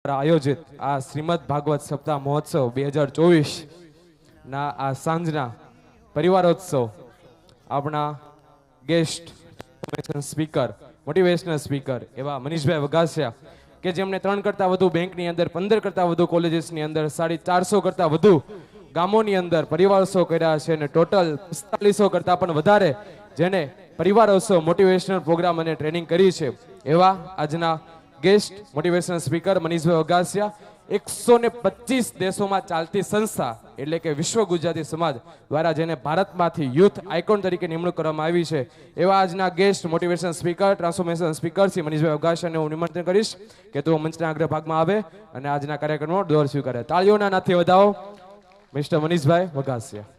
આયોજિત આ શ્રીમદ ભાગવત સપ્તાહ મહોત્સવ 2024 ના આ સાંજના પરિવારોત્સવ આપણા ગેસ્ટ સ્પીકર મોટિવેશનલ સ્પીકર એવા મનીષભાઈ વઘાસિયા કે જેમણે 3 કરતાં વધુ બેંકની અંદર 15 કરતાં વધુ કોલેજીસની અંદર 450 કરતાં વધુ ગામોની અંદર પરિવારોત્સવ કર્યા છે અને ટોટલ 4500 કરતાં પણ વધારે જેને પરિવારોત્સવ મોટિવેશનલ પ્રોગ્રામ અને ટ્રેનિંગ કરી છે એવા આજના ગેસ્ટ મોટિવેશનલ સ્પીકર મનીષભાઈ વઘાસિયા 125 દેશોમાં ચાલતી સંસ્થા એટલે કે વિશ્વ ગુજરાતી સમાજ દ્વારા જેને ભારતમાંથી યુથ આઇકોન તરીકે નિમણૂક કરવામાં આવી છે એવા આજના guest motivational speaker transformation speaker Shri Manishbhai વઘાસિયાને હું નિમંત્રણ કરીશ કે તેઓ મંચના અગ્રભાગમાં આવે અને આજના કાર્યક્રમનો દોર સ્વીકારે. તાળીઓના નાથે વધાવો મિસ્ટર મનીષભાઈ વઘાસિયા.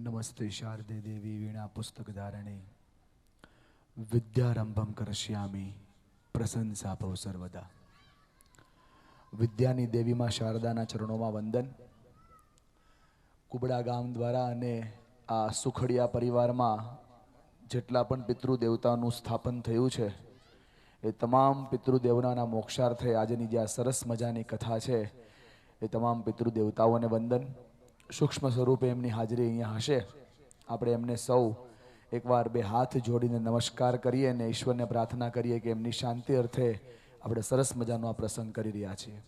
નમસ્તે શારદે દેવી વીણા પુસ્તક ધારણે વિદ્યારંભમ કરશ્યામી પ્રશંસા ભવ સર્વદા. વિદ્યાની દેવીમાં શારદાના ચરણોમાં વંદન. કુબડા ગામ દ્વારા અને આ સુખડિયા પરિવારમાં જેટલા પણ પિતૃદેવતાનું સ્થાપન થયું છે એ તમામ પિતૃદેવતાના મોક્ષાર્થે આજની જે આ સરસ મજાની કથા છે એ તમામ પિતૃદેવતાઓને વંદન. સૂક્ષ્મ સ્વરૂપે એમની હાજરી અહીંયા હશે. આપણે એમને સૌ એકવાર બે હાથ જોડીને નમસ્કાર કરીએ અને ઈશ્વરને પ્રાર્થના કરીએ કે એમની શાંતિ અર્થે આપણે સરસ મજાનો આ પ્રસંગ કરી રહ્યા છીએ.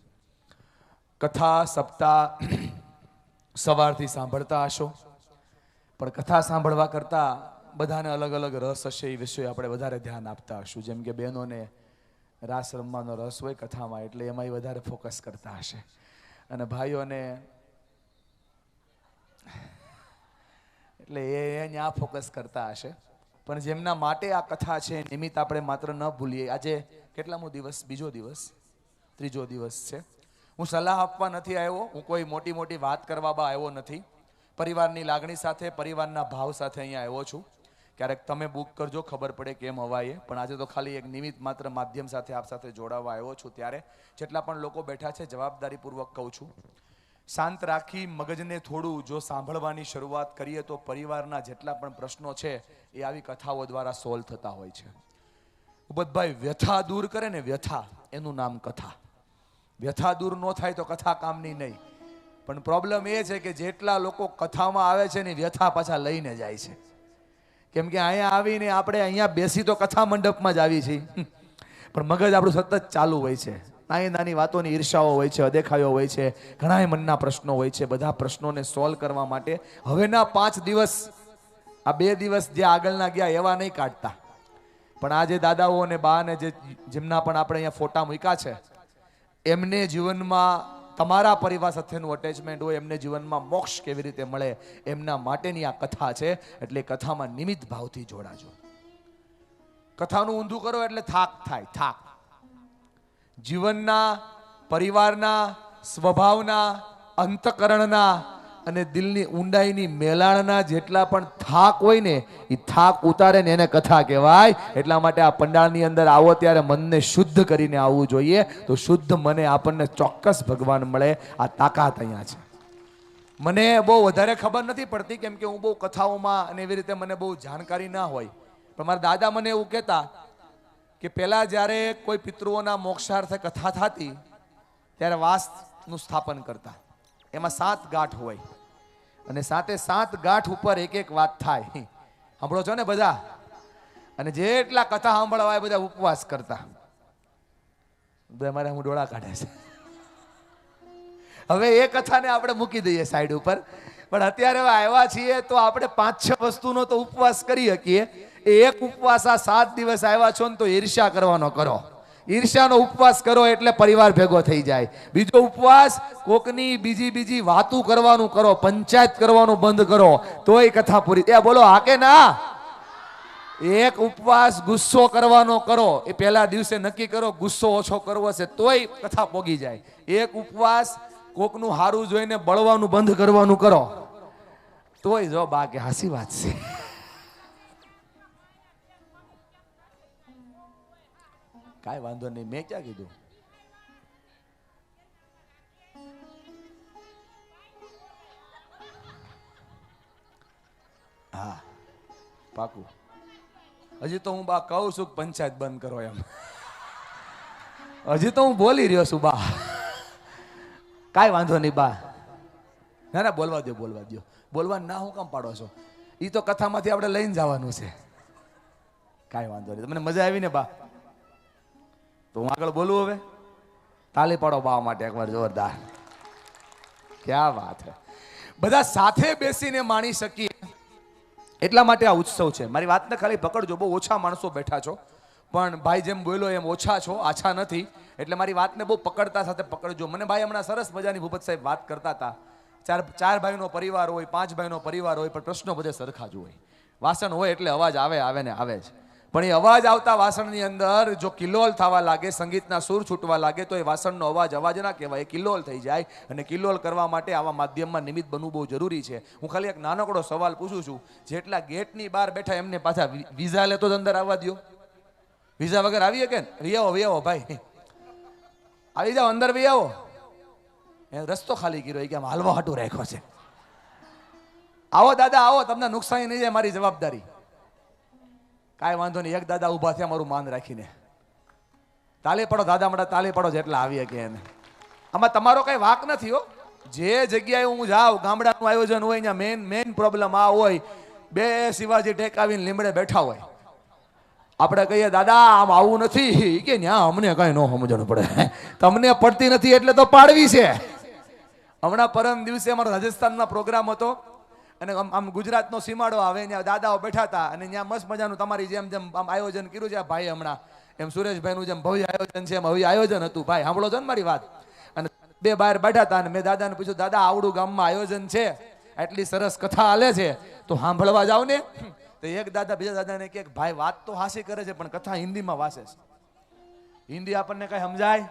કથા સપ્તાહ સવારથી સાંભળતા હશો, પણ કથા સાંભળવા કરતાં બધાને અલગ અલગ રસ હશે એ વિષય આપણે વધારે ધ્યાન આપતા હશું. જેમ કે બહેનોને રાસ રમવાનો રસ હોય કથામાં એટલે એમાંય વધારે ફોકસ કરતા હશે, અને ભાઈઓને એટલે એ અહીંયા ફોકસ કરતા હશે. પણ જેમના માટે આ કથા છે નિમિત્ત આપણે માત્ર ન ભૂલીએ. આજે કેટલામો દિવસ? બીજો દિવસ, ત્રીજો દિવસ છે. હું સલાહ આપવા નથી આવ્યો, હું કોઈ મોટી મોટી વાત કરવા આવ્યો નથી. પરિવારની લાગણી સાથે, પરિવારના ભાવ સાથે અહીંયા આવ્યો છું. ક્યારેક તમે બુક કરજો, ખબર પડે કેમ હવાય. પણ આજે તો ખાલી એક નિમિત્ત માત્ર માધ્યમ સાથે આપ સાથે જોડાવા આવ્યો છું. ત્યારે જેટલા પણ લોકો બેઠા છે જવાબદારીપૂર્વક કહું છું, શાંત રાખી મગજને થોડું જો સાંભળવાની શરૂઆત કરીએ તો પરિવારના જેટલા પણ પ્રશ્નો છે એ આવી કથાઓ દ્વારા સોલ્વ થતા હોય છે. ઉપતભાઈ વ્યથા દૂર કરે ને, વ્યથા એનું નામ કથા. વ્યથા દૂર ન થાય તો કથા કામની નહીં. પણ પ્રોબ્લેમ એ છે કે જેટલા લોકો કથામાં આવે છે ને વ્યથા પાછા લઈને જાય છે. કેમ કે અહીંયા આવીને આપણે અહીંયા બેસી તો કથા મંડપમાં જ આવી છીએ, પણ મગજ આપણું સતત ચાલુ હોય છે. નાની નાની વાતોની ઈર્ષાઓ હોય છે, અદેખાઈઓ હોય છે, ઘણા મનના પ્રશ્નો હોય છે. બધા પ્રશ્નોને સોલ્વ કરવા માટે હવેના 5 દિવસ, આ 2 દિવસ જે આગળના ગયા એવા નહીં કાઢતા. પણ આ જે દાદાઓ અને બા ને જેમના પણ આપણે અહીંયા ફોટા મૂક્યા છે, એમને જીવનમાં તમારા પરિવાર સાથેનું અટેચમેન્ટ હોય, એમને જીવનમાં મોક્ષ કેવી રીતે મળે એમના માટેની આ કથા છે. એટલે કથામાં નિમિત્ત ભાવથી જોડાજો. કથાનું ઊંધું કરો એટલે થાક થાય, થાક. જીવનના, પરિવારના, સ્વભાવના, અંતકરણના અને દિલની ઊંડાઈની મેલાણના જેટલા પણ થાક હોય ને એ થાક ઉતારે ને એને કથા કહેવાય. એટલા માટે આ પંડાળની અંદર આવો ત્યારે મનને શુદ્ધ કરીને આવવું જોઈએ. તો શુદ્ધ મને આપણને ચોક્કસ ભગવાન મળે, આ તાકાત અહીંયા છે. મને બહુ વધારે ખબર નથી પડતી કેમ કે હું બહુ કથાઓમાં અને એવી રીતે મને બહુ જાણકારી ના હોય. પણ મારા દાદા મને એવું કહેતા કે પહેલા જ્યારે કોઈ પિતૃઓના મોક્ષાર્થે કથા થતી ત્યારે વાસનું સ્થાપન કરતા. એમાં 7 ગાંઠ હોય અને 7 ગાંઠ ઉપર એક એક વાત થાય. સાંભળો છો ને બધા? અને જેટલા કથા સાંભળવા એ બધા ઉપવાસ કરતા. મારે હું ડોળા કાઢે છે. હવે એ કથાને આપણે મૂકી દઈએ સાઈડ ઉપર. પણ અત્યારે આવ્યા છીએ તો આપણે 5-6 વસ્તુનો તો ઉપવાસ કરી શકીએ. એક ઉપવાસ આ 7 દિવસ આવ્યા છો ને તો ઈર્ષ્યા કરવાનો કરો. ઈર્ષ્યાનો ઉપવાસ કરો એટલે પરિવાર ભેગો થઈ જાય. બીજો ઉપવાસ કોકની બીજી વાતું કરવાનું કરો, પંચાયત કરવાનું બંધ કરો તોય કથા પૂરી. એ બોલો હા કે ના? એક ઉપવાસ ગુસ્સો કરવાનો કરો. એ પહેલા દિવસે નક્કી કરો ગુસ્સો ઓછો કરવો છે તોય કથા પોગી જાય. એક ઉપવાસ કોકનું હારું જોઈને બળવાનું બંધ કરવાનું કરો તોય જો બા કે હાસી વાત છે. કાંઈ વાંધો નહીં, મેં ક્યાં કીધું? પાકું. હજી તો હું બા કહું છું કે પંચાયત બંધ કરો એમ. હજી તો હું બોલી રહ્યો છું બા. કાંઈ વાંધો નહીં બા. ના ના બોલવા દો બોલવા દો. બોલવા ના હું કામ પાડો છો? એ તો કથામાંથી આપણે લઈને જવાનું છે. કાંઈ વાંધો નહીં. તમને મજા આવી ને બા? તો હું આગળ બોલું હવે. તાલી પાડો બા માટે એકવાર જોરદાર. ક્યાં વાત છે. બધા સાથે બેસીને માણી શકીએ એટલા માટે આ ઉત્સવ છે. મારી વાતને ખાલી પકડજો. બહુ ઓછા માણસો બેઠા છો, પણ ભાઈ જેમ બોલ્યો એમ ઓછા છો, આછા નથી. એટલે મારી વાતને બહુ પકડતા સાથે પકડજો. મને ભાઈ હમણાં સરસ મજાની ભૂપત સાહેબ વાત કરતા હતા. ચાર ભાઈનો પરિવાર હોય, 5 ભાઈનો પરિવાર હોય, પણ પ્રશ્નો બધે સરખા જ હોય. વાસણ હોય એટલે અવાજ આવે ને આવે જ. પણ એ અવાજ આવતા વાસણની અંદર જો કિલ્લોલ થવા લાગે, સંગીતના સૂર છૂટવા લાગે, તો એ વાસણનો અવાજ ના કહેવાય, એ કિલ્લોલ થઈ જાય. અને કિલ્લોલ કરવા માટે આવા માધ્યમમાં નિમિત્ત બનવું બહુ જરૂરી છે. હું ખાલી એક નાનકડો સવાલ પૂછું છું. જેટલા ગેટની બહાર બેઠા એમને પાછા વિઝા લેતો જ અંદર આવવા દો. વિઝા વગર આવીએ કે વી આવો ભાઈ, આવી જાઓ અંદર, વી આવો. એ રસ્તો ખાલી કર્યો કે આમ હાલવા હાટું રાખ્યો છે. આવો દાદા આવો, તમને નુકસાન નહીં જાય, મારી જવાબદારી. કાંઈ વાંધો નહીં. એક દાદા ઊભા થયા મારું માન રાખીને. તાલી પડો દાદા માટે, તાલી પડો જેટલા આવીએ કે એને. આમાં તમારો કઈ વાક નથી હો. જે જગ્યાએ હું જાઉં, ગામડાનું આયોજન હોય ત્યાં મેન પ્રોબ્લેમ આ હોય, બે શિવાજી ટેકાવીને લીમડે બેઠા હોય. આપણે કહીએ દાદા આમ આવું નથી, કે ન્યા અમને કઈ ન સમજણ પડે. તમને પડતી નથી એટલે તો પાડવી છે. હમણાં પરમ દિવસે અમારો રાજસ્થાનનો પ્રોગ્રામ હતો, અને આમ ગુજરાતનો સીમાડો આવે, ત્યાં દાદાઓ બેઠા હતા, અને ત્યાં મસ્ત મજાનું તમારી જેમ આમ આયોજન કર્યું છે ભાઈ હમણાં, એમ સુરેશભાઈનું જેમ ભવ્ય આયોજન છે એમ ભવ્ય આયોજન હતું. ભાઈ સાંભળો છો ને મારી વાત? અને બે બહાર બેઠા હતા, અને મેં દાદાને પૂછ્યું, દાદા આવડું ગામમાં આયોજન છે, આટલી સરસ કથા હાલે છે, તો સાંભળવા જાવ ને. તો એક દાદા બીજા દાદાને કે ભાઈ વાત તો હાસી કરે છે, પણ કથા હિન્દીમાં વાસે છે. હિન્દી આપણને કઈ સમજાય?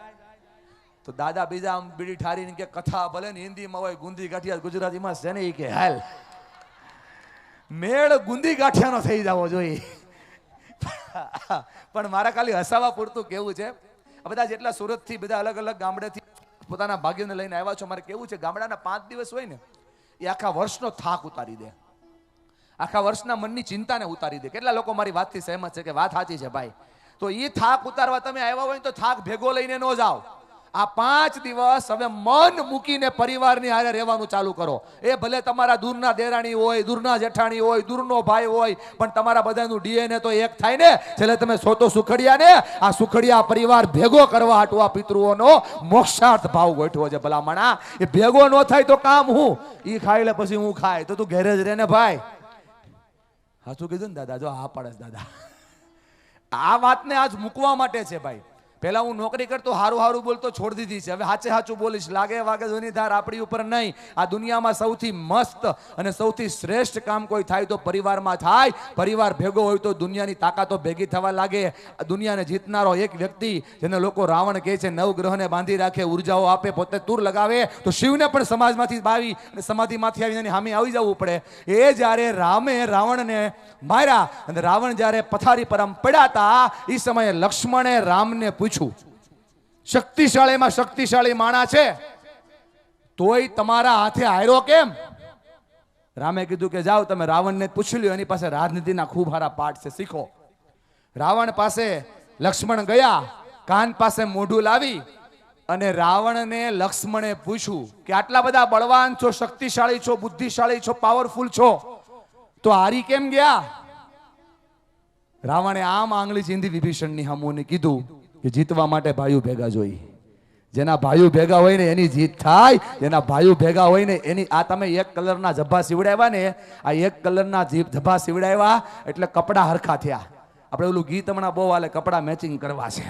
તો દાદા બીજા આમ બીડી ઠારીને કે કથા ભલે ને હિન્દીમાં હોય, ગુંદી ગાંઠિયા ગુજરાતીમાં છે ને, કે હાલ મેળ ગુંદી ગાંઠિયાનો થઈ જવો જોઈએ. પણ મારા ખાલી હસાવા પૂરતું કેવું છે, આ બધા જેટલા સુરતથી બધા અલગ અલગ ગામડેથી પોતાના ભાગ્યને લઈને આવ્યા છો, મારે કેવું છે, ગામડાના 5 દિવસ હોય ને એ આખા વર્ષનો થાક ઉતારી દે, આખા વર્ષના મનની ચિંતાને ઉતારી દે. કેટલા લોકો મારી વાતથી સહેમત છે કે વાત સાચી છે ભાઈ? તો એ થાક ઉતારવા તમે આવ્યા હોય તો થાક ભેગો લઈને ન જાઓ. આ 5 દિવસ હવે મન મૂકીને પરિવારની હારે રહેવાનું ચાલુ કરો. એ ભલે તમારા દૂરના દેરાણી હોય, દૂરના જેઠાણી હોય, દૂરનો ભાઈ હોય, પણ તમારા બધાનું ડીએનએ તો એક થાય ને. છેલ્લે તમે સોતો સુખડિયા ને આ સુખડિયા પરિવાર ભેગો કરવા હાટુ આ પિતૃઓનો મોક્ષાર્થ ભાવ ગોઠવો છે. ભલામણા એ ભેગો ન થાય તો કામ હું? ઈ ખાઈ લે પછી હું ખાય તો તું ઘેરે જ રહે ને ભાઈ. સાચું કીધું ને દાદા? જો હા પડે દાદા. આ વાતને આજ મૂકવા માટે છે ભાઈ. પહેલા હું નોકરી કરતો, હારું બોલતો, છોડી દીધી છે. હવે સાચું બોલીશ, લાગે વાગે જોની ધાર આપણી ઉપર નહીં. આ દુનિયામાં સૌથી મસ્ત અને સૌથી શ્રેષ્ઠ કામ કોઈ થાય તો પરિવારમાં થાય. પરિવાર ભેગો હોય તો દુનિયાની તાકાતો ભેગી થવા લાગે. દુનિયાને જીતનારો એક વ્યક્તિ, જેને લોકો રાવણ કહે છે, 9 ગ્રહને બાંધી રાખે, ઉર્જાઓ આપે, પોતે તૂર લગાવે, તો શિવને પણ સમાજમાંથી બાવી અને સમાધિમાંથી આવીને એની સામે આવી જવું પડે. એ જ્યારે રામે રાવણને માર્યા અને રાવણ જ્યારે પથારી પર આમ પડ્યા હતા, એ સમયે લક્ષ્મણે રામને પૂછ્યું, શક્તિશાળીમાં શક્તિશાળી માણસ છે, તોય તમારા હાથે હાર્યો કેમ? રામે કીધું કે જાઓ તમે રાવણને પૂછી લ્યો, એની પાસે રાજનીતિના ખૂબ સારા પાઠ છે, શીખો. રાવણ પાસે લક્ષ્મણ ગયા, કાન પાસે મોઢું લાવી, અને રાવણને લક્ષ્મણે પૂછ્યું કે આટલા બધા બળવાન છો, શક્તિશાળી છો, બુદ્ધિશાળી છો, પાવરફુલ છો, તો હારી કેમ ગયા? રાવણે આમ આંગળી ચીંધી વિભીષણની સામે કીધું કે જીતવા માટે ભાઈઓ ભેગા જોઈએ. જેના ભાઈઓ ભેગા હોય ને એની જીત થાય, જેના ભાઈઓ ભેગા હોય ને એની. આ તમે એક કલરના જભા સીવડાવ્યા ને, આ એક કલરના જભા સીવડાવ્યા એટલે કપડા હરખા થયા. આપણે ઓલું ગીત હમણાં બહુ હાલે, કપડા મેચિંગ કરવા છે.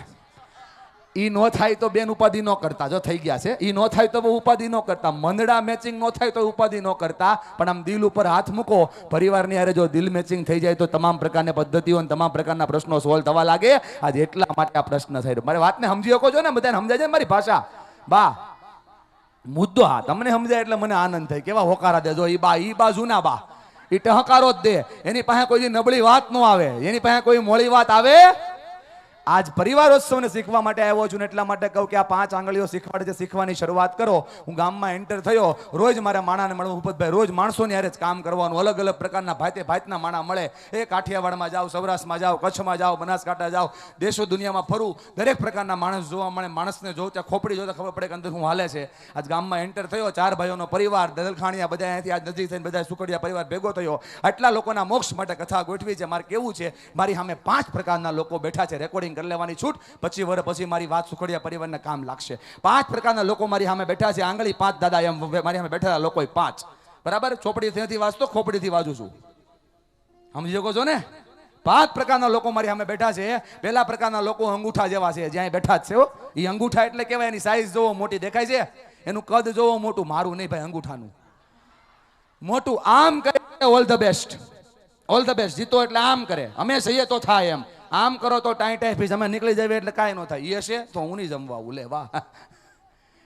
ઈ નો થાય તો બેન ઉપાધિ ન કરતા, જો થઈ ગયા છે. ઈ નો થાય તો ઉપાધિ ન કરતા, મંદડા મેચિંગ નો થાય તો ઉપાધિ ન કરતા, પણ આમ દિલ ઉપર હાથ મૂકો. પરિવારની હારે જો દિલ મેચિંગ થઈ જાય તો તમામ પ્રકારની પદ્ધતિઓ અને તમામ પ્રકારના પ્રશ્નો સોલ્વ થવા લાગે. આજે એટલા માટે આ પ્રશ્ન થાય. મારી વાતને સમજી શકો છો ને? બધાને સમજાય છે મારી ભાષા? બા મુદ્દો હા તમને સમજાય એટલે મને આનંદ થાય. કેવા હોકારા દેજો. ઈ બા જૂના બા, ઈ ટહકારો જ દે. એની પાસે કોઈ નબળી વાત ન આવે, એની પાસે કોઈ મોડી વાત આવે. આજ પરિવારોત્સવને શીખવા માટે આવ્યો છું ને એટલા માટે કહું કે આ 5 આંગળીઓ શીખવાડે છે, શીખવાની શરૂઆત કરો. હું ગામમાં એન્ટર થયો, રોજ મારા માણાને મળવું, ભૂપતભાઈ રોજ માણસોની હારે જ કામ કરવાનું, અલગ અલગ પ્રકારના ભાતે ભાતના માણા મળે. એ કાઠિયાવાડમાં જાઓ, સૌરાષ્ટ્રમાં જાઓ, કચ્છમાં જાઓ, બનાસકાંઠા જાઓ, દેશો દુનિયામાં ફરું, દરેક પ્રકારના માણસ જોવા મળે. માણસને જોઉં ત્યાં ખોપડી જોતા ખબર પડે કે અંદર શું હાલે છે. આજ ગામમાં એન્ટર થયો, 4 ભાઈઓનો પરિવાર, દલખાણીયા બધા અહીંથી આજ નજીક થઈને બધા સુખડિયા પરિવાર ભેગો થયો. આટલા લોકોના મોક્ષ માટે કથા ગોઠવી છે. મારે કેવું છે, મારી સામે 5 પ્રકારના લોકો બેઠા છે. રેકોર્ડિંગ કરી લેવાની છૂટ, 25 વર્ષ પછી મારી વાત સુખડિયા પરિવારને કામ લાગશે. 5 પ્રકારના લોકો મારી સામે બેઠા છે. આંગળી 5 દાદા એમ મારી સામે બેઠા લોકો 5. બરાબર, ચોપડીથી નથી વાંચતો, ખોપડીથી વાંચું છું. સમજી શકો છો ને? 5 પ્રકારના લોકો મારી સામે બેઠા છે. પહેલા પ્રકારના લોકો અંગૂઠા જેવા છે, જ્યાં બેઠા જ છે. એ અંગૂઠા એટલે કેવાય, એની સાઈઝ જોવો મોટી દેખાય છે, એનું કદ જોવો મોટું. મારું નહીં ભાઈ, અંગૂઠાનું મોટું. આમ કરે all the best, all the best. જીતો એટલે આમ કરે, અમે સહીએ તો થાય એમ. આમ કરો તો ટાઈ ટાઈ ફીસ, અમે નીકળી જાય એટલે કાંઈ ન થાય. એ હશે તો હું નહીં જમવા ઉલે. વાહ,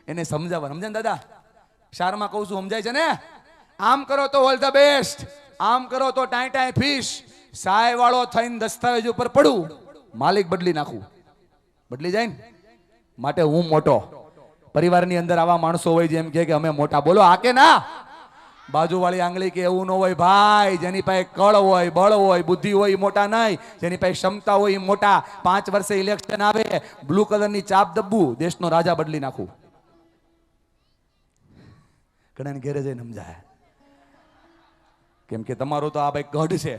એને સમજાવવા. સમજે ને દાદા? શારમાં કહું છું, સમજાય છે ને? આમ કરો તો ઓલ ધ બેસ્ટ, આમ કરો તો ટાઈ ટાઈ ફીસ. સાય વાળો થઈને દસ્તાવેજ ઉપર પડું, માલિક બદલી નાખું. બદલી જાય ને? માટે હું મોટો. પરિવારની અંદર આવા માણસો હોય જેમ કે અમે મોટા. બોલો આ કે ના? બાજુવાળી આંગળી કે એવું ન હોય ભાઈ. જેની પાસે કળ હોય, બળ હોય, બુદ્ધિ હોય, મોટા નહીં. જેની પાસે ક્ષમતા હોય એ મોટા. 5 વર્ષે ઇલેક્શન આવે, બ્લુ કલરની ચાપ દબ્બું, દેશનો રાજા બદલી નાખું. ઘણાને ઘેરે જઈને સમજાય. કેમ કે તમારો તો આ ભાઈ ગઢ છે,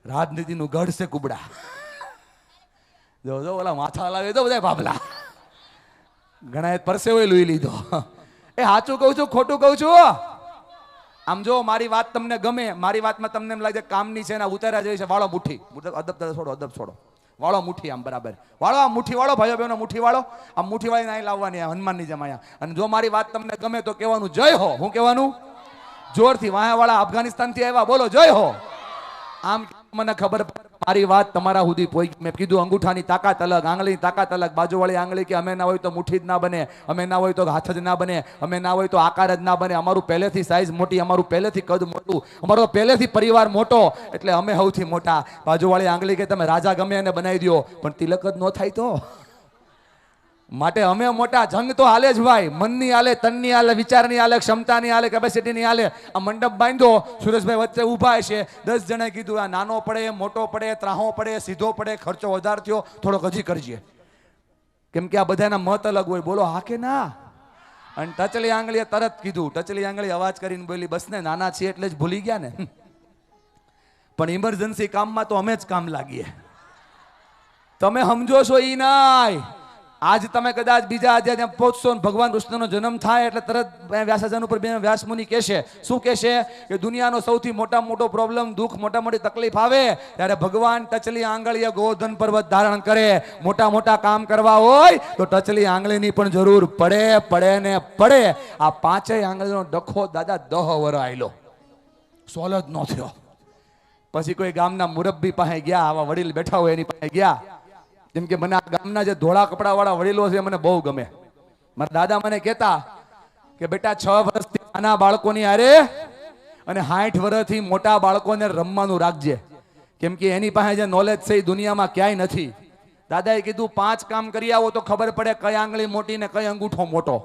રાજનીતિનું ગઢ છે કુબડા. જો જો ઓલા માથા લાવે તો બધા બાબલા. ઘણા પરસેવો લોહી લીધો. એ સાચું કહું છું ખોટું કહું છું? આમ જો મારી વાત તમને ગમે, મારી વાતમાં તમને એમ લાગે કામની છે ને ઉતાર્યા જેવી છે, વાળો મુઠ્ઠી. અદબ છોડો, અદબ છોડો, વાળો મુઠ્ઠી. આમ બરાબર વાળો, આ મુઠ્ઠી વાળો, ભાઈઓ બહેનો મુઠ્ઠી વાળો. આ મુઠ્ઠી વાળી અહીં લાવવાની, હનુમાનની જેમ અહીંયા. અને જો મારી વાત તમને ગમે તો કહેવાનું જય હો. હું કહેવાનું? જોરથી. વાળા અફઘાનિસ્તાન થી આવ્યા, બોલો જય હો. આમ મને ખબર મારી વાત તમારા સુધી પહોંચી. મેં કીધું અંગૂઠાની તાકાત અલગ, આંગળીની તાકાત અલગ. બાજુવાળી આંગળી કે અમે ના હોય તો મુઠ્ઠી જ ના બને, અમે ના હોય તો હાથ જ ના બને, અમે ના હોય તો આકાર જ ના બને. અમારું પહેલેથી સાઈઝ મોટી, અમારું પહેલેથી કદ મોટું, અમારો પહેલેથી પરિવાર મોટો, એટલે અમે સૌથી મોટા. બાજુવાળી આંગળી કે તમે રાજા ગમે એને બનાવી દો, પણ તિલક જ ન થાય તો. માટે અમે મોટા. જંગ તો હાલે જ ભાઈ. મનની હાલે, તનની હાલે, વિચારની હાલે, ક્ષમતાની હાલે, કેપેસિટીની હાલે. આ મંડપ બાંધો, સુરેશભાઈ વચ્ચે ઊભા છે, 10 જણે કીધું આ નાનો પડે, મોટો પડે, ત્રાહો પડે, સીધો પડે, ખર્ચો વધારે થયો, થોડોક હજી કરજે. કેમ કે આ બધાના મત અલગ હોય. બોલો હા કે ના? અને ટચલી આંગળીએ તરત કીધું. ટચલી આંગળી અવાજ કરીને બોલી, બસ ને નાના છીએ એટલે જ ભૂલી ગયા ને. પણ ઇમરજન્સી કામમાં તો અમે જ કામ લાગીએ. તમે સમજો છો ઈ નાય. આજ તમે કદાચ બીજા આજે પહોંચશો, ભગવાન કૃષ્ણનો જન્મ થાય એટલે તરત વ્યાસાજન ઉપર વ્યાસમુનિ કહેશે. શું કહેશે? કે દુનિયાનો સૌથી મોટો પ્રોબ્લેમ, દુઃખ, મોટી તકલીફ આવે ત્યારે ભગવાન ટચલી આંગળીએ ગોવર્ધન પર્વત ધારણ કરે. મોટા કામ કરવા હોય તો ટચલી આંગળીની પણ જરૂર પડે ને પડે. આ 5 આંગળીનો ડખો દાદા 10 વર આયલો, સોલ જ ન થયો. પછી કોઈ ગામના મુરબ્બી પાસે ગયા, આવા વડીલ બેઠા હોય એની પાસે ગયા. જેમ કે મને આ ગામના જે ધોળા કપડા વાળા વડીલો છે મને બહુ ગમે. મારા દાદા મને કહેતા કે બેટા 6 વર્ષથી નાના બાળકોની હારે અને 60 વર્ષથી મોટા બાળકોને રમવાનું રાખજે. કેમ કે એની પાસે જે નોલેજ છે એ દુનિયામાં ક્યાંય નથી. દાદાએ કીધું 5 કામ કરી આવો તો ખબર પડે કઈ આંગળી મોટી ને કઈ અંગૂઠો મોટો.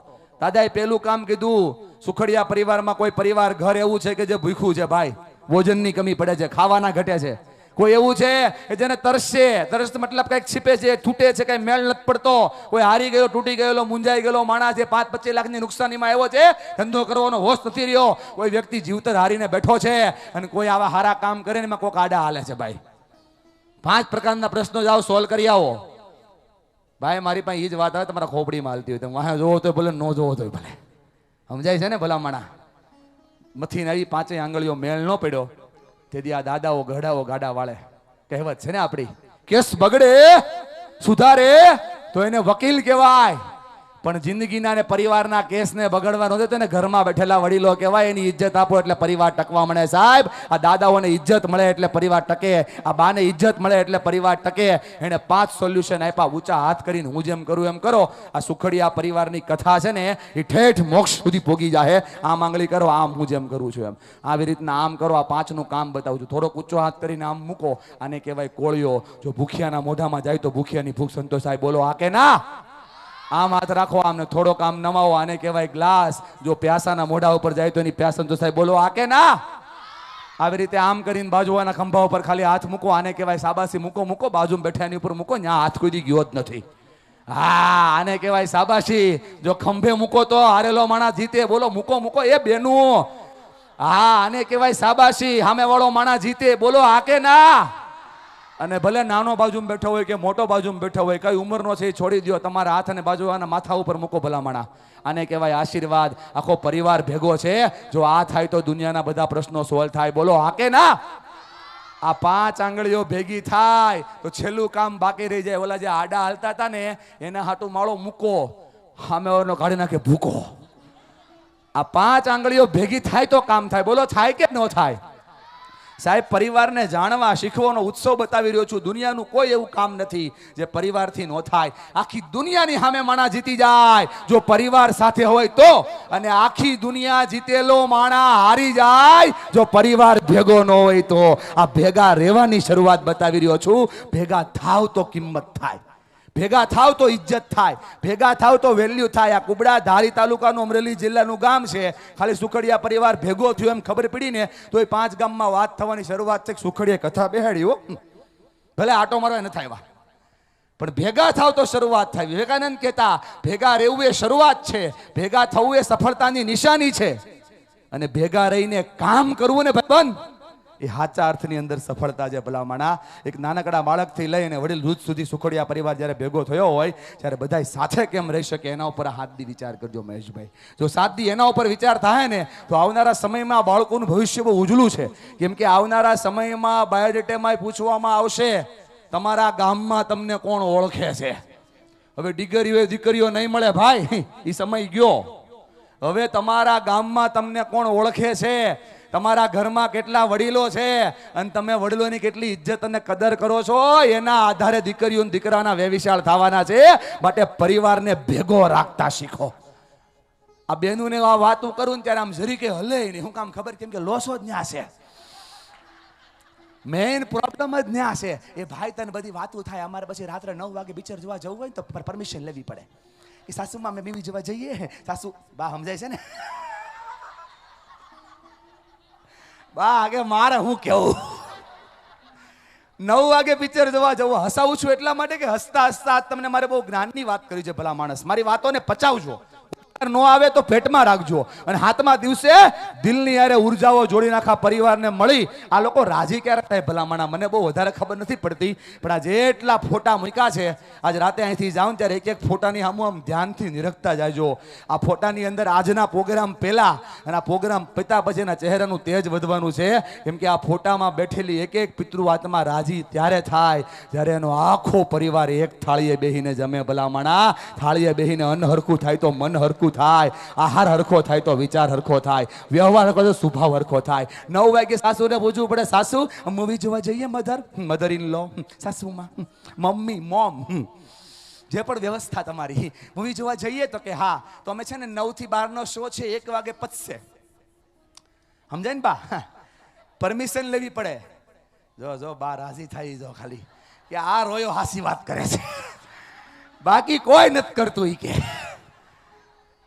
દાદાએ પહેલું કામ કીધું, સુખડિયા પરિવારમાં કોઈ પરિવાર ઘર એવું છે કે જે ભૂખ્યું છે ભાઈ, ભોજનની કમી પડે છે, ખાવાના ઘટે છે. કોઈ એવું છે કે જેને તરસ છે, તરસ મતલબ કઈક છીપે છે, છૂટે છે, કઈ મેળ નથી પડતો. કોઈ હારી ગયો, તૂટી ગયેલો, મુંજાઈ ગયેલો માણસ છે, 5-25 લાખની નુકસાનીમાં આવ્યો છે, ધંધો કરવાનો હોશ નથી રહ્યો. કોઈ વ્યક્તિ જીવતર હારીને બેઠો છે અને કોઈ આવા હારા કામ કરે ને એમાં કોઈક આડા હાલે છે ભાઈ. 5 પ્રકારના પ્રશ્નો જાઓ સોલ્વ કરી આવો. ભાઈ મારી પાસે એ જ વાત આવે, તમારા ખોપડીમાં હાલતી હોય, તમે વાહ જોવો તો ભલે, ન જોવો તો ભલે. સમજાય છે ને ભલા માણા? મથી આવી 5 આંગળીઓ મેળ ન પડ્યો તેથી આ દાદાઓ ગઢાઓ ગાડા વાળે. કહેવત છે ને આપણી, કેસ બગડે સુધારે તો એને વકીલ કહેવાય. પણ જિંદગીના ને પરિવારના કેસને બગડવા નહોતો તેને ઘરમાં બેઠેલા વડીલો કહેવાય, એની ઇજ્જત આપો એટલે પરિવાર ટકવા મળે. સાહેબ, આ દાદાઓને ઇજ્જત મળે એટલે પરિવાર ટકે, આ બાને ઇજ્જત મળે એટલે પરિવાર ટકે. એને 5 સોલ્યુશન આપ્યા. ઊંચા હાથ કરીને હું જેમ કરું એમ કરો. આ સુખડિયા પરિવારની કથા છે ને એ ઠેઠ મોક્ષ સુધી પોગી જાય. આમ આંગળી કરો, આમ હું જેમ કરું છું એમ આવી રીતના આમ કરો. આ 5નું કામ બતાવું છું. થોડોક ઊંચો હાથ કરીને આમ મૂકો. આને કહેવાય કોળિયો. જો ભૂખ્યાના મોઢામાં જાય તો ભૂખ્યાની ભૂખ સંતોષાય. બોલો આ કે ના? આમ હાથ રાખો, આમને થોડોક આમ નમાવો. આને કહેવાય ગ્લાસ. જો પ્યાસાના મોઢા ઉપર જાય તો એની પ્યાસ સંતોષાય. બોલો આ કે ના? આવી રીતે આમ કરીને બાજુવાના ખંભા ઉપર ખાલી હાથ મૂકો. આને કહેવાય શાબાશી. મૂકો બાજુમાં બેઠા એની ઉપર મૂકો. ત્યાં હાથ કોઈ દી ગયો જ નથી. હા, આને કહેવાય શાબાશી. જો ખંભે મૂકો તો હારેલો માણસ જીતે. બોલો મૂકો એ બેનું. હા, આને કહેવાય શાબાશી. સામે વાળો માણસ જીતે. બોલો આ કે ના? અને ભલે નાનો બાજુમાં બેઠો હોય કે મોટો બાજુમાં બેઠો હોય, કઈ ઉંમરનો છે એ છોડી દો. તમારા હાથ અને બાજુના માથા ઉપર મૂકો ભલામણા. આને કહેવાય આશીર્વાદ. આખો પરિવાર ભેગો છે. જો આ થાય તો દુનિયાના બધા પ્રશ્નો સોલ્વ થાય. બોલો હા કે ના? આ 5 આંગળીઓ ભેગી થાય તો છેલ્લું કામ બાકી રહી જાય. ઓલા જે આડા હાલતા હતા ને એના હાટું માળો મૂકો, સામે વાળાનો કાઢી નાખે ભૂકો. આ 5 આંગળીઓ ભેગી થાય તો કામ થાય. બોલો થાય કે ન થાય? સાહેબ, પરિવારને જાણવા શીખવાનો ઉત્સવ બતાવી રહ્યો છું. દુનિયાનું કોઈ એવું કામ નથી જે પરિવારથી ન થાય. આખી દુનિયાની સામે માણા જીતી જાય જો પરિવાર સાથે હોય તો, અને આખી દુનિયા જીતેલો માણા હારી જાય જો પરિવાર ભેગો ન હોય તો. આ ભેગા રહેવાની શરૂઆત બતાવી રહ્યો છું. ભેગા થાવ તો કિંમત થાય, ભેગા થાવ તો ઇજ્જત થાય, ભેગા થાવ તો વેલ્યુ થાય. આ કુબડા ધારી તાલુકાનું અમરેલી જિલ્લાનું ગામ છે. ખાલી સુખડિયા પરિવાર ભેગો થયો એમ ખબર પડી ને તો એ 5 ગામમાં વાત થવાની શરૂઆત છે. સુખડિયા કથા બેહાડી હો, ભલે આટો મારવા ન થાય, પણ ભેગા થાવ તો શરૂઆત થાય. વિવેકાનંદ કહેતા ભેગા રહેવું એ શરૂઆત છે, ભેગા થવું એ સફળતાની નિશાની છે, અને ભેગા રહીને કામ કરવું ને બંધ એ સાચા અર્થની અંદર સફળતા છે. ભલામણા એક નાનકડા બાળકથી લઈને વડીલ વૃદ્ધ સુધી સુખડિયા પરિવાર જ્યારે ભેગો થયો હોય ત્યારે બધા સાથે કેમ રહી શકે એના ઉપર હાથ દી વિચાર કરજો મહેશભાઈ. જો 7 દી એના ઉપર વિચાર થાય ને તો આવનારા સમયમાં બાળકોનું ભવિષ્ય બહુ ઉજળું છે. કેમ કે આવનારા સમયમાં બાયોડેટામાં પૂછવામાં આવશે તમારા ગામમાં તમને કોણ ઓળખે છે. હવે દીકરીઓ નહીં મળે ભાઈ, એ સમય ગયો. હવે તમારા ગામમાં તમને કોણ ઓળખે છે, તમારા ઘરમાં કેટલા વડીલો છે અને તમે વડીલોની કેટલી ઇજ્જત અને કદર કરો છો એના આધારે દીકરીઓ અને દીકરાના વ્યવિશાળ થવાના છે. માટે પરિવારને ભેગો રાખતા શીખો. આ બહેનોને આ વાતો કરું ત્યારે આમ જરી કે હલે નહીં. શું કામ ખબર? કેમ કે લોસો જ ન્યા છે, મેઇન પ્રોબ્લેમ જ ન્યા છે. એ ભાઈ તને બધી વાતો થાય, અમારે પછી રાત્રે 9 વાગે પિક્ચર જોવા જવું હોય ને તો પરમિશન લેવી પડે. એ સાસુમાં અમે મૂવી જોવા જઈએ, સાસુ બા સમજાય છે ને બા આગે મારે હું કેવું 9 વાગે પિક્ચર જોવા જવું. હસાવું છું એટલા માટે કે હસતા હસતા તમને મારે બહુ જ્ઞાનની વાત કરી છે. ભલા માણસ, મારી વાતોને પચાવજો. નો આવે તો પેટમાં રાખજો. અને 7મા દિવસે દિલની યારે ઉર્જાઓ જોડી નાખા પરિવારને મળી. આ લોકો રાજી ક્યારે થાય ભલામણા મને બહુ વધારે ખબર નથી પડતી, પણ આ જેટલા ફોટા મૂક્યા છે આજ રાતે અહીંથી જાઉં ત્યારે એક ફોટાની સામું આમ ધ્યાનથી નિરખતા જાયજો. આ ફોટાની અંદર આજના પ્રોગ્રામ પહેલા અને આ પ્રોગ્રામ પત્યા પછી એના ચહેરાનું તેજ વધવાનું છે. કેમ કે આ ફોટામાં બેઠેલી એક પિતૃ આત્મા રાજી ત્યારે થાય જ્યારે એનો આખો પરિવાર એક થાળીએ બેહીને જમે. ભલામણા થાળીએ બેહીને અન્ન હરખું થાય તો મન હરખું થાય, આહાર હરખો થાય તો વિચાર હરખો થાય, વ્યવહાર હરખો તો સ્વભાવ હરખો થાય. 9 વાગે સાસુને પૂછવું પડે, સાસુ મૂવી જોવા જઈએ? મધર ઇન લો, સાસુમાં, મમ્મી, મોમ, જે પણ વ્યવસ્થા તમારી, મૂવી જોવા જઈએ? તો કે હા. તો અમે છે ને 9 થી 12 નો શો છે, 1 વાગે પતશે. સમજાય ને બા? પરમિશન લેવી પડે. જો બા રાજી થઈ જો ખાલી કે આ રોયો હાસી વાત કરે છે, બાકી કોઈ નથી કરતું ઈ કે.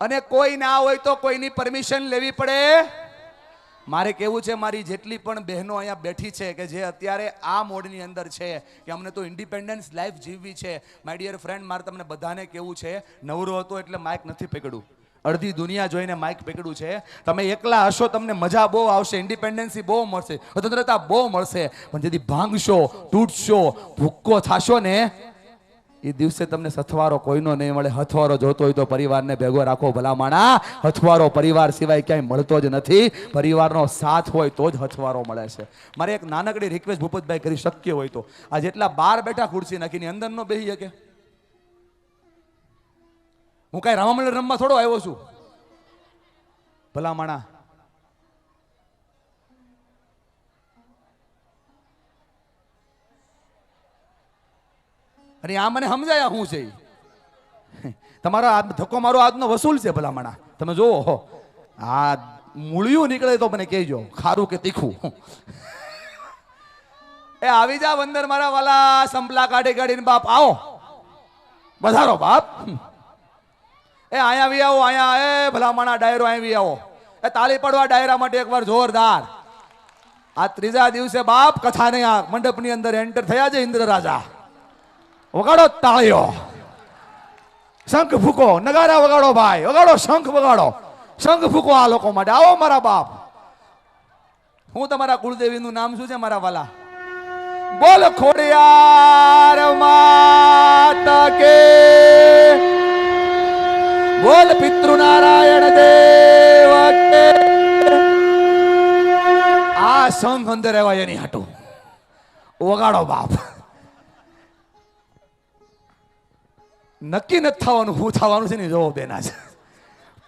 અને કોઈ ના હોય તો કોઈની પરમિશન લેવી પડે. મારે કેવું છે મારી જેટલી પણ બહેનો અહીંયા બેઠી છે કે જે અત્યારે આ મોડની અંદર છે કે અમને તો ઇન્ડિપેન્ડન્સ લાઈફ જીવવી છે. માય ડિયર ફ્રેન્ડ, મારે તમને બધાને કેવું છે, નવરો હતો એટલે માઇક નથી પકડ્યું, અડધી દુનિયા જોઈને માઇક પકડ્યું છે. તમે એકલા હશો તમને મજા બહુ આવશે, ઇન્ડિપેન્ડન્સી બહુ મળશે, સ્વતંત્રતા બહુ મળશે, પણ જેથી ભાંગશો, તૂટશો, ભૂક્કો થશો ને એ દિવસે તમને સથવારો કોઈનો નહીં મળે. હથવારો જોતો હોય તો પરિવારને ભેગો રાખો ભલામણા. હથવારો પરિવાર સિવાય ક્યાંય મળતો જ નથી. પરિવારનો સાથ હોય તો જ હથવારો મળે છે. મારે એક નાનકડી રિક્વેસ્ટ ભૂપતભાઈ કરી, શક્ય હોય તો આ જેટલા 12 બેઠા ખુરશી નાખીને અંદર નો બેસી શકે. હું કઈ રામામંડળ રમવા થોડો આવ્યો છું. ભલા માણા, અને આ મને સમજાયા હું છે તમારો આ ધક્કો મારો આજનો વસૂલ છે. ભલા માણા તમે જોવો, આ મૂળિયું નીકળે તો મને કહેજો, ખારું કે તીખું. એ આવી જા વંદર મારા વાલા, સંપલા કાઢી કાઢીને બાપ આવો, વધારો બાપ. એ અહીંયા આવી આવો, અહીંયા. એ ભલા માણા ડાયરો આવી આવો. એ તાળી પડવા ડાયરા માટે એકવાર જોરદાર. આ ત્રીજા દિવસે બાપ કથાને આ મંડપની અંદર એન્ટર થયા છે ઇન્દ્ર રાજા. વગાડો તાળીઓ, શંખ ફૂકો, નગારા વગાડો ભાઈ, વગાડો શંખ વગાડો, શંખ ફૂકો આ લોકો માટે. આવો મારા બાપ. હું તમારા કુળદેવીનું નામ શું છે મારા વાલા? બોલ ખોડિયાર માત કે, બોલ પિતૃનારાયણ દેવ કે. આ સંઘ અંદર રહેવાય એની હાટું વગાડો બાપ. નક્કી નથી થવાનું શું થવાનું છે ને, જોવો બેના છે.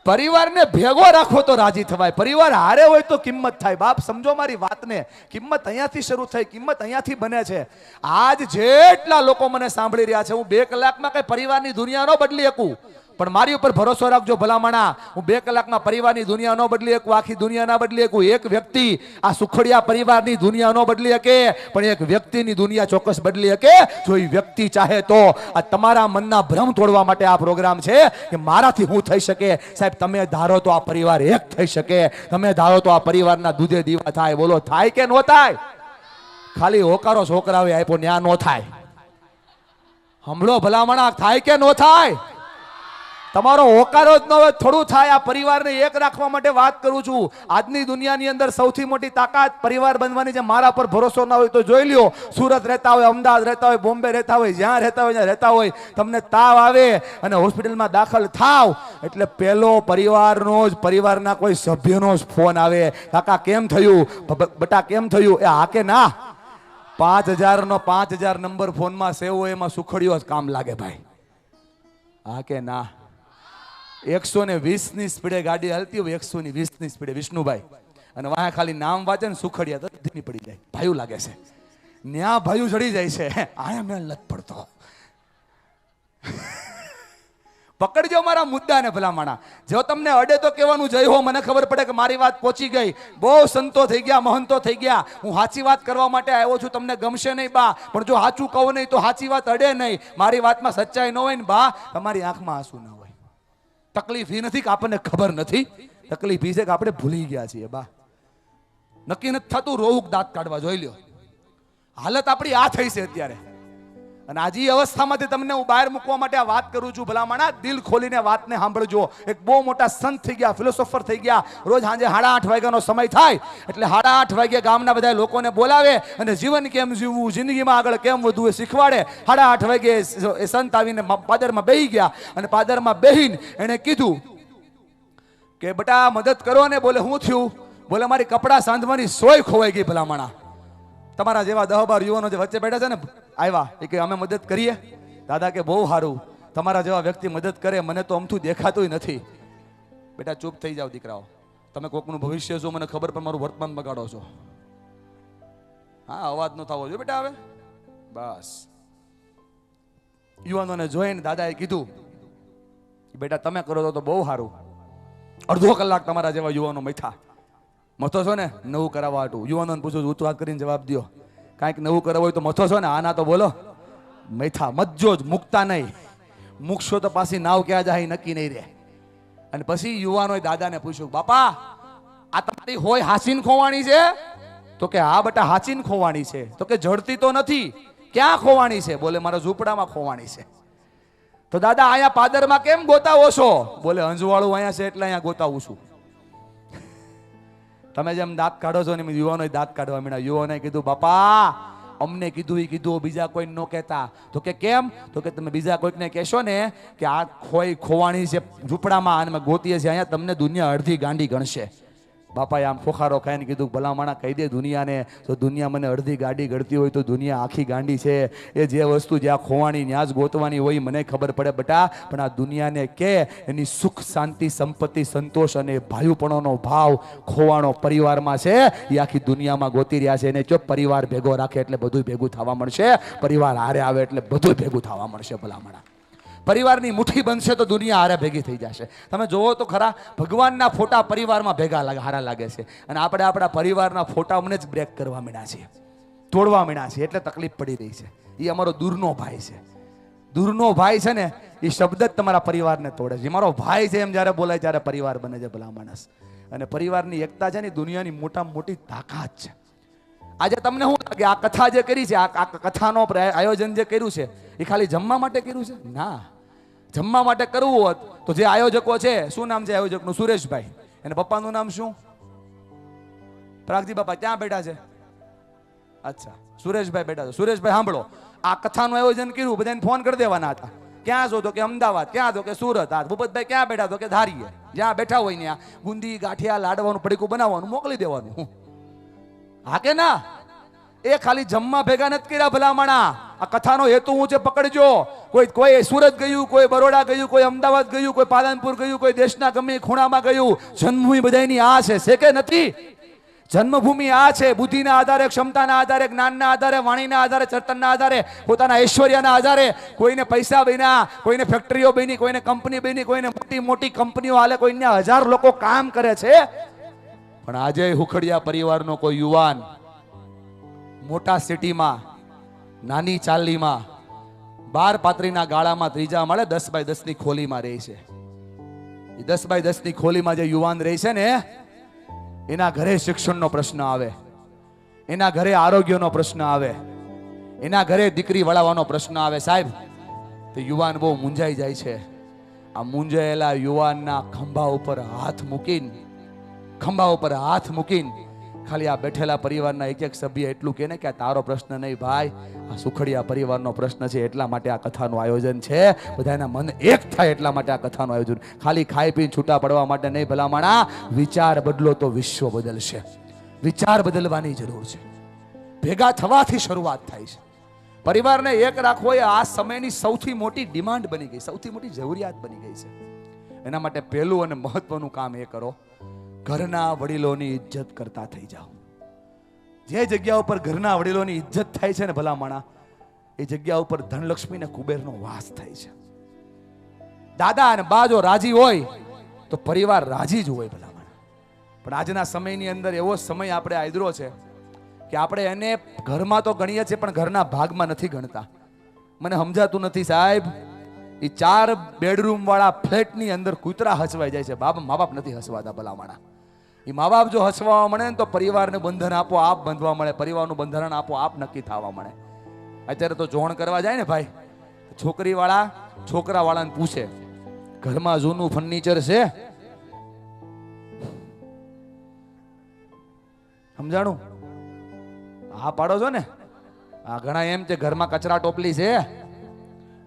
પરિવારને ભેગો રાખો તો રાજી થવાય, પરિવાર હારે હોય તો કિંમત થાય. બાપ સમજો મારી વાતને, કિંમત અહીંયાથી શરૂ થઈ, કિંમત અહીંયાથી બને છે. આજ જેટલા લોકો મને સાંભળી રહ્યા છે, હું 2 કલાકમાં કઈ પરિવારની દુનિયા ન બદલી શકું, પણ મારી ઉપર ભરોસો રાખજો ભલામણા. હું 2 કલાકમાં પરિવારની દુનિયા ન બદલી શકું, આખી દુનિયા ના બદલી શકું. એક વ્યક્તિ આ સુખડિયા પરિવારની દુનિયા ન બદલી શકે, પણ એક વ્યક્તિની દુનિયા ચોક્કસ બદલી શકે, જો એ વ્યક્તિ ચાહે તો. આ તમારા મનના ભ્રમ તોડવા માટે આ પ્રોગ્રામ છે કે મારાથી શું થઈ શકે. સાહેબ તમે ધારો તો આ પરિવાર એક થઈ શકે, તમે ધારો તો આ પરિવારના દૂધે દીવા થાય. બોલો થાય કે ન થાય? ખાલી હોકારો છોકરાએ આપ્યો ન્યા ન થાય. હમણો ભલામણા થાય કે ન થાય? તમારો હોકારો જ ન હોય થોડું થાય. આ પરિવારને એક રાખવા માટે વાત કરું છું. આજની દુનિયાની અંદર સૌથી મોટી તાકાત પરિવાર બનવાની છે. મારા પર ભરોસો ના હોય તો જોઈ લ્યો, સુરત રહેતા હોય, અમદાવાદ રહેતા હોય, બોમ્બે રહેતા હોય, જ્યાં રહેતા હોય ત્યાં રહેતા હોય, તમને તાવ આવે અને હોસ્પિટલમાં દાખલ થાવ એટલે પેલો પરિવારનો જ, પરિવારના કોઈ સભ્યનો જ ફોન આવે. કાકા કેમ થયું, બટા કેમ થયું? એ હા કે ના? 5000 નો 5000 નંબર ફોનમાં સેવ હોય, એમાં સુખડીઓ જ કામ લાગે ભાઈ. હા કે ના? 120 ની સ્પીડે ગાડી હાલતી હોય, 120 ની સ્પીડે વિષ્ણુભાઈ, અને વાહ ખાલી નામ વાંચે ને સુખડિયા તો ધીમી પડી જાય. ભાયું લાગે છે, ન્યા ભાયું ચડી જાય છે. આયા મેં લત પડતો. પકડજો મારા મુદ્દાને ભલામણા. જો તમને અડે તો કહેવાનું જય હો, મને ખબર પડે કે મારી વાત પહોંચી ગઈ. બહુ સંતો થઈ ગયા, મહંતો થઈ ગયા. હું સાચી વાત કરવા માટે આવ્યો છું. તમને ગમશે નહીં બા, પણ જો સાચું કહું નહીં તો સાચી વાત અડે નહીં. મારી વાતમાં સચ્ચાઈ ન હોય ને બા, તમારી આંખમાં આંસુ ના હોય. તકલીફ એ નથી કે આપણને ખબર નથી, તકલીફ એ છે કે આપણે ભૂલી ગયા છીએ બા. નક્કી નથી થતું, રોગ દાંત કાઢવા જોઈ લ્યો. હાલત આપણી આ થઈ છે અત્યારે. અને આજે અવસ્થામાંથી તમને હું બહાર મૂકવા માટે આ વાત કરું છું. ભલામણા દિલ ખોલીને વાતને સાંભળજો. એક બહુ મોટા સંત થઈ ગયા, ફિલોસોફર થઈ ગયા. રોજ સાંજે 8:30 વાગ્યાનો સમય થાય એટલે 8:30 વાગ્યે ગામના બધા લોકોને બોલાવે અને જીવન કેમ જીવવું, જિંદગીમાં આગળ કેમ વધવું એ શીખવાડે. 8:30 વાગ્યે એ સંત આવીને પાદરમાં બેહી ગયા અને પાદરમાં બેહીને એને કીધું કે બેટા મદદ કરો ને. બોલે શું થયું? બોલે મારી કપડા સાંધવાની સોય ખોવાઈ ગઈ. ભલામણા તમારા જેવા 10-12 યુવાનો જે વચ્ચે બેઠા છે ને આવ્યા, એ કે અમે મદદ કરીએ. દાદા કે બહુ સારું, તમારા જેવા વ્યક્તિ મદદ કરે, મને તો અમથું દેખાતું નથી. બેટા ચૂપ થઈ જાઓ દીકરાઓ, તમે કોકનું ભવિષ્ય છો મને ખબર, પણ મારું વર્તમાન બગાડો છો. હા અવાજ ન થવો જોઈએ બેટા. હવે બસ યુવાનોને જોઈને દાદાએ કીધું બેટા તમે કરો તો બહુ સારું. અડધો કલાક તમારા જેવા યુવાનો મથો છો ને નવું કરાવવા હાટું. યુવાનોને પૂછું ઉત વાત કરીને જવાબ દો. કાંઈક નવું કરાવવું હોય તો મથો છો ને? આના તો બોલો. મથજો જ, મૂકતા નહીં. મૂકશો તો પાછી નાવ ક્યાં જાય નક્કી નહીં રહે. અને પછી યુવાનોએ દાદાને પૂછ્યું બાપા આ તમારી હોય હાસીન ખોવાણી છે? તો કે હા બેટા હાચીન ખોવાણી છે. તો કે જડતી તો નથી, ક્યાં ખોવાણી છે? બોલે મારા ઝૂંપડામાં ખોવાણી છે. તો દાદા અહીંયા પાદરમાં કેમ ગોતાવો છો? બોલે અંજવાળું અહીંયા છે એટલે અહીંયા ગોતાવું છું. તમે જેમ દાંત કાઢો છો ને યુવાનોએ દાંત કાઢવા માંડ્યા. યુવાનોએ કીધું બાપા અમને કીધું એ કીધું, બીજા કોઈ ન કહેતા. તો કે કેમ? તો કે તમે બીજા કોઈકને કહેશો ને કે આ ખોવાણી છે ઝૂંપડામાં અને ગોતીએ છે અહીંયા, તમને દુનિયા અડધી ગાંડી ગણશે. બાપાએ આમ ફોખારો ખાઈને કીધું ભલા માણા કહી દે દુનિયાને, તો દુનિયા મને અડધી ગાડી ગળતી હોય તો દુનિયા આખી ગાંડી છે. એ જે વસ્તુ જ્યાં ખોવાણી ત્યાં જ ગોતવાની હોય મને ખબર પડે બેટા, પણ આ દુનિયાને કે એની સુખ શાંતિ સંપત્તિ સંતોષ અને ભાઈપણોનો ભાવ ખોવાણો પરિવારમાં છે, એ આખી દુનિયામાં ગોતી રહ્યા છે. એને જો પરિવાર ભેગો રાખે એટલે બધું ભેગું થવા મળશે, પરિવાર હારે આવે એટલે બધું ભેગું થવા મળશે. ભલા માણા પરિવારની મુઠ્ઠી બનશે તો દુનિયા હારે ભેગી થઈ જશે. તમે જોવો તો ખરા, ભગવાનના ફોટા પરિવારમાં ભેગા હારા લાગે છે, અને આપણે આપણા પરિવારના ફોટા અમને જ બ્રેક કરવા માંડ્યા છીએ, તોડવા માંડ્યા છીએ, એટલે તકલીફ પડી રહી છે. એ અમારો દૂરનો ભાઈ છે. દૂરનો ભાઈ છે ને, એ શબ્દ જ તમારા પરિવારને તોડે છે. મારો ભાઈ છે એમ જ્યારે બોલાય ત્યારે પરિવાર બને છે ભલા માણસ. અને પરિવારની એકતા છે ને દુનિયાની મોટામાં મોટી તાકાત છે. આજે તમને શું લાગે આ કથા જે કરી છે, આ કથાનો આયોજન જે કર્યું છે એ ખાલી જમવા માટે કર્યું છે? ના, જમવા માટે કરવું હોત તો જે આયોજકો છે, શું નામ છે આયોજકનું? સુરેશભાઈ. અને પપ્પાનું નામ શું? પ્રાગજી બાપા ક્યાં બેઠા છે? અચ્છા, સુરેશભાઈ બેઠા છે. સુરેશભાઈ સાંભળો, આ કથાનું આયોજન કર્યું, બધાને ફોન કરી દેવાના હતા. ક્યાં છો? તો કે અમદાવાદ. ક્યાં? તો કે સુરત. આ ભૂપતભાઈ ક્યાં બેઠા? તો કે ધારીએ. જ્યાં બેઠા હોય ત્યાં ગુંદી ગાંઠિયા લાડવાનું પડીકું બનાવવાનું મોકલી દેવાનું. હા કે ના? એ ખાલી જમવા ભેગા નથી કર્યા ભલા માણા. આ કથાનો હેતુ હું છે પકડજો. કોઈ સુરત ગયું, કોઈ બરોડા ગયું, કોઈ અમદાવાદ ગયું, કોઈ પાલનપુર ગયું, કોઈ દેશના ગમે ખૂણામાં ગયું. જન્મભૂમિ બધાની આ છે કે નથી? જન્મભૂમિ આ છે. બુદ્ધિના આધારે, ક્ષમતાના આધારે, જ્ઞાનના આધારે, વાણીના આધારે, ચર્તનના આધારે, પોતાના ઐશ્વર્યના આધારે, કોઈને પૈસા બન્યા, કોઈને ફેક્ટરીઓ બની, કોઈને કંપની બની, કોઈને મોટી મોટી કંપનીઓ હાલે, કોઈને 1000 લોકો કામ કરે છે. પણ આજે હુખડિયા પરિવારનો કોઈ યુવાન મોટા સિટીમાં નાની ચાલીમાં 12 પાત્રીના ગાળામાં ત્રીજા માળે 10 બાય 10 ની ખોલીમાં રહે છે. એ 10 બાય 10 ની ખોલીમાં જે યુવાન રહે છે ને, એના ઘરે શિક્ષણનો પ્રશ્ન આવે, એના ઘરે આરોગ્યનો પ્રશ્ન આવે, એના ઘરે દીકરી વળાવવાનો પ્રશ્ન આવે. સાહેબ, તે યુવાન બહુ મૂંઝાઈ જાય છે. આ મૂંઝાયેલા યુવાનના ખંભા ઉપર હાથ મૂકીને ખાલી આ બેઠેલા પરિવારના એક સભ્ય એટલું કહે ને કે આ તારો પ્રશ્ન નહીં ભાઈ, આ સુખડિયા પરિવારનો પ્રશ્ન છે. એટલા માટે આ કથાનું આયોજન છે. બધાના મન એક થાય એટલા માટે આ કથાનું આયોજન. ખાલી ખાઈ પીને છૂટા પડવા માટે નહીં ભલા માણા. વિચાર બદલો તો વિશ્વ બદલશે. વિચાર બદલવાની જરૂર છે. ભેગા થવાથી શરૂઆત થાય છે. પરિવારને એક રાખવો એ આ સમયની સૌથી મોટી ડિમાન્ડ બની ગઈ, સૌથી મોટી જરૂરિયાત બની ગઈ છે. એના માટે પહેલું અને મહત્વનું કામ એ કરો, ઘરના વડીલોની ઇજ્જત કરતા થઈ જાઓ. જે જગ્યા ઉપર ઘરના વડીલોની ઇજ્જત થાય છે ને ભલા માણા, એ જગ્યા ઉપર ધનલક્ષ્મી ને કુબેરનો વાસ થાય છે. દાદા અને બા જો રાજી હોય તો પરિવાર રાજી જ હોય ભલા માણા. પણ આજના સમયની અંદર એવો સમય આપણે આદરો છે કે આપણે એને ઘરમાં તો ગણીએ છીએ પણ ઘરના ભાગમાં નથી ગણતા. મને સમજાતું નથી સાહેબ. એ 4 બેડરૂમ વાળા ફ્લેટની અંદર કૂતરા હસવાઈ જાય છે. મા બાપ નથી હસવાતા ભલા માણા. એ મા બાપ જો હસવા મળે ને તો પરિવારને બંધન આપો આપ બંધવા મળે, પરિવારનું બંધારણ આપો આપ નક્કી થવા મળે. અત્યારે તો જોણ કરવા જાય ને ભાઈ, છોકરી વાળા છોકરા વાળાને પૂછે ઘરમાં જૂનું ફર્નિચર છે? સમજાણું? હા પાડો છો ને? હા, ઘણા એમ છે ઘરમાં કચરા ટોપલી છે.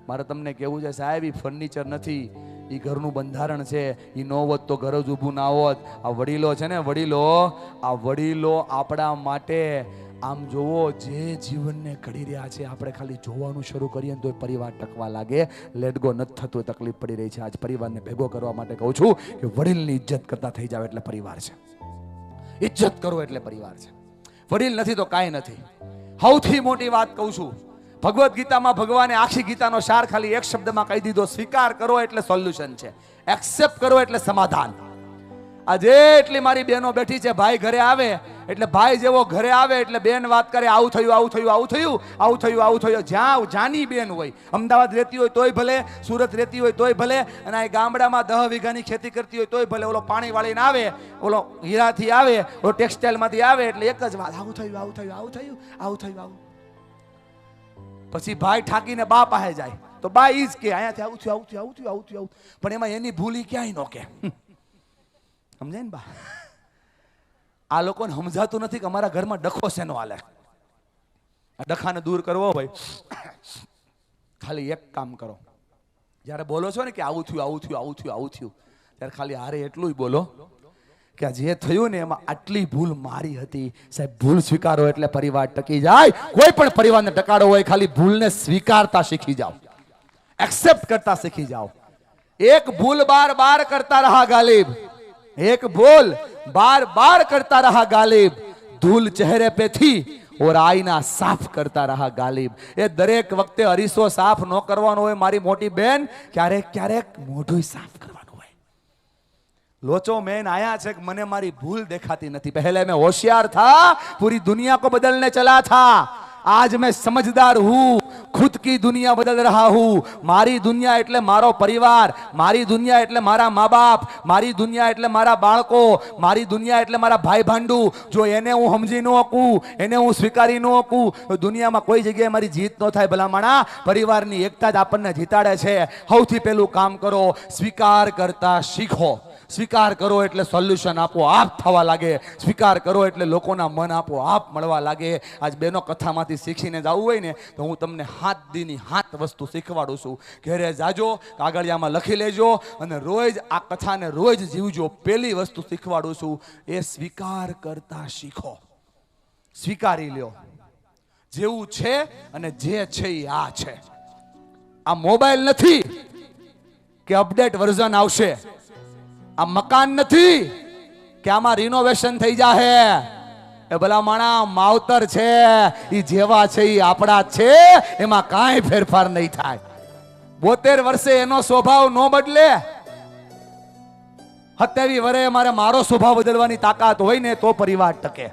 મારે તમને કેવું છે સાહેબ, એ ફર્નિચર નથી, એ ઘરનું બંધારણ છે. એ ન હોત તો ઘર જ ઊભું ના હોત. આ વડીલો છે ને, વડીલો આપણા માટે આમ જોવો જે જીવનને ઘડી રહ્યા છે, આપણે ખાલી જોવાનું શરૂ કરીએ તો પરિવાર ટકવા લાગે. લેટ ગો નથી થતું, તકલીફ પડી રહી છે. આજ પરિવારને ભેગો કરવા માટે કહું છું કે વડીલની ઇજ્જત કરતા થઈ જાવ એટલે પરિવાર છે. ઇજ્જત કરો એટલે પરિવાર છે. વડીલ નથી તો કાંઈ નથી. સૌથી મોટી વાત કહું છું, ભગવદ્ ગીતામાં ભગવાને આખી ગીતાનો સાર ખાલી એક શબ્દમાં કહી દીધો, સ્વીકાર કરો એટલે સોલ્યુશન છે, એક્સેપ્ટ કરો એટલે સમાધાન. આ જેટલી મારી બહેનો બેઠી છે, ભાઈ ઘરે આવે એટલે ભાઈ જેવો ઘરે આવે એટલે બેન વાત કરે આવું થયું. જાની બેન હોય, અમદાવાદ રહેતી હોય તોય ભલે, સુરત રહેતી હોય તોય ભલે, અને આ ગામડામાં 10 વીઘાની ખેતી કરતી હોય તોય ભલે, ઓલો પાણી વાળીને આવે, ઓલો હીરાથી આવે, ઓલો ટેક્સટાઇલમાંથી આવે, એટલે એક જ વાત, આવું થયું. પછી ભાઈ ઠાકીને બા પાસે જાય તો બા ઈ જ કે અહીંયાથી આવું થયું. પણ એમાં એની ભૂલી ક્યાંય ન કે. સમજાય ને બા? આ લોકોને સમજાતું નથી કે અમારા ઘરમાં ડખો શેનો હાલે. આ ડખાને દૂર કરવો ભાઈ, ખાલી એક કામ કરો. જ્યારે બોલો છો ને કે આવું થયું, ત્યારે ખાલી હારે એટલું જ બોલો કે જે થયું ને એમાં આટલી ભૂલ મારી હતી. સાહેબ, ભૂલ સ્વીકારો એટલે પરિવાર ટકી જાય. કોઈ પણ પરિવારને ટકાડો હોય, ખાલી ભૂલને સ્વીકારતા શીખી જાઓ, એક્સેપ્ટ કરતા શીખી જાઓ. एक भूल बार बार करता रहा गालिब, एक भूल बार बार करता रहा गालिब, धूल चेहरे पे थी और आईना साफ करता रहा गालिब. એ દરેક વખતે અરીસો સાફ ન કરવાનો હોય મારી મોટી બેન, ક્યારેક ક્યારેક મોઢું સાફ કરવાનું હોય. लोचो मैन आया છે કે મને મારી ભૂલ દેખાતી નથી. पहले मैं होशियार था, पूरी दुनिया को बदलने चला था. आज मैं समझदार हूं, खुद की दुनिया बदल रहा हूं. मारी दुनिया એટલે મારો પરિવાર, મારી દુનિયા એટલે મારા મા બાપ, મારી દુનિયા એટલે મારા બાળકો, મારી દુનિયા એટલે મારા ભાઈ ભાંડુ. જો એને હું સમજી ન શકું, એને હું સ્વીકારી ન શકું, તો દુનિયામાં કોઈ જગ્યાએ મારી જીત ન થાય. ભલામણા, પરિવારની એકતા જ આપણને જીતાડે છે. સૌથી પહેલું કામ કરો, સ્વીકાર કરતા શીખો. સ્વીકાર કરો એટલે સોલ્યુશન આપોઆપ થવા લાગે. સ્વીકાર કરો એટલે લોકોના મન આપોઆપ મળવા લાગે. આજ બેનો કથામાંથી શીખીને જવું હોય ને તો હું તમને 7 દીની 7 વસ્તુ શીખવાડું છું. ઘરે જાજો, કાગળિયામાં લખી લેજો અને રોજ આ કથાને રોજ જીવજો. પહેલી વસ્તુ શીખવાડું છું એ સ્વીકાર કરતા શીખો. સ્વીકારી લ્યો જેવું છે અને જે છે એ આ છે. આ મોબાઈલ નથી કે અપડેટ વર્ઝન આવશે. આ મકાન નથી કે આમાં રિનોવેશન થઈ જાહે. એ ભલા માણા માવતર છે, ઈ જેવા છે ઈ આપણા છે, એમાં કાંઈ ફેરફાર નહીં થાય. 72 વર્ષે એનો સ્વભાવ ન બદલે. 27 વર્ષે મારો સ્વભાવ બદલવાની તાકાત હોય ને તો પરિવાર ટકે.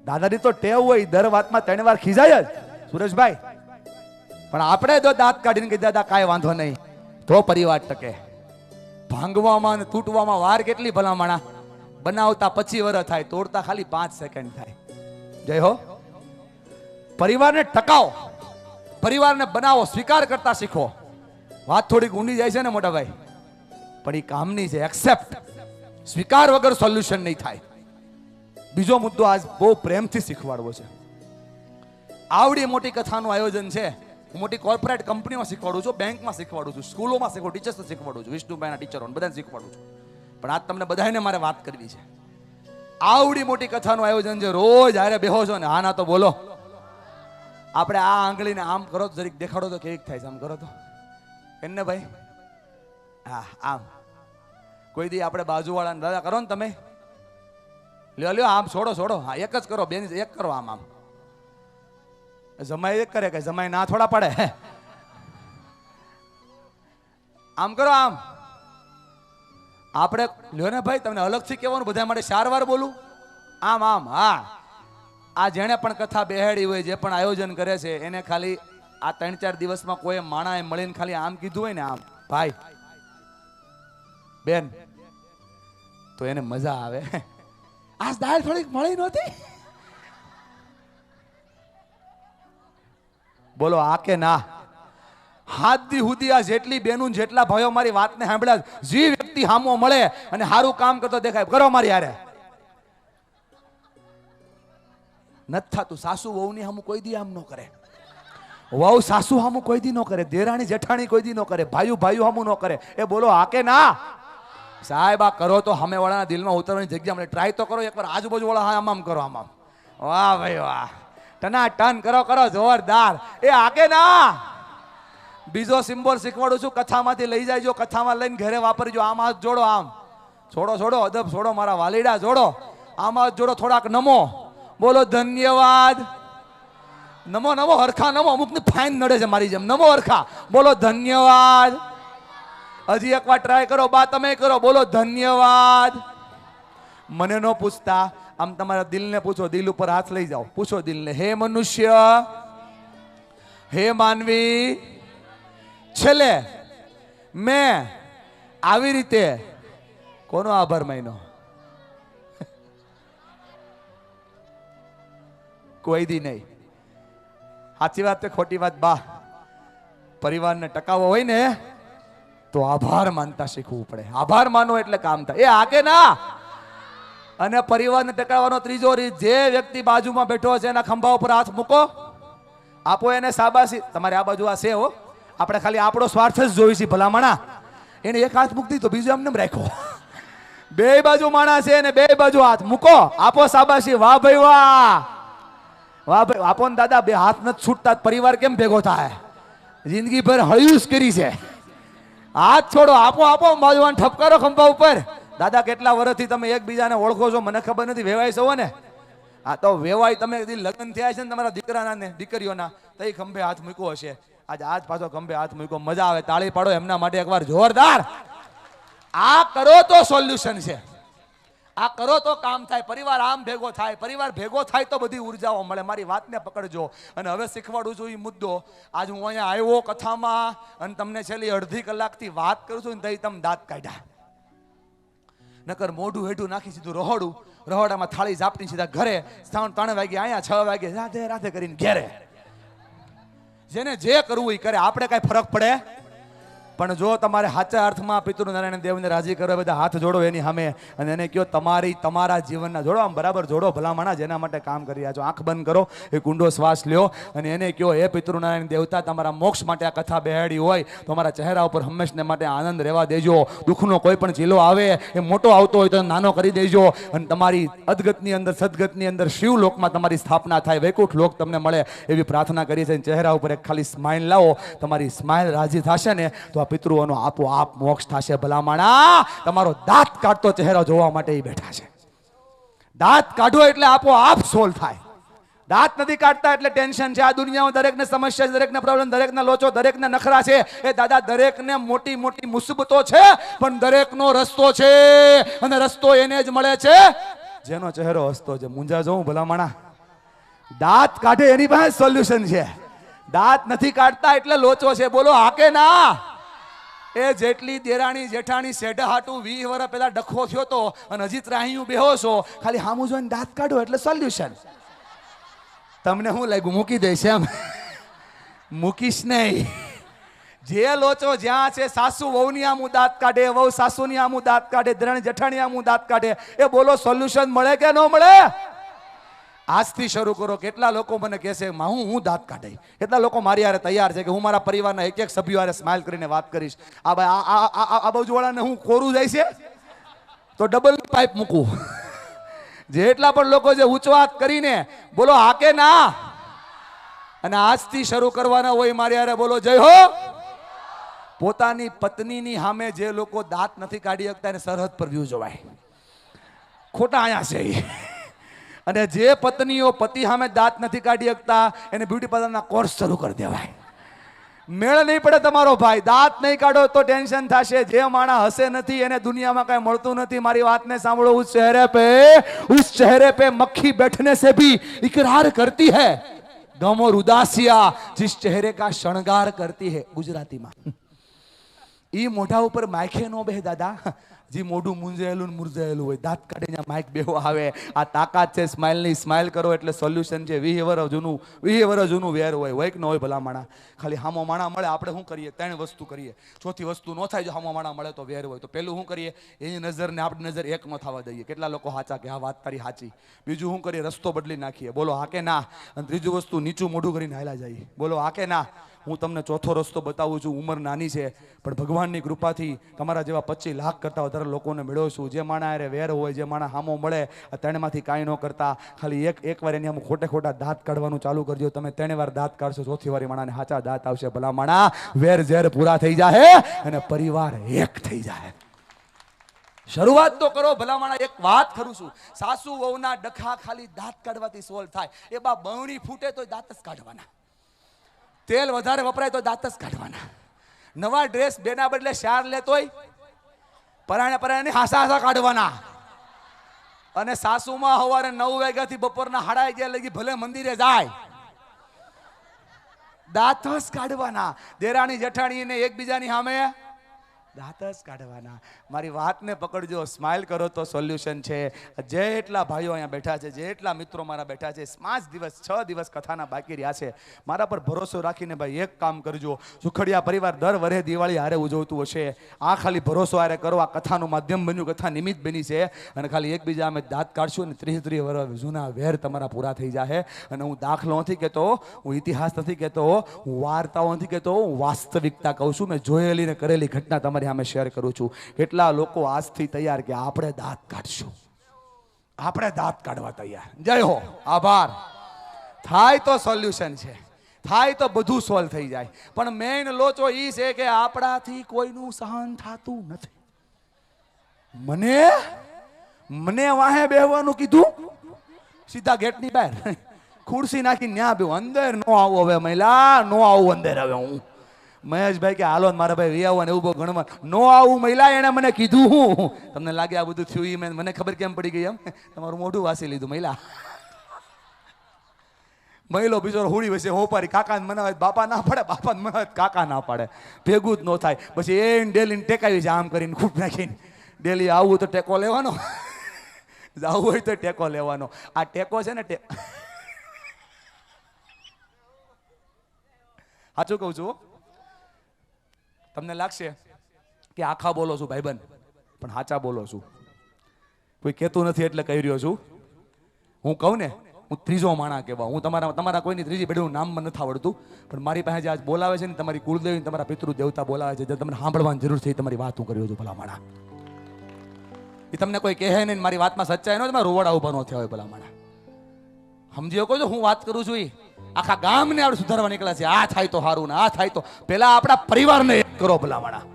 દાદાની તો ટેવ હોય, દર વાતમાં 3 વાર ખીજાય જ સુરેશભાઈ. પણ આપણે જો દાંત કાઢીને કહી દાદા કાંઈ વાંધો નહીં, તો પરિવાર ટકે. ભાંગવામાં અને તૂટવામાં વાર કેટલી ભલામણા. બનાવતા 25 વર્ષ થાય, તોડતા ખાલી 5 સેકન્ડ થાય. જય હો. પરિવારને ટકાવો, પરિવારને બનાવો, સ્વીકાર કરતા શીખો. વાત થોડીક ઊંડી જાય છે ને મોટા ભાઈ, પણ એ કામની છે. એક્સેપ્ટ, સ્વીકાર વગર સોલ્યુશન નહીં થાય. બીજો મુદ્દો આજ બહુ પ્રેમથી શીખવાડવો છે. આવડી મોટી કથાનું આયોજન છે. હું મોટી કોર્પોરેટ કંપનીમાં શીખવાડું છું, બેંકમાં શીખવાડું છું, સ્કૂલોમાં શીખવાડું, ટીચર્સને શીખવાડું છું, વિષ્ણુભાઈના ટીચરોને બધાને શીખવાડું છું. પણ આજ તમને બધાને મારે વાત કરવી છે. આવડી મોટી કથાનું આયોજન છે. રોજ હારે બેહો છો ને, હા ના તો બોલો. આપણે આ આંગળીને આમ કરો તો જરીક દેખાડો તો કેક થાય છે. આમ કરો તો એને ભાઈ, હા આમ. કોઈ દી આપણે બાજુવાળાને દાદા કરો ને તમે, લ્યો લ્યો આમ છોડો છોડો. હા એક જ કરો, બેન એક કરો. આમ આમ જમાઈ એક કરે કે જમાઈ ના થોડા પડે. આમ કરો આમ. આપણે લ્યો ને ભાઈ, તમને અલગથી કહેવાનું બધા માટે 4 વાર બોલું. આમ આમ. હા, આ જેણે પણ કથા બેહાડી હોય, જે પણ આયોજન કરે છે, એને ખાલી આ 3-4 દિવસમાં કોઈ માણાએ મળીને ખાલી આમ કીધું હોય ને, આમ ભાઈ બેન, તો એને મજા આવે. આ દાળ થોડીક મળી નહોતી. બોલો આ કે ના? હાથ દી હુદી આ જેટલી બેનું જેટલા ભાઈઓ મારી વાતને સાંભળ્યા, જે વ્યક્તિ હામો મળે અને સારું કામ કરતો દેખાય, કરો મારી હારે. નથી થતું. સાસુ વહુની હામું કોઈ દી આમ ન કરે. વહુ સાસુ હામું કોઈ દી ન કરે. દેરાણી જેઠાણી કોઈ દી ન કરે. ભાઈઓ ભાઈઓ હામું ન કરે. એ બોલો આ કે ના? સાહેબ આ કરો તો સામે વાળાના દિલમાં ઉતરવાની જગ્યા મળે. ટ્રાય તો કરો એકવાર. આજુબાજુ વાળા આમ આમ કરો, આમ આમ. વાહ ભાઈ વાહ, ટના ટન કરો કરો, જોરદાર. એ આગે ના. બીજો સિમ્બોલ શીખવાડું છું, કથામાંથી લઈ જાયજો, કથામાં લઈને ઘરે વાપરજો. આમ હાથ જોડો, આમ છોડો છોડો, અદબ છોડો, મારા વાલીડા જોડો, આમ હાથ જોડો, થોડાક નમો બોલો, ધન્યવાદ. નમો નમો હરખા નમો. અમુક ની ફાઇન નડે છે મારી જેમ. નમો હરખા બોલો, ધન્યવાદ. હજી એકવાર ટ્રાય કરો બા, તમે કરો, બોલો ધન્યવાદ. મને ન પૂછતા, આમ તમારા દિલને પૂછો, દિલ ઉપર હાથ લઈ જાઓ, પૂછો દિલને, હે મનુષ્ય, હે માનવી, છેલ્લે મેં આવી રીતે કોનો આભાર માન્યો? કોઈ દી નહીં. સાચી વાત કે ખોટી વાત બા? પરિવારને ટકાવવો હોય ને તો આભાર માનતા શીખવું પડે. આભાર માનો એટલે કામ થાય. એ આગે ના. અને પરિવારને ટકાવવાનો ત્રીજો રીત, જે વ્યક્તિ બાજુમાં બેઠો છે એના ખંભા ઉપર હાથ મૂકો, આપો એને શાબાશી. તમારે આ બાજુ આ છે હો, આપણે ખાલી આપણો સ્વાર્થ જ જોઈ છે ભલામણા. એને એક હાથ મૂકી દીધો, બીજો એમને રાખ્યો. બે બાજુ માણસ છે ને બે બાજુ હાથ મૂકો, આપો શાબાશી. વાહ ભાઈ વાહ, વાહ ભાઈ, આપો ને દાદા. બે હાથ નથી છૂટતા, પરિવાર કેમ ભેગો થાય? જિંદગી ભર હળિયુસ કરી છે. હાથ છોડો, આપો આપો, બાજુવાન ઠપકારો ખંભા ઉપર. દાદા કેટલા વર્ષથી તમે એકબીજાને ઓળખો છો? મને ખબર નથી, વેવાય છો ને? આ તો વેવાય તમે લગ્ન થયા છે ને તમારા દીકરાના ને દીકરીઓના, તો એ ખંભે હાથ મૂક્યો હશે. આજ પાછો ખંભે હાથ મૂક્યો, મજા આવે. તાળી પાડો એમના માટે એકવાર જોરદાર. આ કરો તો સોલ્યુશન છે, આ કરો તો કામ થાય. પરિવાર આમ ભેગો થાય, પરિવાર ભેગો થાય તો બધી ઉર્જાઓ મળે. મારી વાતને પકડજો. અને હવે શીખવાડું છું એ મુદ્દો. આજ હું અહીંયા આવ્યો કથામાં અને તમને છેલ્લી અડધી કલાકથી વાત કરું છું ને તઈ તમે દાંત કાઢ્યા. નકર મોઢું હેઠું નાખી સીધું રહોડું, રહોડામાં થાળી ઝાપટી સીધા ઘરે. 3 વાગે અહીંયા, 6 વાગે રાધે રાધે કરીને ઘેરે. જેને જે કરવું એ કરે, આપણે કઈ ફરક પડે? પણ જો તમારે સાચા અર્થમાં પિતૃનારાયણ દેવને રાજી કરવા, બધા હાથ જોડો એની સામે અને એને કહો તમારા જીવનના જોડો, આમ બરાબર જોડો ભલામણા, જેના માટે કામ કરી રહ્યા છો. આંખ બંધ કરો, એક ઊંડો શ્વાસ લ્યો અને એને કહો, હે પિતૃનારાયણ દેવતા, તમારા મોક્ષ માટે આ કથા બેહાડી હોય તો અમારા ચહેરા ઉપર હંમેશને માટે આનંદ રહેવા દેજો. દુઃખનો કોઈ પણ ચીલો આવે એ મોટો આવતો હોય તો નાનો કરી દેજો. અને તમારી અદગતની અંદર, સદગતની અંદર શિવલોકમાં તમારી સ્થાપના થાય, વૈકુંઠ લોક તમને મળે એવી પ્રાર્થના કરી છે. ચહેરા ઉપર એક ખાલી સ્માઇલ લાવો, તમારી સ્માઇલ રાજી થશે ને તો આ પિતૃઓનો આપોઆપ મોક્ષ થશે. ભલામણા તમારો દાંત કાઢતો ચહેરો જોવા માટે એ બેઠા છે. દાંત કાઢો એટલે આપોઆપ સોલ્વ થાય. દાંત નથી કાઢતા એટલે ટેન્શન છે. આ દુનિયામાં દરેકને સમસ્યા છે, દરેકને પ્રોબ્લેમ, દરેકના લોચો, દરેકને નખરા છે. એ દાદા દરેકને મોટી મોટી મુસીબતો છે, પણ દરેકનો રસ્તો છે અને રસ્તો એને જ મળે છે જેનો ચહેરો હસતો છે. મુંજા જવું ભલામણા. દાંત કાઢે એની પાસે સોલ્યુશન છે. દાંત નથી કાઢતા એટલે લોચો છે. બોલો હા કે ના? એ જેટલી દેરાણી જેઠાણી શેઢા હાટું 20 વર્ષ પહેલા ડખો થયો તો અને હજી ત્રાહિયું બેહો છો, ખાલી હામું જોઈને દાંત કાઢો એટલે સોલ્યુશન. તમને શું લાગ્યું મૂકી દઈશ એમ? મૂકીશ નહીં. જે લોચો જ્યાં છે, સાસુ વહુની આમું દાંત કાઢે, વહુ સાસુની આમું દાંત કાઢે, દેરાણી જેઠાણી આમું દાંત કાઢે, એ બોલો સોલ્યુશન મળે કે ન મળે? આજથી શરૂ કરો. કેટલા લોકો મને કહેશે હું દાંત કાઢી, કેટલા લોકો મારી હારે તૈયાર છે કે હું મારા પરિવારના એક સભ્યો હારે સ્માઇલ કરીને વાત કરીશ. આ બાજુવાળાને હું કોરું જાય છે તો ડબલ પાઇપ મૂકું. જેટલા પણ લોકો જે ઊંચો હાથ કરીને બોલો હા કે ના, અને આજથી શરૂ કરવાના હોય મારી હારે બોલો જય હો. પોતાની પત્નીની સામે જે લોકો દાંત નથી કાઢી શકતા એને સરહદ પર વ્યૂ જોવાય. ખોટા આયા છે. અને જે પત્નીઓ પતિ સામે દાંત નથી કાઢી શકતા એને બ્યુટી પાર્લરના કોર્સ શરૂ કરી દેવાય. મેળ નહીં પડે તમારો ભાઈ. દાંત નહીં કાઢો તો ટેન્શન થશે. જે માણસ હસે નથી એને દુનિયામાં કઈ મળતું નથી. મારી વાતને સાંભળો. ઉસ ચહેરે पे मक्खी बैठने से भी इकरार करती है गम और उदासिया जिस चेहरे का शृंगार करती है. ગુજરાતીમાં ઈ મોઢા ઉપર માઇકે નો બે દાદા. જે મોઢું મૂંઝાયેલું ને મુરઝાયેલું હોય, દાંત કાઢીને માઇક બેહો આવે. આ તાકાત છે સ્માઇલની. સ્માઇલ કરો એટલે સોલ્યુશન છે. 20 વર્ષ જૂનું વેર હોય કે ન હોય ભલામણા. ખાલી હામો માણા મળે આપણે શું કરીએ? 3 વસ્તુ કરીએ. ચોથી વસ્તુ ન થાય. જો હામો માણા મળે તો વેર હોય તો પેલું શું કરીએ? એની નજર ને આપણી નજર એક ન થવા દઈએ. કેટલા લોકો સાચા કે હા વાત તારી સાચી. બીજું શું કરીએ? રસ્તો બદલી નાખીએ. બોલો હા કે ના? અને ત્રીજું વસ્તુ નીચું મોઢું કરીને હાલા જઈએ. બોલો હા કે ના? હું તમને ચોથો રસ્તો બતાવું છું. ઉંમર નાની છે પણ ભગવાનની કૃપાથી તમારા જેવા 25 લાખ કરતા વધારે લોકોને મેળવ્યો છું. જે માણા અરે વેર હોય, જે માણા હામો મળે, આ 3માંથી કાંઈ ન કરતા ખાલી એક વાર એની આમ ખોટા દાંત કાઢવાનું ચાલુ કરજો. તમે 3 વાર દાંત કાઢશો, ચોથી વારી માણાને સાચા દાંત આવશે. ભલા માણા વેર ઝેર પૂરા થઈ જાય અને પરિવાર એક થઈ જાય. શરૂઆત તો કરો ભલામણા. એક વાત કરું છું, સાસુ વહુના ડખા ખાલી દાંત કાઢવાથી સોલ્વ થાય. એ બા બહણી ફૂટે તો દાંત જ કાઢવાના. તેલ વધારે વપરાય તો દાંત જ કાઢવાના. નવા ડ્રેસ બેના બદલે 4 લેતોય પરાણે હાસા કાઢવાના. અને સાસુમાં સવારે 9 વાગ્યાથી બપોરના 11:30 લગી ભલે મંદિરે જાય, દાંત જ કાઢવાના. દેરાણી જેઠાણીને એકબીજાની સામે દાંત જ કાઢવાના. મારી વાતને પકડજો. સ્માઇલ કરો તો સોલ્યુશન છે. જેટલા ભાઈઓ અહીંયા બેઠા છે, જેટલા મિત્રો મારા બેઠા છે, 5 દિવસ 6 દિવસ કથાના બાકી રહ્યા છે. મારા પર ભરોસો રાખીને ભાઈ એક કામ કરજો. સુખડિયા પરિવાર દર વર્ષે દિવાળી હારે ઉજવતું હશે. આ ખાલી ભરોસો હારે કરો. આ કથાનું માધ્યમ બન્યું, કથા નિમિત્ત બની છે. અને ખાલી એકબીજા અમે દાંત કાઢશું ને 30 વર્ષ જૂના વેર તમારા પૂરા થઈ જાય. અને હું દાખલો નથી કહેતો, હું ઇતિહાસ નથી કહેતો, હું વાર્તાઓ નથી કહેતો, હું વાસ્તવિકતા કહું છું. મેં જોયેલી ને કરેલી ઘટના તમારી તમારી સામે શેર કરું છું. કેટલા લોકો આજથી તૈયાર કે આપણે દાંત કાઢશું, આપણે દાંત કાઢવા તૈયાર. જય હો, આભાર. થાય તો સોલ્યુશન છે, થાય તો બધું સોલ્વ થઈ જાય. પણ મેઇન લોચો એ છે કે આપણાથી કોઈનું સહન થતું નથી. મને વાહે બેહવાનું કીધું, સીધા ગેટની બહાર ખુરશી નાખી ન્યા બેહું. અંદર નો આવું હવે મહિલા, નો આવું અંદર. હવે હું મહેશભાઈ કે હાલો મારા ભાઈ વી આવો ને એવું બહુ ગણવા નો આવું મહિલા, એને મને કીધું. હું તમને લાગે આ બધું થયું એ મને ખબર કેમ પડી ગઈ? એમ તમારું મોઢું વાસી લીધું મહિલા. મહિલો બિચારો હોળી વસે હોપારી કાકાને મનાવે, બાપા ના પાડે, બાપા મનાવે કાકા ના પાડે, ભેગું જ ન થાય. પછી એ ડેલીને ટેકાવી છે આમ કરીને ખૂબ નાખીને. ડેલી આવું તો ટેકો લેવાનો, જવું હોય તો ટેકો લેવાનો. આ ટેકો છે ને સાચું કહું છું. તમને લાગશે કે આખા બોલો છું ભાઈબંધ, પણ સાચા બોલો છું. કોઈ કહેતું નથી એટલે કહી રહ્યો છું. હું કહું ને હું ત્રીજો માણા કહેવા. હું તમારા કોઈની ત્રીજી પેઢીનું નામ મને નથી આવડતું, પણ મારી પાસે જે આજ બોલાવે છે ને તમારી કુળદેવી, તમારા પિતૃ દેવતા બોલાવે છે, જે તમને સાંભળવાની જરૂર છે એ તમારી વાત હું કર્યો છું. ભલા માણા એ તમને કોઈ કહે નહીં, મારી વાતમાં સચ્ચાઈ ન હોય, તમારા રોવાડા ઉભા ન થયા હોય. ભલા માણા સમજી શકો છો હું વાત કરું છું? એ આખા ગામને આપણે સુધારવા નીકળ્યા છે. આ થાય તો સારું ને આ થાય તો. પેલા આપણા પરિવારને એક કરો. ભલા માણા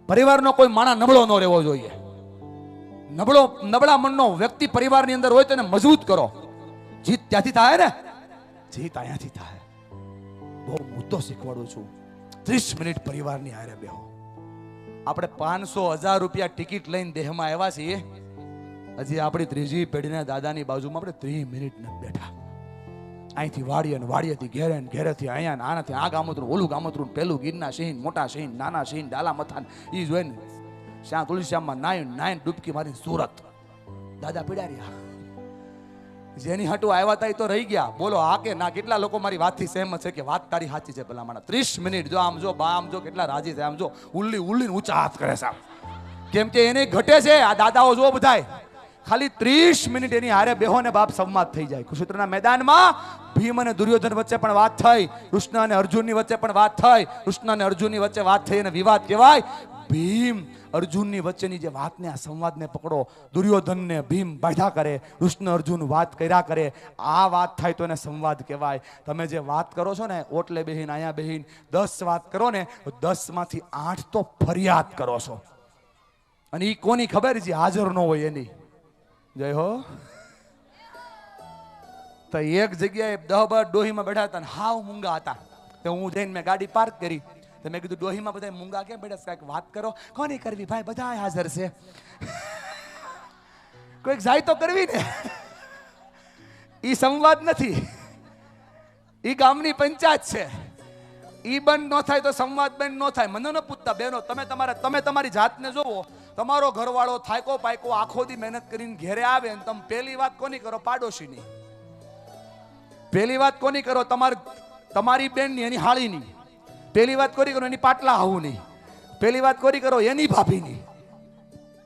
પરિવારનો કોઈ માણા નબળો ન રહેવો જોઈએ. નબળા મનનો વ્યક્તિ પરિવારની અંદર હોય તો એને મજબૂત કરો. જીત ત્યાંથી થાય ને, જીત અહીંયાથી થાય. બહુ મુદ્દો શીખવાડું છું. 30 મિનિટ પરિવારની હારે બેહો. આપણે 500,000 રૂપિયા ટિકિટ લઈને દેહમાં આવ્યા છીએ, હજી આપણી ત્રીજી પેઢીના દાદાની બાજુમાં આપણે 30 મિનિટ નથી બેઠા. અહીંથી વાડીએ ને વાડીએથી ઘેરે ને ઘેરેથી અહીંયા ને આનાથી આ ગામતરું ઓલું ગામતરું, પેલું ગીરના સિંહ, મોટા સિંહ, નાના સિંહ, ડાલા મથાન ઈ જોઈને શ્યાં તુલસીશ્યામમાં નાઈન ડૂબકી મારી સુરત દાદા પીડાર્યા. જેની હાટું આવ્યા હતા એ તો રહી ગયા. બોલો હા કે ના? કેટલા લોકો મારી વાતથી સહેમત છે કે વાત તારી સાચી છે? ભલા માણા 30 મિનિટ જો આમ જો બા આમ જો કેટલા રાજી છે. આમ જો ઉલ્લી ઊંચા હાથ કરે છે, કેમ કે એને ઘટે છે. આ દાદાઓ જો બધાય ખાલી 30 મિનિટ એની હારે બેહો ને બાપ સંવાદ થઈ જાય. કુરુક્ષેત્રના મેદાનમાં ભીમ અને દુર્યોધન વચ્ચે પણ વાત થઈ, કૃષ્ણ અને અર્જુનની વચ્ચે પણ વાત થઈ. કૃષ્ણ અને અર્જુનની વચ્ચે વાત થઈ અને વિવાદ કહેવાય. ભીમ અર્જુનની વચ્ચેની જે વાતને આ સંવાદને પકડો. દુર્યોધનને ભીમ બાધા કરે, કૃષ્ણ અર્જુન વાત કર્યા કરે. આ વાત થાય તો એને સંવાદ કહેવાય. તમે જે વાત કરો છો ને ઓટલે બેહીન અહીંયા બેહીન 10 વાત કરો ને, 10 માંથી 8 તો ફરિયાદ કરો છો. અને એ કોની ખબર? જે હાજર ન હોય એની. જય હો. તો એક જગ્યાએ 10-12 ડોહીમાં બેઠા હતા ને હાવ મૂંગા હતા. તો હું જઈને મેં ગાડી પાર્ક કરી. તો મેં કીધું ડોહીમાં બધા મૂંગા કેમ બેઠા? કાંઈક વાત કરો. કોની કરવી ભાઈ? બધા હાજર છે. કોઈક જાય તો કરવી ને. ઈ સંવાદ નથી, ઈ ગામની પંચાયત છે. ઈ બંધ ન થાય તો સંવાદ બંધ ન થાય. મને ન પૂછતા બહેનો, તમે તમારી જાતને જોવો. તમારો ઘરવાળો થાયકો પાયકો આખો દી મહેનત કરીને ઘેરે આવે ને તમે પહેલી વાત કોની કરો? પાડોશીની. પહેલી વાત કોની કરો? તમારી બેનની, એની હાળીની. પહેલી વાત કોની કરો? એની પાટલા હાહુની. પહેલી વાત કોની કરો? એની ભાભીની.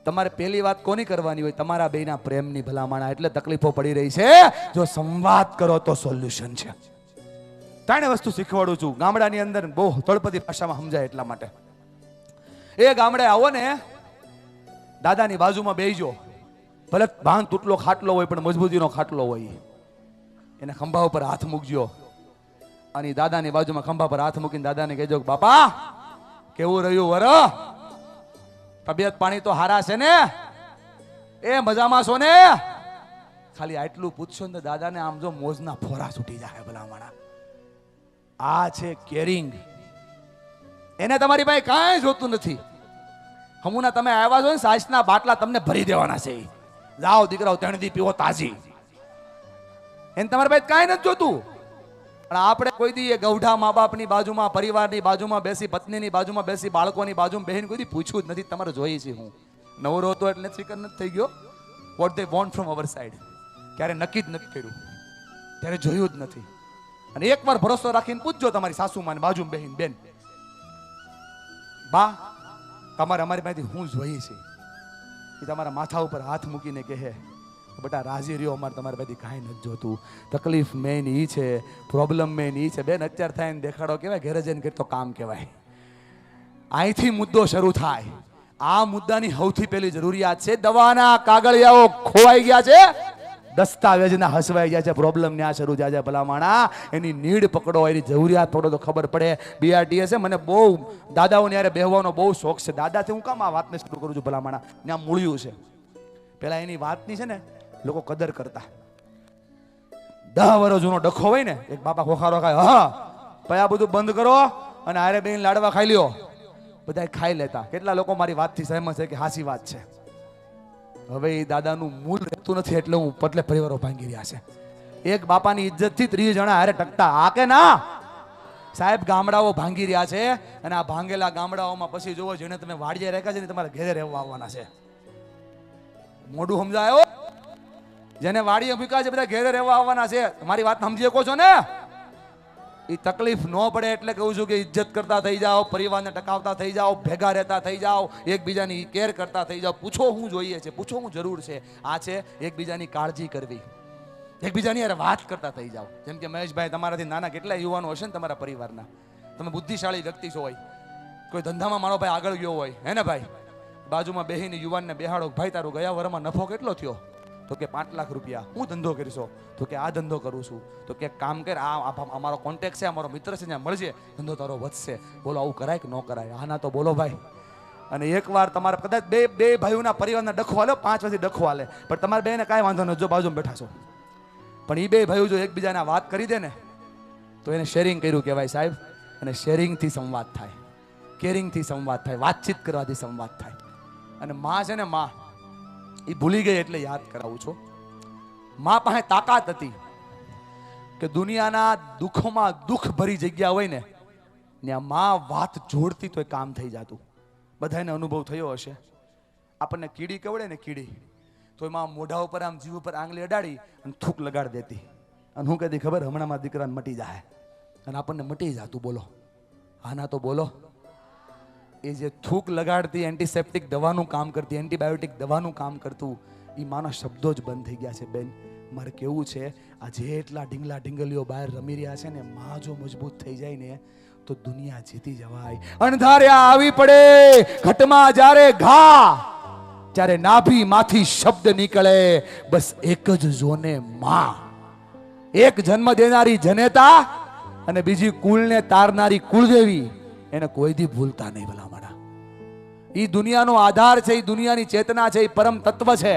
તમારે પહેલી વાત કોની કરવાની હોય? તમારા બેના પ્રેમની. ભલામણા એટલે તકલીફો પડી રહી છે. જો સંવાદ કરો તો સોલ્યુશન છે. ત્રણે વસ્તુ શીખવાડું છું. ગામડાની અંદર બહુ તળપદી ભાષામાં સમજાય એટલા માટે. એ ગામડે આવો ને, દાદાની બાજુમાં બેસજો. ભલે ભાન તૂટલો ખાટલો હોય પણ મજબૂતીનો ખાટલો હોય. એને ખંભા ઉપર હાથ મૂકજો અને દાદાની બાજુમાં ખંભા પર હાથ મૂકીને દાદાને કહેજો, બાપા કેવું રહ્યું વર? તબિયત પાણી તો હારા છે ને? એ મજામાં છો ને? ખાલી આટલું પૂછશો ને દાદાને આમ જો મોજના ફોરા છૂટી જાય. ભલા માણા આ છે કેરિંગ. એને તમારી પાસે કાંઈ જોતું નથી. હમુના તમે આવ્યા છો ને, સાસના બાટલા તમને ભરી દેવાના છે. જાઓ દીકરાઓ 3 દી પીવો તાજી. એને તમારી પાસે કાંઈ નથી જોતું. પણ આપણે કોઈ દી એ ગૌઢા મા બાપની બાજુમાં, પરિવારની બાજુમાં બેસી, પત્નીની બાજુમાં બેસી, બાળકોની બાજુમાં બેસીને કોઈ દી પૂછ્યું જ નથી તમારે જોઈએ છે હું. નવરો હતો એટલે ફિકર નથી થઈ ગયો. What they want from hour side ક્યારે નક્કી જ નથી કર્યું, ત્યારે જોયું જ નથી. અને એકવાર ભરોસો રાખીને પૂછજો તમારી સાસુમાને બાજુમાં બેહીને, બેન બા તમારે અમારી પાસેથી હું જોઈએ છે? એ તમારા માથા ઉપર હાથ મૂકીને કહે, બેટા રાજી રહ્યો, અમારે તમારી પાસેથી કાંઈ નથી જોતું. તકલીફ મેઇન ઈ છે, પ્રોબ્લેમ મેઇન ઈ છે. બેન અત્યારે થાય ને દેખાડો કહેવાય, ઘેરે જઈને કરતો કામ કહેવાય. અહીંથી મુદ્દો શરૂ થાય. આ મુદ્દાની સૌથી પહેલી જરૂરિયાત છે દવાના કાગળિયાઓ ખોવાઈ ગયા છે, દસ્તાવેજના હસવાઈ ગયા છે, પ્રોબ્લેમ ન્યા શરૂ થાય છે. ભલામાણા એની નીડ પકડો, એની જરૂરિયાત પકડો તો ખબર પડે. BRTS મને બહુ દાદાઓને યારે બેહવાનો બહુ શોખ છે. દાદાથી હું કામ આ વાતને શરૂ કરું છું ભલામાણા, ત્યાં મૂળ્યું છે. પેલા એની વાતની છે ને લોકો કદર કરતા. 10 વર્ષ જૂનો ડખો હોય ને, એક બાપા ખોખારો ખાય, હા પછી આ બધું બંધ કરો અને હારે બેન લાડવા ખાઈ લ્યો, બધા ખાઈ લેતા. કેટલા લોકો મારી વાતથી સહેમત છે કે હાસી વાત છે. હવે એ દાદાનું મૂળ રહેતું નથી એટલે હું પટલે પરિવારો ભાંગી રહ્યા છે. એક બાપાની ઇજ્જતથી 30 જણા હારે ટકતા, આ કે ના સાહેબ? ગામડાઓ ભાંગી રહ્યા છે અને આ ભાંગેલા ગામડાઓમાં પછી જોવો જેને તમે વાડીએ રાખ્યા છે ને તમારે ઘરે રહેવા આવવાના છે. મોઢું સમજાયો? જેને વાડીએ મૂક્યા છે બધા ઘરે રહેવા આવવાના છે. મારી વાત સમજી શકો છો ને? એ તકલીફ ન પડે એટલે કહું છું કે ઇજ્જત કરતા થઈ જાઓ, પરિવારને ટકાવતા થઈ જાઓ, ભેગા રહેતા થઈ જાઓ, એકબીજાની કેર કરતા થઈ જાઓ. પૂછો શું જોઈએ છે, પૂછો શું જરૂર છે. આ છે એકબીજાની કાળજી કરવી, એકબીજાની યાર વાત કરતા થઈ જાઓ. જેમ કે મહેશભાઈ, તમારાથી નાના કેટલા યુવાનો હશે ને તમારા પરિવારના, તમે બુદ્ધિશાળી વ્યક્તિ છો હોય, કોઈ ધંધામાં મારો ભાઈ આગળ ગયો હોય, હે ને ભાઈ? બાજુમાં બેહીને યુવાનને બેહાડો, ભાઈ તારું ગયા વર્ષમાં નફો કેટલો થયો? તો કે 5 લાખ રૂપિયા. હું ધંધો કરીશો? તો કે આ ધંધો કરું છું. તો કે કામ કર, આ અમારો કોન્ટેક્ટ છે, અમારો મિત્ર છે, ત્યાં મળજે, ધંધો તારો વધશે. બોલો આવું કરાય કે ન કરાય? હા ના તો બોલો ભાઈ. અને એકવાર તમારે કદાચ બે ભાઈઓના પરિવારના ડખો હાલે, 5 વર્ષથી ડખો હાલે, પણ તમારે બેને કાંઈ વાંધો નથી, જો બાજુમાં બેઠા છો. પણ એ 2 ભાઈઓ જો એકબીજાને વાત કરી દે ને તો એને શેરિંગ કર્યું કહેવાય સાહેબ. અને શેરિંગથી સંવાદ થાય, કેરિંગથી સંવાદ થાય, વાતચીત કરવાથી સંવાદ થાય. અને માં છે ને, માં એ ભૂલી ગઈ એટલે યાદ કરાવું છું. માં પાસે તાકાત હતી કે દુનિયાના દુઃખમાં દુઃખ ભરી જગ્યા હોય ને ત્યાં માં વાત જોડતી તો કામ થઈ જતું. બધાને અનુભવ થયો હશે. આપણને કીડી કવડે ને, કીડી તો એમાં મોઢા ઉપર આમ જીવ ઉપર આંગળી અડાડી અને થૂક લગાડી દેતી. અને હું કહેતી ખબર, હમણાં મારા દીકરાને મટી જાય. અને આપણને મટી જતું. બોલો હા ના તો બોલો. એ જે થૂક લગાડતી એન્ટિસેપ્ટિક દવાનું કામ કરતી, એન્ટીબાયોટિક દવાનું કામ કરતું, એ માના શબ્દો જ બંધ થઈ ગયા છે. બેન મારે કેવું છે, આ જેટલા ઢીંગલા ઢીંગલીઓ બહાર રમી રહ્યા છે ને, માં જો મજબૂત થઈ જાય ને તો દુનિયા જીતી જવાય. અણધાર્યા આવી પડે ઘટમાં જ્યારે ઘા, ત્યારે નાભી માંથી શબ્દ નીકળે, બસ એક જ જોને માં. એક જન્મ દેનારી જનેતા અને બીજી કુળને તારનારી કુળદેવી, એને કોઈ દી ભૂલતા નહીં ભલામણા. એ દુનિયાનો આધાર છે, એ દુનિયાની ચેતના છે, એ પરમ તત્વ છે.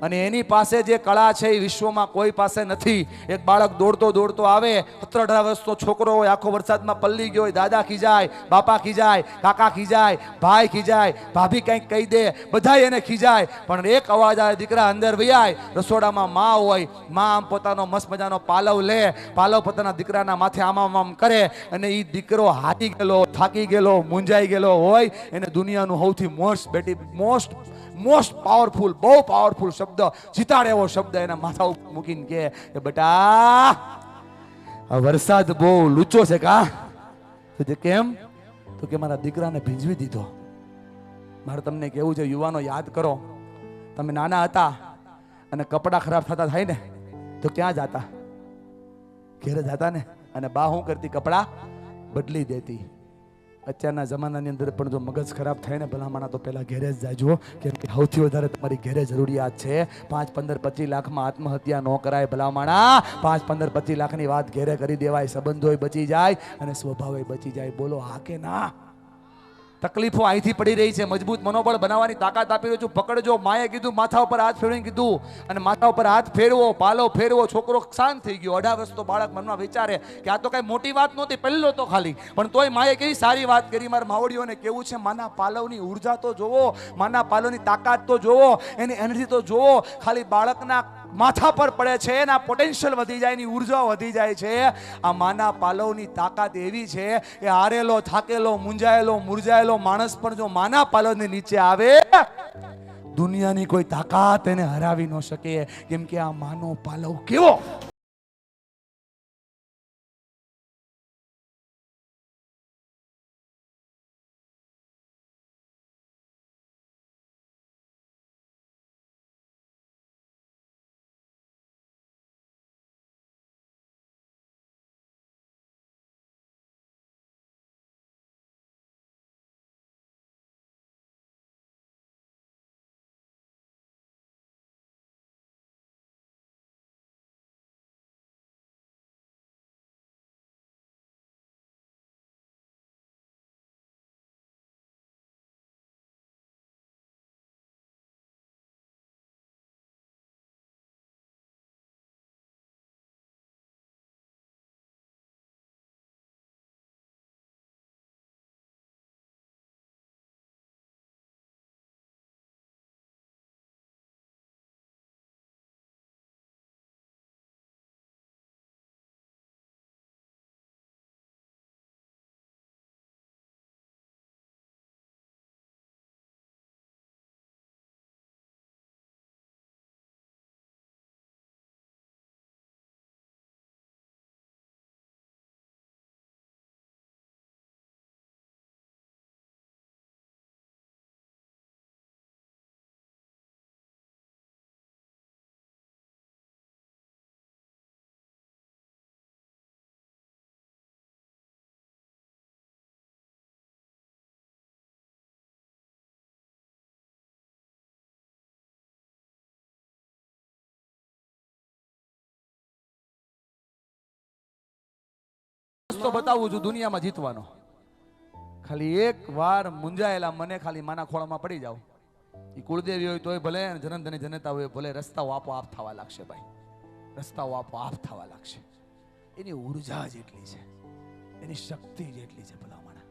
અને એની પાસે જે કળા છે એ વિશ્વમાં કોઈ પાસે નથી. એક બાળક દોડતો દોડતો આવે, 17-18 વર્ષનો છોકરો હોય, આખો વરસાદમાં પલ્લી ગયો હોય, દાદા ખીજાય, બાપા ખીજાય, કાકા ખીજાય, ભાઈ ખીજાય, ભાભી કંઈક કહી દે, બધા એને ખીજાય, પણ એક અવાજ આવે, દીકરા અંદર વૈયાય. રસોડામાં માં હોય, માં આમ પોતાનો મસ્ત મજાનો પાલવ લે, પાલવ પોતાના દીકરાના માથે આમ આમ કરે, અને એ દીકરો હારી ગયેલો, થાકી ગયેલો, મૂંઝાઈ ગયેલો હોય, એને દુનિયાનું સૌથી મોસ્ટ પાવરફુલ, બહુ પાવરફુલ શબ્દ, જીતાડે એવો શબ્દ એના માથા ઉપર મૂકીને કે બેટા આ વરસાદ બહુ લૂચો છે કા? તો કેમ? તો કે મારા દીકરાને ભીંજવી દીધો. મારે તમને કેવું છે, યુવાનો યાદ કરો, તમે નાના હતા અને કપડાં ખરાબ થતા થાય ને તો ક્યાં જાતા? ઘેરે જાતા ને. અને બા શું કરતી? કપડાં બદલી દેતી. અત્યારના જમાનાની અંદર પણ જો મગજ ખરાબ થાય ને ભલામણા તો પહેલા ઘેરે જ જાજો, કેમ કે સૌથી વધારે તમારી ઘેરે જરૂરિયાત છે. 5, 15, 25 લાખમાં આત્મહત્યા ન કરાય ભલામણા. 5, 15, 25 લાખની વાત ઘેરે કરી દેવાય, સંબંધોય બચી જાય અને સ્વભાવે બચી જાય. બોલો હા કે ના? તકલીફો અહીંથી પડી રહી છે. મજબૂત મનોબળ બનાવવાની તાકાત આપી રહ્યો છું. પકડજો. માએ કીધું માથા ઉપર હાથ ફેરવીને કીધું, અને માથા ઉપર હાથ ફેરવો, પાલો ફેરવો. છોકરો શાંત થઈ ગયો. 18 વર્ષ તો બાળક મનમાં વિચારે કે આ તો કઈ મોટી વાત નહોતી, પહેલો તો ખાલી, પણ તોય માએ કેવી સારી વાત કરી. મારા માવડીઓને કેવું છે, માના પાલવની ઉર્જા તો જોવો, માના પાલવની તાકાત તો જોવો, એની એનર્જી તો જોવો. ખાલી બાળકના માથા પર પડે છે, એના પોટેન્શિયલ વધી જાય, એની ઉર્જા વધી જાય છે. આ માના પાલવની તાકાત એવી છે કે હારેલો, થાકેલો, મૂંઝાયેલો, મુરઝાયેલો માણસ પણ જો માના પાલવની નીચે આવે, દુનિયાની કોઈ તાકાત એને હરાવી ન શકે. કેમ કે આ માનો પાલવ કેવો રસ્તો બતાવું છું દુનિયામાં જીતવાનો. ખાલી એક વાર મુંજાયેલા મને ખાલી માના ખોળામાં પડી જાવ. એ કુળદેવી હોય તોય ભલે, જનધની જનતા હોય ભલે, રસ્તાઓ આપોઆપ થવા લાગશે ભાઈ. રસ્તાઓ આપોઆપ થવા લાગશે. એની ઉર્જા જેટલી છે, એની શક્તિ જેટલી છે ભલામણા.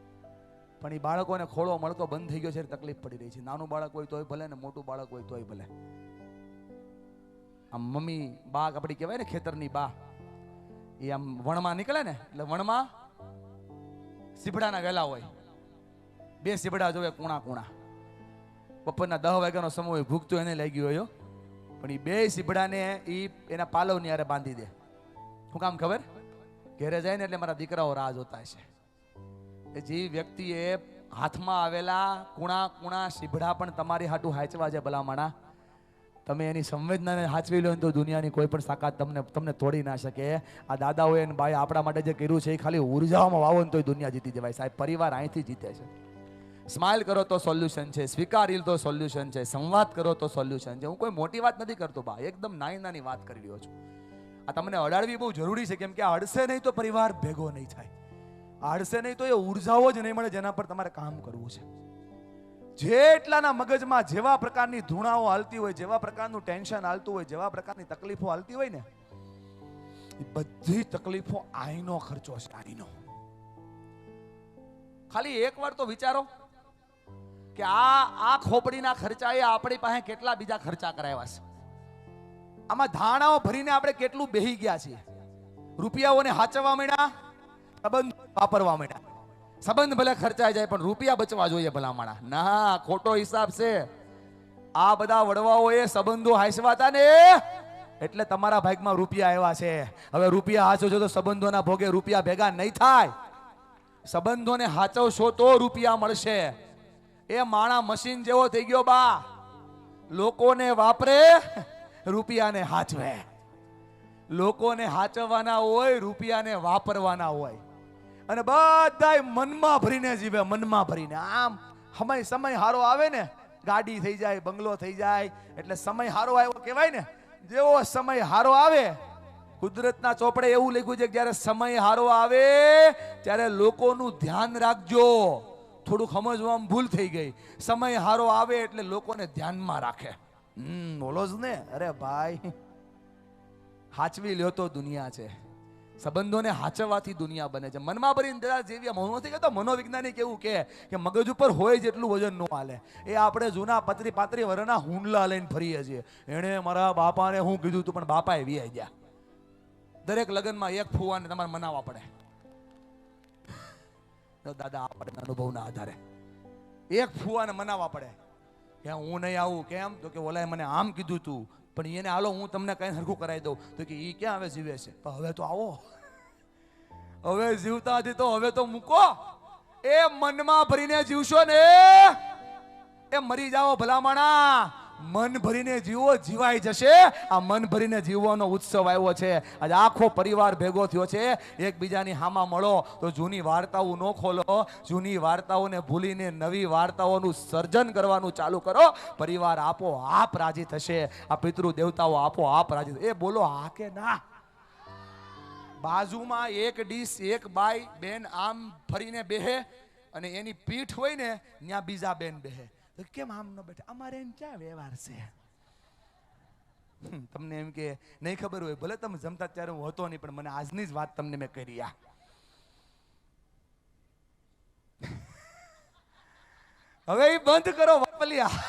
પણ એ બાળકોને ખોળો મળતો બંધ થઈ ગયો છે, તકલીફ પડી રહી છે. નાનું બાળક હોય તોય ભલે ને મોટું બાળક હોય તોય ભલે. આમ મમ્મી બા આપણી કહેવાય ને, ખેતરની બા, એ આમ વણમાં નીકળે ને એટલે વણમાં સીભડાના વેલા હોય, બે સીભડા જોવે કુણા કુણા. બપોરના 10 વાગ્યાનો સમય હોય, ભૂખ તો એને લાગી હોય, પણ એ બે સીભડાને એના પાલવની હારે બાંધી દે. શું કામ ખબર? ઘેરે જાય ને એટલે મારા દીકરાઓ રાહ જોતા છે. જે વ્યક્તિએ હાથમાં આવેલા કુણા કુણા સીભડા પણ તમારી હાટું હાચવા છે ભલામણા, તમે એની સંવેદનાને હાચવી લો તો દુનિયાની કોઈ પણ તાકાત તમને તોડી ના શકે. આ દાદાઓએ અને ભાઈ આપણા માટે જે કર્યું છે એ ખાલી ઉર્જાઓમાં વાવો ને તોય દુનિયા જીતી જવાય સાહેબ. પરિવાર અહીંથી જીતે છે. સ્માઇલ કરો તો સોલ્યુશન છે, સ્વીકારી તો સોલ્યુશન છે, સંવાદ કરો તો સોલ્યુશન છે. હું કોઈ મોટી વાત નથી કરતો બા, એકદમ નાની નાની વાત કરી રહ્યો છું. આ તમને અડાડવી બહુ જરૂરી છે, કેમ કે આ અડશે નહીં તો પરિવાર ભેગો નહીં થાય. આ અડશે નહીં તો એ ઉર્જાઓ જ નહીં મળે જેના પર તમારે કામ કરવું છે. જેટલાના મગજમાં જેવા પ્રકારની ધૂણાઓ હાલતી હોય, જેવા પ્રકારનું ટેન્શન હાલતું હોય, જેવા પ્રકારની તકલીફો હાલતી હોય ને, એ બધી તકલીફો આઈનો ખર્ચો છે. આઈનો ખાલી એક વાર તો વિચારો કે આ ખોપડીના ખર્ચાએ આપણી પાસે કેટલા બીજા ખર્ચા કરાવ્યા છે. આમાં ધાણાઓ ભરીને આપણે કેટલું બેહી ગયા છીએ. રૂપિયાઓને હાચવવા માંડ્યા, સંબંધ વાપરવા માંડ્યા. સંબંધ ભલે ખર્ચાઈ જાય પણ રૂપિયા બચવા જોઈએ ભલામણા. ના, ખોટો હિસાબ છે. આ બધા વડવાઓએ સંબંધો હાચવા હતા ને એટલે તમારા ભાગમાં રૂપિયા આવ્યા છે. હવે રૂપિયા હાચો છો તો સંબંધોના ભોગે રૂપિયા ભેગા નહીં થાય. સંબંધોને હાચવશો તો રૂપિયા મળશે. એ માણા મશીન જેવો થઈ ગયો બા, લોકોને વાપરે, રૂપિયાને હાચવે. લોકોને હાચવવાના હોય, રૂપિયાને વાપરવાના હોય. અને બધાય મનમાં ભરીને જીવે, મનમાં ભરીને. આમ સમય હારો આવે ને, ગાડી થઈ જાય, બંગલો થઈ જાય એટલે સમય હારો આવ્યો કહેવાય ને. જેવો સમય હારો આવે, કુદરતના ચોપડે એવું લખ્યું છે કે જ્યારે સમય હારો આવે ત્યારે લોકોનું ધ્યાન રાખજો. થોડુંક સમજવામાં ભૂલ થઈ ગઈ. સમય હારો આવે એટલે લોકોને ધ્યાનમાં રાખે. બોલો જ ને. અરે ભાઈ, હાચવી લ્યો તો દુનિયા છે. સંબંધોને હાચવવાથી દુનિયા બને છે. મનમાં ભરીને દાદા જેવી હું નથી કહેતો, મનોવૈજ્ઞાનિક એવું કે મગજ ઉપર હોય જેટલું વજન ન હાલે. એ આપણે જૂના 35 વર્ષના હુંડલા લઈને ફરીએ છીએ. એણે મારા બાપાને હું કીધું તું પણ બાપાએ વિયાઈ ગયા. દરેક લગ્નમાં એક ફુવાને તમારે મનાવવા પડે. દાદા આપણે અનુભવના આધારે એક ફુવાને મનાવવા પડે કે હું નહીં આવું. કેમ? તો કે ઓલાએ મને આમ કીધું તું, પણ એને હાલો હું તમને કઈ હરખું કરાવી દઉં. તો કે ઈ ક્યાં હવે જીવે છે? પણ હવે તો આવો, હવે જીવતા હતી તો હવે તો મૂકો. એ મનમાં ભરીને જીવશો ને એ મરી જાઓ ભલામણા. મન ભરીને જીવો, જીવાઈ જશે. આ મન ભરીને જીવવાનો ઉત્સવ આવ્યો છે. આજે આખો પરિવાર ભેગો થયો છે. એકબીજાની હામાં મળો તો જૂની વાર્તાઓ ન ખોલો. જૂની વાર્તાઓને ભૂલીને નવી વાર્તાઓનું સર્જન કરવાનું ચાલુ કરો. પરિવાર આપો આપ રાજી થશે. આ પિતૃ દેવતાઓ આપો આપ રાજી. એ બોલો હા કે ના? બાજુમાં એક ડીશ, એક બાઈ બેન આમ ફરીને બેહે અને એની પીઠ હોય ને ત્યાં બીજા બેન બેહે. તો કેમ આમ ન બેઠા? અમારે એમ ક્યાં વ્યવહાર છે? તમને એમ કે નહીં ખબર હોય, ભલે તમે જમતા ત્યારે હું હતો નહીં, પણ મને આજની જ વાત તમને મેં કરી. હવે એ બંધ કરો વાપલિયા.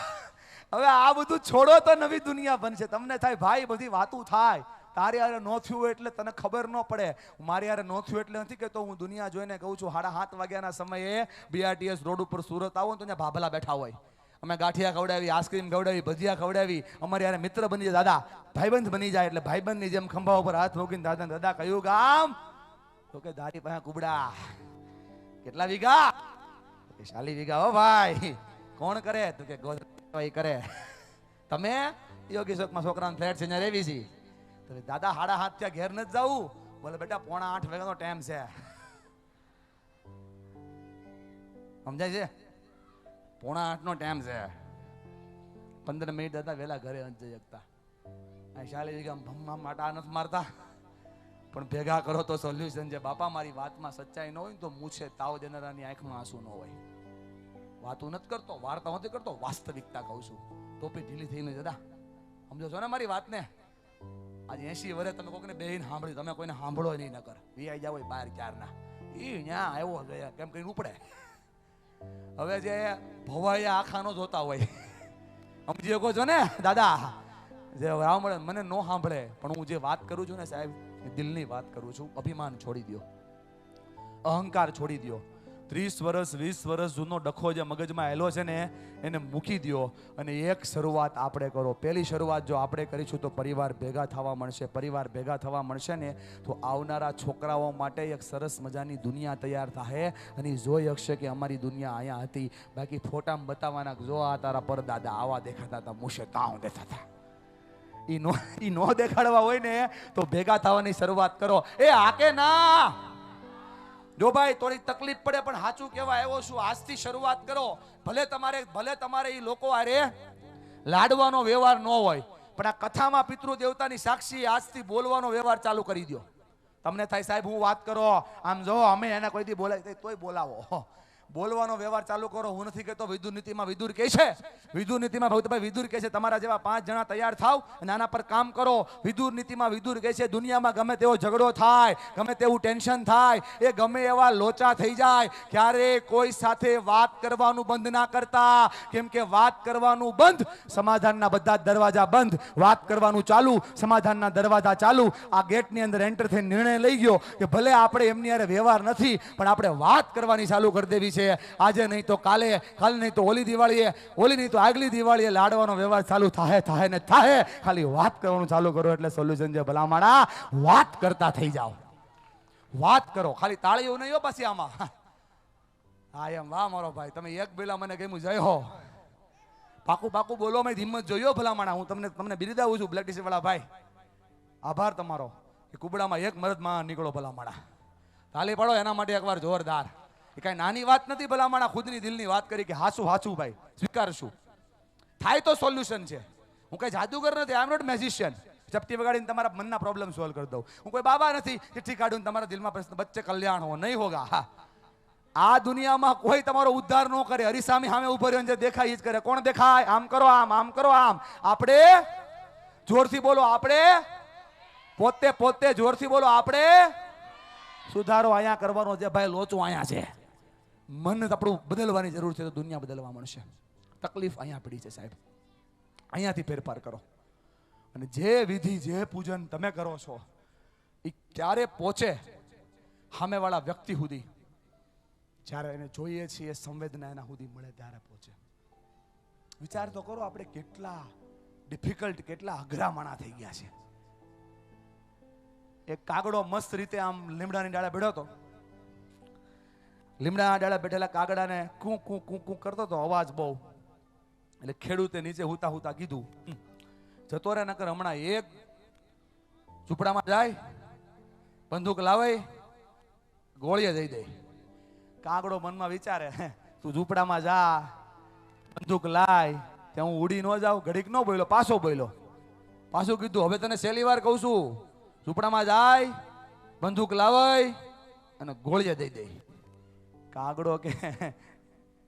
હવે આ બધું છોડો તો નવી દુનિયા બનશે. તમને થાય ભાઈ બધી વાતું થાય, તારે યાર નો થયું એટલે તને ખબર ન પડે. મારી યાર નો થયું એટલે નથી કહેતો, હું દુનિયા જોઈને કહું છું. 7:30 વાગ્યાના સમયે BRTS રોડ ઉપર સુરત આવો તો ત્યાં ભાભલા બેઠા હોય. અમે ગાંઠિયા ખવડાવી, આઈસ્ક્રીમ ખવડાવી, ભજીયા ખવડાવી. અમારે યાર મિત્ર બની જાય દાદા, ભાઈબંધ બની જાય. એટલે ભાઈબંધની જેમ ખંભા ઉપર હાથ મૂકીને દાદા દાદા કયું ગામ? તો કે દારી પાસે કુબડા. કેટલા વીઘા? તો કે 40 વીઘા. હો ભાઈ, કોણ કરે? તો કે ગોધરાઈ કરે. તમે યોગી ચોકમાં છોકરાનો ફ્લેટ છે ત્યાં રહેવી છે. તો દાદા 7:30 ત્યાં ઘેર નથી જવું. બોલે બેટા 7:45 વાગ્યાનો ટાઈમ છે. સમજાય છે? 7:45 નો ટાઈમ છે. 15 મિનિટ દાદા વહેલા ઘરે નથી જઈ શકતા. 40 વીઘા ભમવા માટે નથી મારતા. પણ ભેગા કરો તો સોલ્યુશન છે. બાપા મારી વાતમાં સચ્ચાઈ ન હોય ને તો મૂછે તાવ દેનારાની આંખમાં આંસુ ન હોય. વાતું નથી કરતો, વાર્તા નથી કરતો, વાસ્તવિકતા કહું છું. ટોપી ઢીલી થઈને જતા સમજો છો ને મારી વાતને. આજે 80 વર્ષ તમે કોઈને બેહીને સાંભળી, તમે કોઈને સાંભળો નહીં નકર વીઆઈ જાવ બહાર ક્યારના ઈ ન્યા આવ્યો ગયા કેમ કઈ ઉપડે. હવે જે ભવાઈ આખા નો જોતા હોય સમજી શકો છો ને દાદા, જે રાવણ મને નો સાંભળે પણ હું જે વાત કરું છું ને સાહેબ દિલની વાત કરું છું. અભિમાન છોડી દો, અહંકાર છોડી દો. 30 વર્ષ 20 વર્ષ જૂનો ડખો જે મગજમાં આવેલો છે ને એને મૂકી દો અને એક શરૂઆત આપણે કરો. પહેલી શરૂઆત જો આપણે કરીશું તો પરિવાર ભેગા થવા મળશે. પરિવાર ભેગા થવા મળશે ને તો આવનારા છોકરાઓ માટે એક સરસ મજાની દુનિયા તૈયાર થાય અને ઈ જોઈ શકશે કે અમારી દુનિયા અહીંયા હતી. બાકી ફોટામાં બતાવવાના જો આ તારા પરદાદા આવા દેખાતા હતા, મુશે તાવ દેખાતા. ઈ નો દેખાડવા હોય ને તો ભેગા થવાની શરૂઆત કરો. એ આકે ના જો ભાઈ થોડી તકલીફ પડે પણ સાચું કહેવા આવ્યો છું. આજથી શરૂઆત કરો. ભલે તમારે એ લોકો આરે લાડવાનો વ્યવહાર ન હોય પણ આ કથામાં પિતૃ દેવતાની સાક્ષી આજથી બોલવાનો વ્યવહાર ચાલુ કરી દો. તમને થાય સાહેબ હું વાત કરો આમ જો અમે એને કોઈથી બોલાય તોય બોલાવો. બોલવાનો વ્યવહાર ચાલુ કરો. હું નથી કહેતો વિદુર નીતિમાં વિદુર કહે છે, વિદુર નીતિમાં ભગતભાઈ વિદુર કહે છે તમારા જેવા 5 જણા તૈયાર થાવ અને આના પર કામ કરો. વિદુર નીતિમાં વિદુર કહે છે દુનિયામાં ગમે તેવો ઝઘડો થાય, ગમે તેવું ટેન્શન થાય, એ ગમે એવા લોચા થઈ જાય, ક્યારે કોઈ સાથે વાત કરવાનું બંધ ના કરતા. કેમ કે વાત કરવાનું બંધ, સમાધાનના બધા જ દરવાજા બંધ. વાત કરવાનું ચાલુ, સમાધાનના દરવાજા ચાલુ. આ ગેટની અંદર એન્ટર થઈને નિર્ણય લઈ ગયો કે ભલે આપણે એમની હારે વ્યવહાર નથી પણ આપણે વાત કરવાની ચાલુ કરી દેવી છે. આજે નહીં તો કાલે, કાલ નહીં તો ઓલી દિવાળીએ, ઓલી નહીં તો આગલી દિવાળીએ લાડવાનો વ્યવહાર ચાલુ થાય ને થાય. ખાલી વાત કરવાનું ચાલુ કરો એટલે સોલ્યુશન છે. ભલામણા વાત કરતા થઈ જાઓ, વાત કરો. ખાલી તાળીઓ નહીં હો પાછી આમાં. હા એમ વાહ મારો ભાઈ, તમે એક બેલા મને કહ્યું જય હો. પાકું બોલો મેં હિંમત જોયો ભલામણા. હું તમને બિરદાવું છું બ્લેક ટી-શર્ટ વાળા ભાઈ. આભાર તમારો કે કુબડામાં એક મરદ માં નીકળો ભલામણા. તાલી પાડો એના માટે એકવાર જોરદાર. એ કઈ નાની વાત નથી ભલામણા. ખુદની દિલની વાત કરી કે હાચું ભાઈ સ્વીકારશું. થાય તો સોલ્યુશન છે. હું કઈ જાદુગર નથી, આઈ એમ નોટ મેજિશિયન. ચપટી વગાડીને તમારા મનના પ્રોબ્લેમ સોલ્વ કરી દઉં. હું કોઈ બાબા નથી ચિઠ્ઠી કાઢું તમારા દિલમાં પ્રશ્ન બચ્ચે કલ્યાણ હો નહીં હોગા. હા, આ દુનિયામાં કોઈ તમારો ઉદ્ધાર ન કરે. હરીસામી સામે ઉભો રહ્યો જે દેખાય જ કરે. કોણ દેખાય? આમ કરો આમ કરો આમ. આપણે જોરથી બોલો, આપણે પોતે જોરથી બોલો. આપણે સુધારો અહીંયા કરવાનો છે ભાઈ. લોચો અહીંયા છે. મન આપણું બદલવાની જરૂર છે તો દુનિયા બદલવા મળશે. તકલીફ અહીંયા પડી છે સાહેબ. અહીંયાથી ફેરફાર કરો. અને જે વિધિ જે પૂજન તમે કરો છો એ ક્યારે પહોંચે સામેવાળા વ્યક્તિ સુધી? જ્યારે એને જોઈએ છીએ સંવેદના એના સુધી મળે ત્યારે પહોંચે. વિચાર તો કરો આપણે કેટલા ડિફિકલ્ટ, કેટલા અઘરા માણા થઈ ગયા છે. એક કાગડો મસ્ત રીતે આમ લીમડાની ડાળે બેઠો હતો. લીમડાના ડાળે બેઠેલા કાગડાને કું કું કું કું કરતો હતો, અવાજ બહુ. એટલે ખેડૂતે નીચે હુતા કીધું જતો રે નકર હમણાં એક ઝૂંપડામાં જાય, બંદૂક લાવે, ગોળીએ દઈ દે. કાગડો મનમાં વિચારે તું ઝૂંપડામાં જા, બંદૂક લાય, ત્યાં હું ઉડી ન જાઉં. ઘડીક ન બોલ્યો, પાછો બોલ્યો. પાછું કીધું હવે તને છેલ્લી વાર કહું છું, ઝૂંપડામાં જાય, બંદૂક લાવે અને ગોળીએ દઈ દે. કાગડો કે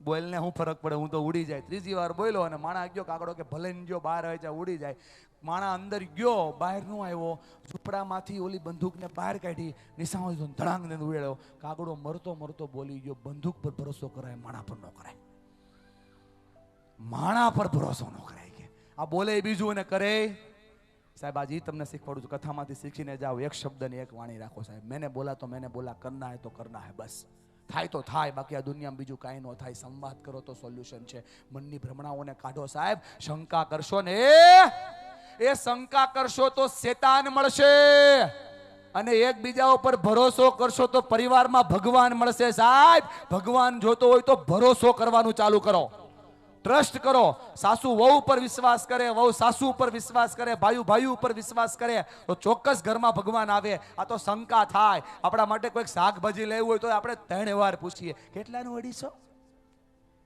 બોલને શું ફરક પડે, હું તો ઉડી જાય. ત્રીજી વાર બોલ્યો અને માણા ગયો. કાગડો કે ભલે ગયો, બહાર આવે છે ઉડી જાય. માણા અંદર ગયો, બહાર નો આવ્યો. ઝૂંપડામાંથી ઓલી બંદૂકને બહાર કાઢી, નિશાન ધડાંગ ને ઉડેલો. કાગડો મરતો બોલી ગયો બંદૂક પર ભરોસો કરાય, માણા પર ન કરાય. માણા પર ભરોસો ન કરાય. કે આ બોલે બીજું અને કરે. સાહેબ આજે તમને શીખવાડું છું, કથામાંથી શીખીને જાઓ. એક શબ્દની એક વાણી રાખો સાહેબ. મેને બોલા તો મેને બોલા, કરના હે તો કરના હે, બસ. થાય તો થાય, બાકી આ દુનિયામાં બીજું કાંઈ ન થાય. સંવાદ કરો તો સોલ્યુશન છે. મનની ભ્રમણાઓને કાઢો સાહેબ. શંકા કરશો ને એ શંકા કરશો તો શેતાન મળશે, અને એકબીજા ઉપર ભરોસો કરશો તો પરિવારમાં ભગવાન મળશે સાહેબ. ભગવાન જોતો હોય તો ભરોસો કરવાનું ચાલુ કરો. ટ્રસ્ટ કરો. સાસુ વહુ ઉપર વિશ્વાસ કરે, વહુ સાસુ ઉપર વિશ્વાસ કરે, ભાઈ ઉપર વિશ્વાસ કરે તો ચોક્કસ ઘરમાં ભગવાન આવે. આ તો શંકા થાય. આપણા માટે કોઈક શાકભાજી લેવું હોય તો આપણે 3 વાર પૂછીએ કેટલાનું 250?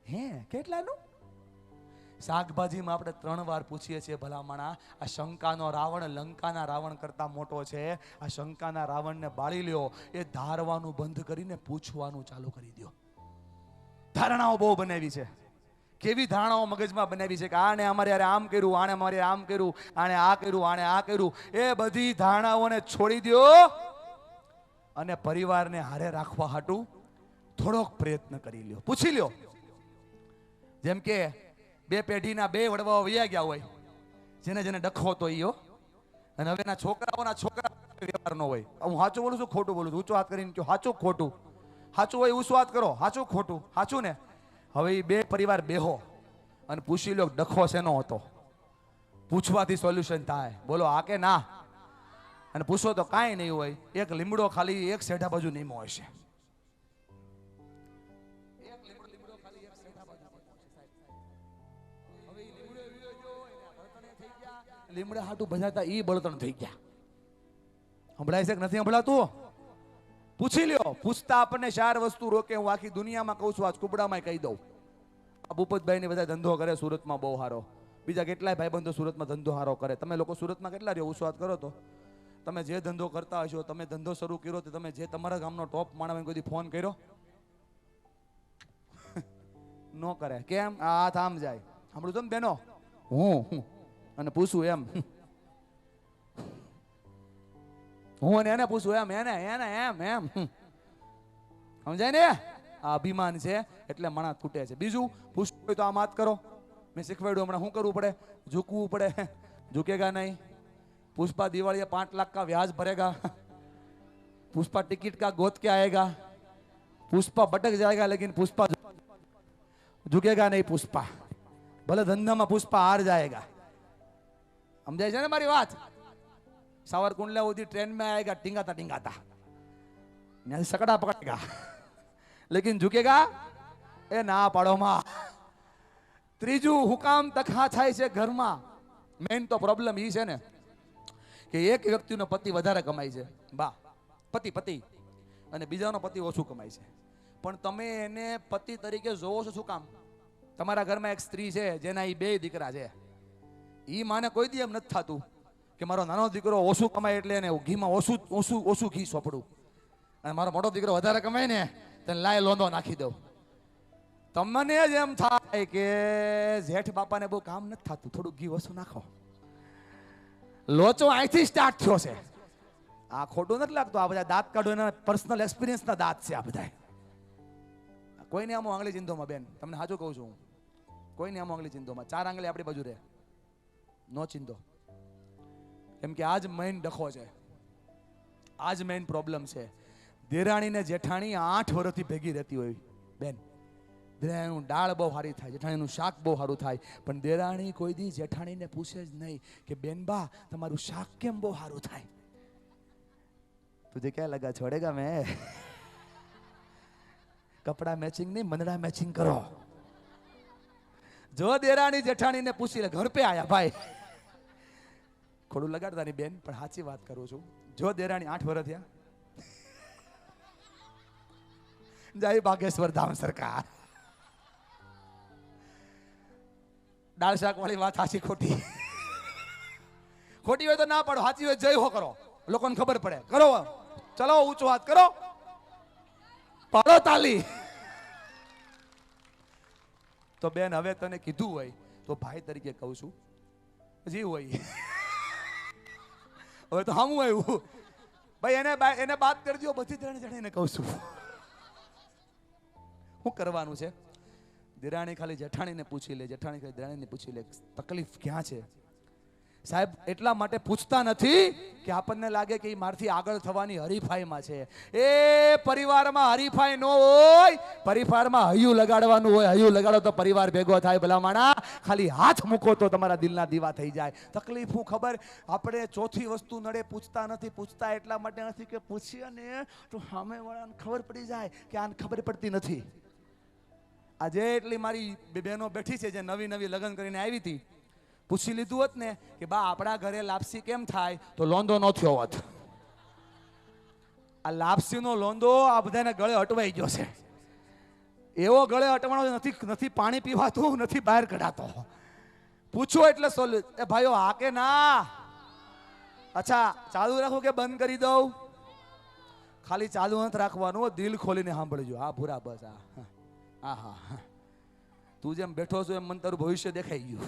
હે કેટલાનું? શાકભાજીમાં આપણે 3 વાર પૂછીએ છીએ ભલામણા આ શંકાનો રાવણ લંકાના રાવણ કરતા મોટો છે. આ શંકાના રાવણને બાળી લ્યો. એ ધારવાનું બંધ કરીને પૂછવાનું ચાલુ કરી દો. ધારણાઓ બહુ બનાવી છે. કેવી ધારણાઓ મગજમાં બનાવી છે કે આને અમારે યારે આમ કર્યું, આને અમારે આમ કર્યું, આને આ કર્યું, આને આ કર્યું. એ બધી ધારણાઓને છોડી દો અને પરિવારને હારે રાખવા હાટું થોડોક પ્રયત્ન કરી લ્યો. પૂછી લ્યો. જેમ કે 2 પેઢીના 2 વડવાઓ વયા ગયા હોય, જેને જેને ડખો તો ઈયો, અને હવેના છોકરા વ્યવહાર નો હોય. હું સાચું બોલું છું ખોટું બોલું છું? ઊંચો હાથ કરીને કહો સાચું ખોટું. સાચું હોય ઊંચો હાથ કરો. સાચું ખોટું? સાચું ને? હવે એ 2 પરિવાર બેહો અને પૂછી લો ડખો શેનો હતો. પૂછવાથી સોલ્યુશન થાય. બોલો હા કે ના? અને પૂછો તો કાંઈ નહીં હોય. એક લીમડો ખાલી એક શેઢા બાજુ નીમો હશે. લીમડા હાટું ભજાતા ઈ બળતણ થઈ ગયા. સંભળાય છે કે નથી સંભળાતું? પૂછી લ્યો. પૂછતા આપણને 4 વસ્તુ રોકે. હું આખી દુનિયામાં કહું છું, આજ કુબડામાં કહી દઉં. આ ભૂપતભાઈ ને બધા ધંધો કરે સુરતમાં બહુ સારો. બીજા કેટલાય ભાઈબંધો સુરતમાં ધંધો સારો કરે. તમે લોકો સુરતમાં કેટલા રહ્યો? ઉસ્વાદ કરો તો. તમે જે ધંધો કરતા હશો, તમે ધંધો શરૂ કર્યો તો તમે જે તમારા ગામનો ટોપ માણસને કોઈ ફોન કર્યો ન કરે. કેમ? આ હાથ આમ જાય. સાંભળું તમે બેનો? હું અને પૂછું એમ. હું અને એને પૂછું એમ. એને એમ સમજાય ને? આ અભિમાન છે એટલે મણા તૂટે છે. બીજું પૂછવું હોય તો આમ હાથ કરો. મેં શીખવાડ્યું હમણાં. શું કરવું પડે? ઝૂકવું પડે. ઝૂકેગા નહીં. पुष्पा दिवाली 5 लाख का ब्याज भरेगा. पुष्पा टिकट का गोद के आएगा. पुष्पा भटक जाएगा लेकिन पुष्पा झुकेगा नहीं. पुष्पा भले धंधा में पुष्पा हार जाएगा. समझाय છે ને મારી વાત? सावरकुंडला उदी ट्रेन में आएगा टिंगाता टिंगाता, यहाँ से सकड़ा पकड़ेगा लेकिन झुकेगा ए ना पाड़ो માં. ત્રીજું હુકામ તખા થાય છે ઘરમાં. મેઇન તો પ્રોબ્લેમ ઈ છે ને કે એક વ્યક્તિનો પતિ વધારે કમાય છે, બા પતિ અને બીજાનો પતિ ઓછું કમાય છે, પણ તમે એને પતિ તરીકે જોવો છો શું કામ? તમારા ઘરમાં એક સ્ત્રી છે જેના ઈ 2 દીકરા છે. ઈ માને કોઈ દી એમ નથી થતું કે મારો નાનો દીકરો ઓછું કમાય એટલે એને ઘીમાં ઓછું ઘી સોપડું, અને મારો મોટો દીકરો વધારે કમાય ને તેને લાય લોંદો નાખી દઉં. તમને જ એમ થાય કે જેઠ બાપાને બહુ કામ નથી થતું, થોડું ઘી ઓછું નાખો. લોચો અહીંથી સ્ટાર્ટ થયો છે. આ ખોટું નથી લાગતું? આ બધા દાંત કાઢો એના પર્સનલ એક્સપિરિયન્સના દાંત છે આ બધા. કોઈને આમ આંગળી ચિંધોમાં બેન, તમને સાચું કહું છું હું, કોઈને આમ આંગળી ચિંધોમાં 4 આંગળી આપણી બાજુ રહે નો ચિંધો. કેમ કે આજ મેઇન ડખો છે, આજ મેઇન પ્રોબ્લેમ છે. દેરાણી ને જેઠાણી 8 વર્ષથી ભેગી રહેતી હોય બેન. દેરાણીનું દાળ બહુ સારી થાય, જેઠાણીનું શાક બહુ સારું થાય, પણ દેરાણી કોઈ દી જેઠાણીને પૂછે જ નહીં કે બેન બા તમારું શાક કેમ બહુ સારું થાય? तुझे क्या लगा छोड़ेगा मैं? कपड़ा मैचिंग नहीं मंदड़ा मैचिंग करो. जो देराणी जेठाणी ने पूछी ले घर पे आया भाई, खोड़ू लगाड़ता नहीं बेन, पण साची बात करूं छू. जो देराणी 8 વર્ષ થયા जय बागेश्वर धाम सरकार. दाल शाक वाली बात साची खोटी? खोटी हो तो ना पड़ो, साची हो जय हो करो, लोगों ने खबर पड़े. करो चलो ऊंचो हाथ करो, पाड़ो ताली. तो बेन હવે તને કીધું હોય તો ભાઈ તરીકે કહું છું, જી હોય હવે તો હામું આવ્યું ભાઈ, એને વાત કરી દો. બધી જણે કહું છું શું કરવાનું છે. દેરાણી ખાલી જેઠાણીને પૂછી લે, જેઠાણી ખાલી દેરાણીને પૂછી લે તકલીફ ક્યાં છે. સાહેબ એટલા માટે પૂછતા નથી કે આપણને લાગે કે એ મારથી આગળ થવાની હરીફાઈમાં છે. એ પરિવારમાં હરીફાઈ ન હોય, પરિવારમાં હૈયું લગાડવાનું હોય. હૈયું લગાડો તો પરિવાર ભેગો થાય. ભલા માણા ખાલી હાથ મૂકો તો તમારા દિલના દીવા થઈ જાય. તકલીફ હું ખબર, આપણે ચોથી વસ્તુ નડે પૂછતા નથી. પૂછતા એટલા માટે નથી કે પૂછીએ ને તો સામેવાળાને ખબર પડી જાય કે આને ખબર પડતી નથી. આજે એટલી મારી બહેનો બેઠી છે જે નવી લગ્ન કરીને આવી હતી, પૂછી લીધું હોત ને કે બા આપણા ઘરે લાપસી કેમ થાય તો લોંદો ન થયો હોત. આ લાપસીનો લોંદો આ બધાને ગળે અટવાઈ ગયો છે. એવો ગળે અટવાનો નથી પાણી પીવાતું, નથી બહાર કઢાતો. પૂછો એટલે સોલ્યુશન. એ ભાઈઓ હા કે ના? અચ્છા ચાલુ રાખું કે બંધ કરી દઉં? ખાલી ચાલુ નથી રાખવાનું હો, દિલ ખોલીને સાંભળજો. હા ભૂરા બસ. હા હા હા, તું જેમ બેઠો છો એમ મને તારું ભવિષ્ય દેખાઈ ગયું.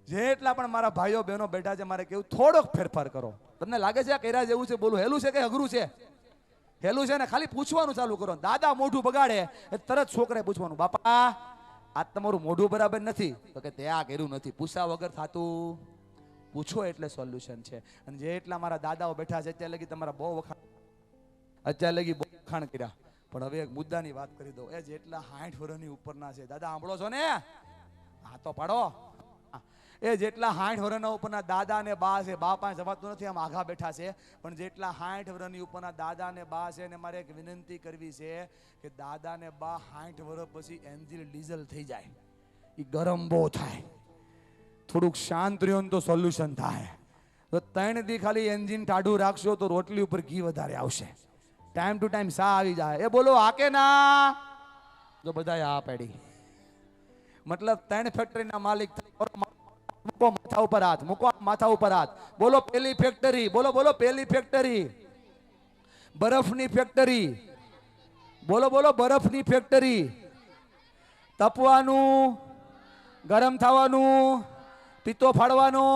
જેટલા પણ મારા ભાઈઓ બહેનો બેઠા છે, મારે કેવું થોડોક ફેરફાર કરો. તમને લાગે છે આ કર્યા જેવું છે? બોલું હેલું છે કે અઘરું છે? હેલું છે ને. ખાલી પૂછવાનું ચાલુ કરો. દાદા મોઢું બગાડે તરત છોકરાએ પૂછવાનું, બાપા આ તમારું મોઢું બરાબર નથી, તો કે તે આ કર્યું નથી. પૂછા વગર થાતું? પૂછો એટલે સોલ્યુશન છે. અને જેટલા મારા દાદાઓ બેઠા છે અત્યારે લગી તમારા બહુ વખાણ કર્યા, પણ હવે એક મુદ્દાની વાત કરી દો. એ જેટલા 60 વર્ષની ઉપરના છે, દાદા સાંભળો છો ને? હા તો પાડો. એ જેટલા 60 વર્ષના ઉપરના દાદા ને બા છે, બા પાસે જવાતું નથી, આમ આઘા બેઠા છે, પણ જેટલા 60 વર્ષની ઉપરના દાદા ને બા છે ને મારે એક વિનંતી કરવી છે કે દાદા ને બા 60 વર્ષ પછી એન્જિન ડીઝલ થઈ જાય, એ ગરમ બહુ થાય, થોડુંક શાંત રહ્યો તો સોલ્યુશન થાય. તો 3 દી ખાલી એન્જિન ટાઢું રાખશો તો રોટલી ઉપર ઘી વધારે આવશે, ટાઈમ ટુ ટાઈમ સા આવી જાય. એ બોલો હા કે ના? જો બધા આ પેડી મતલબ 3 ફેક્ટરીના માલિક મૂકો માથા ઉપર હાથ, મૂકો માથા ઉપર હાથ. બોલો પેલી ફેક્ટરી, બોલો બોલો પેલી ફેક્ટરી બરફની ફેક્ટરી, બોલો બોલો બરફની ફેક્ટરી. તપવાનું, ગરમ થવાનું, પિત્તો ફાડવાનો,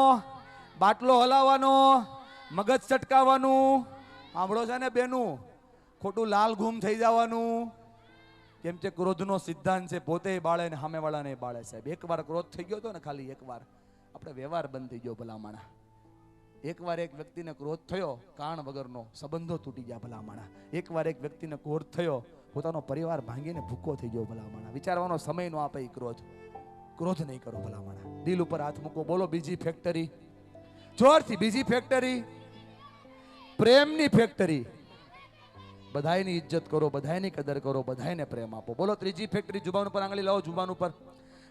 બાટલો હલાવવાનો, મગજ ચટકાવવાનું, સાંભળો છે ને બેનું? ખોટું લાલ ઘૂમ થઈ જવાનું. કેમ કે ક્રોધનો સિદ્ધાંત છે, પોતે બાળે ને સામેવાળાને બાળે. સાહેબ એકવાર ક્રોધ થઈ ગયો હતો ને, ખાલી એકવાર આપણે વ્યવહાર બંધ થઈ ગયો ભલામણા. એકવાર એક વ્યક્તિને ક્રોધ થયો, કારણ વગરનો સંબંધો તૂટી ગયા ભલામણા. એકવાર એક વ્યક્તિને ક્રોધ થયો, પોતાનો પરિવાર ભાંગીને ભૂકો થઈ ગયો ભલામણા. વિચારવાનો સમય નો આપે. ક્રોધ નહીં કરો ભલામણા. દિલ ઉપર હાથ મૂકો. બોલો બીજી ફેક્ટરી, જોરથી. બીજી ફેક્ટરી પ્રેમની ફેક્ટરી. બધાયની ઇજ્જત કરો, બધાયની કદર કરો, બધાયને પ્રેમ આપો. બોલો ત્રીજી ફેક્ટરી. જુબાન ઉપર આંગળી લાવો, જુબાન ઉપર.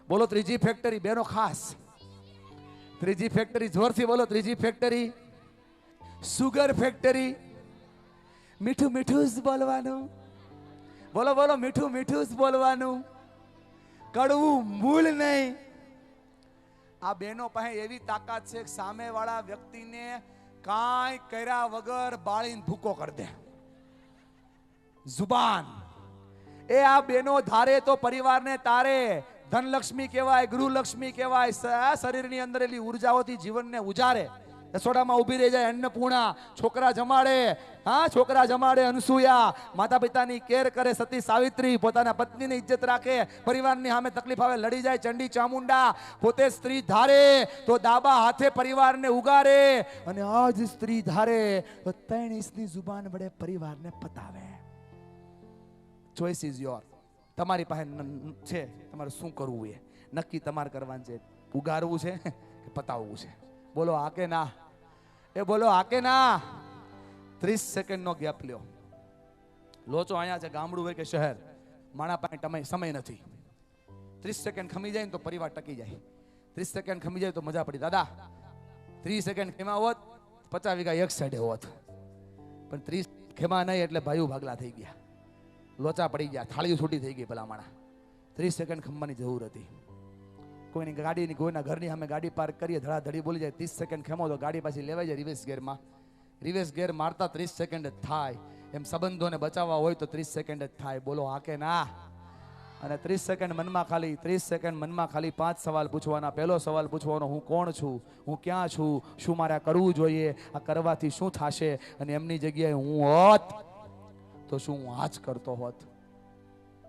બોલો ત્રીજી ફેક્ટરી. બેનો ખાસ ત્રીજી ફેક્ટરી, જોરથી બોલો. ત્રીજી ફેક્ટરી સુગર ફેક્ટરી. મીઠું મીઠું જ બોલવાનું. બોલો બોલો મીઠું મીઠું જ બોલવાનું, કડવું મૂળ નહીં. આ બેનો પાસે એવી તાકાત છે કે સામે વાળા વ્યક્તિને કાંઈ કર્યા વગર બાળીને ભૂકો કરી દે. જુબાન. એ આ બેનો ધારે તો પરિવારને તારે. ધનલક્ષ્મી કહેવાય, ગૃહલક્ષ્મી કહેવાય. શરીરની અંદર એલી ઉર્જાઓથી જીવનને ઉજારે. રસોડામાં ઊભી રહી જાય, અન્નપૂર્ણા. છોકરા જમાડે, હા છોકરા જમાડે. અનસુયા માતા પિતાની કેર કરે. સતી સાવિત્રી પોતાના પત્નીની ઇજ્જત રાખે. પરિવારની સામે તકલીફ આવે લડી જાય. ચંડી ચામુંડા પોતે સ્ત્રી ધારે તો દાબા હાથે પરિવારને ઉગારે, અને આ જ સ્ત્રી ધારે તો 3 ઇંચની જુબાન વડે પરિવારને પતાવે. Choice is your. તમારી પાસે છે, તમારે શું કરવું એ નક્કી તમારે કરવાનું છે. ઉગારવું છે કે પતાવવું છે? બોલો હા કે ના? એ બોલો હા કે ના? 30 સેકન્ડનો ગેપ લ્યો. લોચો અહીંયા છે, ગામડું હોય કે શહેર, માણા પાસે સમય નથી. 30 સેકન્ડ ખમી જાય ને તો પરિવાર ટકી જાય. 30 સેકન્ડ ખમી જાય તો મજા પડી. દાદા 30 સેકન્ડ ખેમા હોત 50 વીઘા એક સાઈડે હોત, પણ 30 ખેમા નહીં એટલે ભાઈઓ ભાગલા થઈ ગયા, લોચા પડી ગયા, થાળીઓ છૂટી થઈ ગઈ ભલામણા. 30 સેકન્ડ ખમવાની જરૂર હતી. કોઈની ગાડીની, કોઈના ઘરની સામે ગાડી પાર્ક કરીએ, ધડાધડી બોલી જાય, 30 સેકન્ડ ખેમો તો ગાડી પાછી લેવાઈ જાય રિવર્સ ગેરમાં. રિવર્સ ગેર મારતા 30 સેકન્ડ જ થાય. એમ સંબંધોને બચાવવા હોય તો 30 સેકન્ડ જ થાય. બોલો હા કે ના? અને 30 સેકન્ડ મનમાં ખાલી 30 સેકન્ડ મનમાં ખાલી 5 સવાલ પૂછવાના. પહેલો સવાલ પૂછવાનો, હું કોણ છું, હું ક્યાં છું, શું મારે કરવું જોઈએ, આ કરવાથી શું થશે, અને એમની જગ્યાએ હું હોત તો શું હું આ જ કરતો હોત.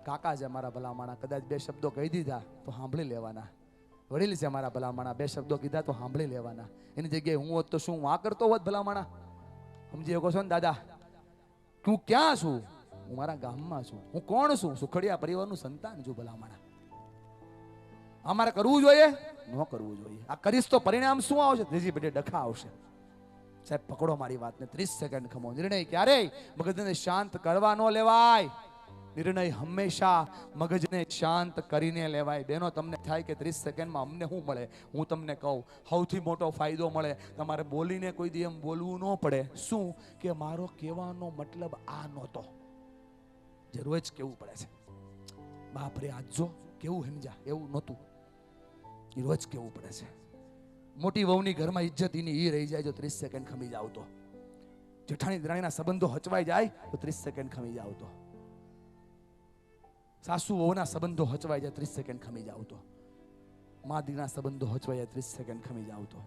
કાકા છે મારા ભલામણા, કદાચ 2 શબ્દો કહી દીધા તો સાંભળી લેવાના. વડીલ છે મારા ભલામણા, 2 શબ્દો કીધા તો સાંભળી લેવાના. એની જગ્યાએ હું હોત તો શું હું આ કરતો હોત ભલામણા? સમજી શકો છો ને દાદા? તું ક્યાં છું? હું મારા ગામમાં છું. હું કોણ છું? સુખડિયા પરિવારનું સંતાન છું ભલામણા. અમારે કરવું જોઈએ? ન કરવું જોઈએ. આ કરીશ તો પરિણામ શું આવશે? ત્રીજી પેઢી ડખા આવશે. સાહેબ પકડો મારી વાતને. 30 સેકન્ડ ખમો. નિર્ણય ક્યારેય મગજને શાંત કરવા ન લેવાય. નિર્ણય હંમેશા મગજને શાંત કરીને લેવાય. બેનો તમને થાય કે 30 સેકન્ડમાં અમને શું મળે? હું તમને કહું, સૌથી મોટો ફાયદો મળે. તમારે બોલીને કોઈ દી એમ બોલવું ન પડે. શું કે મારો કહેવાનો મતલબ આ નહોતો, જે રોજ કેવું પડે છે. બાપરે આજ જો કેવું સમજા એવું નહોતું, એ રોજ કેવું પડે છે. મોટી વહુની ઘરમાં ઇજ્જત એની એ રહી જાય જો 30 સેકન્ડ ખમી જાવ તો. જેઠાણી દ્રાણીના સંબંધો હચવાઈ જાય તો 30 સેકન્ડ ખમી જાવ તો. સાસુ વહુના સંબંધો હચવાઈ જાય 30 સેકન્ડ ખમી જાવ તો. મા દીકરાના સંબંધો હચવાઈ જાય 30 સેકન્ડ ખમી જાવ તો.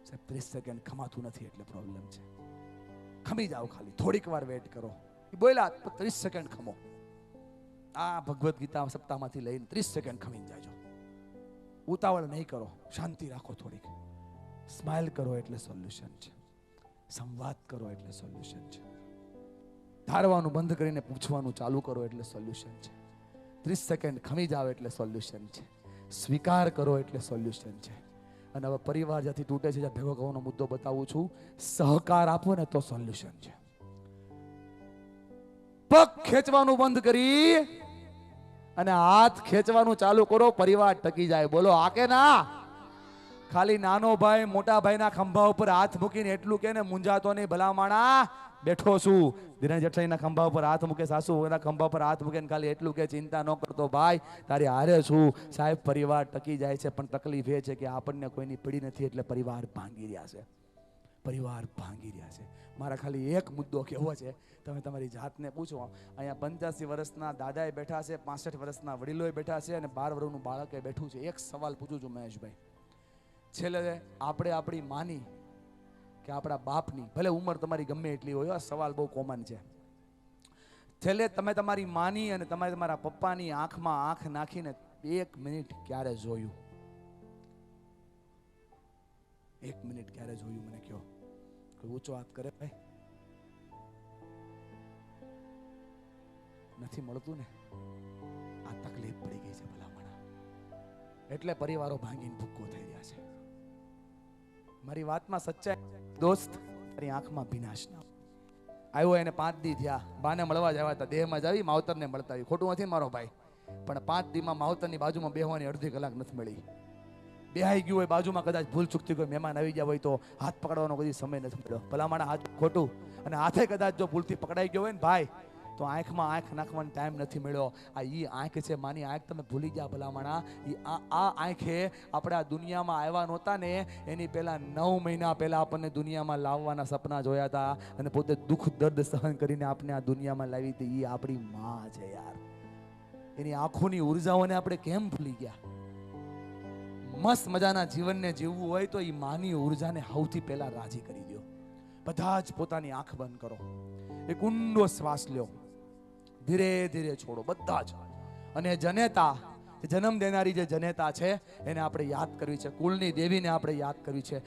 સાહેબ 30 સેકન્ડ ખમાતું નથી એટલે પ્રોબ્લેમ છે. ખમી જાઓ, ખાલી થોડીક વાર વેટ કરો. એ બોલ્યા તો 30 સેકન્ડ ખમો. આ ભગવદ્ ગીતા સપ્તાહમાંથી લઈને 30 સેકન્ડ ખમીને જાજો. ઉતાવળ નહીં કરો, શાંતિ રાખો થોડીક. સ્માઇલ કરો એટલે સોલ્યુશન છે. સંવાદ કરો એટલે સોલ્યુશન છે. ધારવાનું બંધ કરીને પૂછવાનું ચાલુ કરો એટલે સોલ્યુશન છે. 30 સેકન્ડ ખમી જાવ એટલે સોલ્યુશન છે. સ્વીકાર કરો એટલે સોલ્યુશન છે. અને હવે પરિવાર જ્યાંથી તૂટે છે, જ્યાં ભેગો કરવાનો મુદ્દો બતાવું છું, સહકાર આપો ને તો સોલ્યુશન છે. પગ ખેંચવાનું બંધ કરી અને હાથ ખેંચવાનું ચાલુ કરો, પરિવાર ટકી જાય. બોલો આ કે ના? ખાલી નાનો ભાઈ મોટા ભાઈના ખંભા ઉપર હાથ મૂકીને એટલું કે ને મુંજાતો નહીં ભલામાણા, બેઠો છું. ધીરે જેઠાણીના ખંભા ઉપર હાથ મૂકે, સાસુ એના ખંભા ઉપર હાથ મૂકે ખાલી એટલું કે ચિંતા ન કરતો ભાઈ, તારી હારે છું. સાહેબ પરિવાર ટકી જાય છે, પણ તકલીફ એ છે કે આપણને કોઈની પડી નથી એટલે પરિવાર ભાંગી રહ્યા છે. પરિવાર ભાંગી રહ્યા છે. મારા ખાલી એક મુદ્દો કહેવો છે, તમે તમારી જાતને પૂછો. અહીંયા 85 વર્ષના દાદાએ બેઠા છે, 65 વર્ષના વડીલોએ બેઠા છે અને 12 વર્ષનું બાળકે બેઠું છે. એક સવાલ પૂછું છું મહેશભાઈ, છેલ્લે આપણે આપણી માની કે આપણા બાપની, ભલે ઉંમર તમારી ગમે એટલી હોય, આ સવાલ બહુ કોમન છે. છેલ્લે તમે તમારી માની અને તમારા પપ્પાની આંખમાં આંખ નાખીને 1 મિનિટ ક્યારે જોયું? 1 મિનિટ ક્યારે જોયું મને કહો? કોઈ ઊંચો હાથ કરે ભાઈ? નથી મળતું ને. આ તકલીફ પડી ગઈ છે ભલામણા, એટલે પરિવારો ભાંગીને ભૂક્કો થઈ રહ્યા છે. મારી વાતમાં સચ્ચાઈ દોસ્ત, તારી આંખમાં ભીનાશ ના આવ્યો. એને 5 દી થયા, બાને મળવા જવા હતા, દેહમાં જાવી માવતરને મળતા આવી. ખોટું નથી મારો ભાઈ, પણ 5 દીમાં માવતરની બાજુમાં બેહવાની અડધી કલાક નથી મળી. બેહાઈ ગયું હોય બાજુમાં, કદાચ ભૂલ ચૂકતી કોઈ મહેમાન આવી ગયા હોય તો હાથ પકડવાનો કદી સમય નથી મળ્યો. ભલામાણા હાથ ખોટું, અને હાથે કદાચ જો ભૂલથી પકડાઈ ગયો હોય ને ભાઈ, તો આંખમાં આંખ નાખવાનો ટાઈમ નથી મળ્યો. આ ઈ આંખ છે, માની આંખ તમે ભૂલી ગયા ભલામણા. આ આંખે આપણે આ દુનિયામાં આવ્યા નહોતા ને એની પહેલા 9 મહિના પહેલા આપણને દુનિયામાં લાવવાના સપના જોયા હતા, અને પોતે દુઃખ દર્દ સહન કરીને આપણે આ દુનિયામાં લાવી હતી. એ આપણી માં છે યાર. એની આંખોની ઉર્જાઓને આપણે કેમ ભૂલી ગયા? મસ્ત મજાના જીવનને જીવવું હોય તો એ માની ઉર્જાને સૌથી પહેલા રાજી કરી દો. બધા જ પોતાની આંખ બંધ કરો, એક ઊંડો શ્વાસ લ્યો, ધીરે ધીરે છોડો બધા જ. અને જનેતા, જન્મ દેનારી જે જનેતા છે એને આપણે યાદ કરવી છે. કુળની દેવીને આપણે યાદ કરવી છે.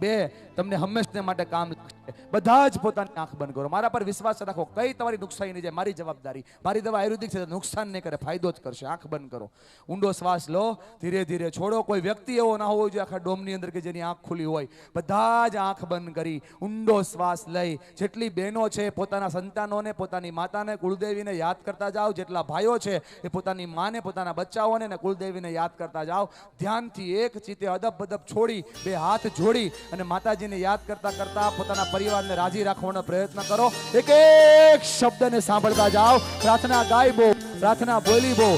2 તમને હંમેશા માટે કામ લાગશે. બધા જ પોતાની આંખ બંધ કરો, મારા પર વિશ્વાસ રાખો. કઈ તમારી નુકસાની નહીં જાય, મારી જવાબદારી. મારી દવા આયુર્વેદિક છે, નુકસાન નહીં કરે, ફાયદો જ કરશે. આંખ બંધ કરો, ઊંડો શ્વાસ લો, ધીરે ધીરે છોડો. કોઈ વ્યક્તિ એવો ના હોવો જોઈએ આખા ડોમની અંદર કે જેની આંખ ખુલી હોય. બધા જ આંખ બંધ કરી ઊંડો શ્વાસ લઈ, જેટલી બહેનો છે પોતાના સંતાનોને, પોતાની માતાને, કુળદેવીને યાદ કરતા જાઓ. જેટલા ભાઈઓ છે એ પોતાની માને, પોતાના બચ્ચાઓને અને કુળદેવીને યાદ કરતા જાઓ. ધ્યાનથી એક ચિત્તે અદબ બદબ છોડી 2 હાથ જોડી અને માતાજીને યાદ કરતા કરતા પોતાના પરિવારને રાજી રાખવાનો પ્રયત્ન કરો. એક એક શબ્દને સાંભળતા જાઓ. પ્રાર્થના ગાયબો, પ્રાર્થના બોલીબો.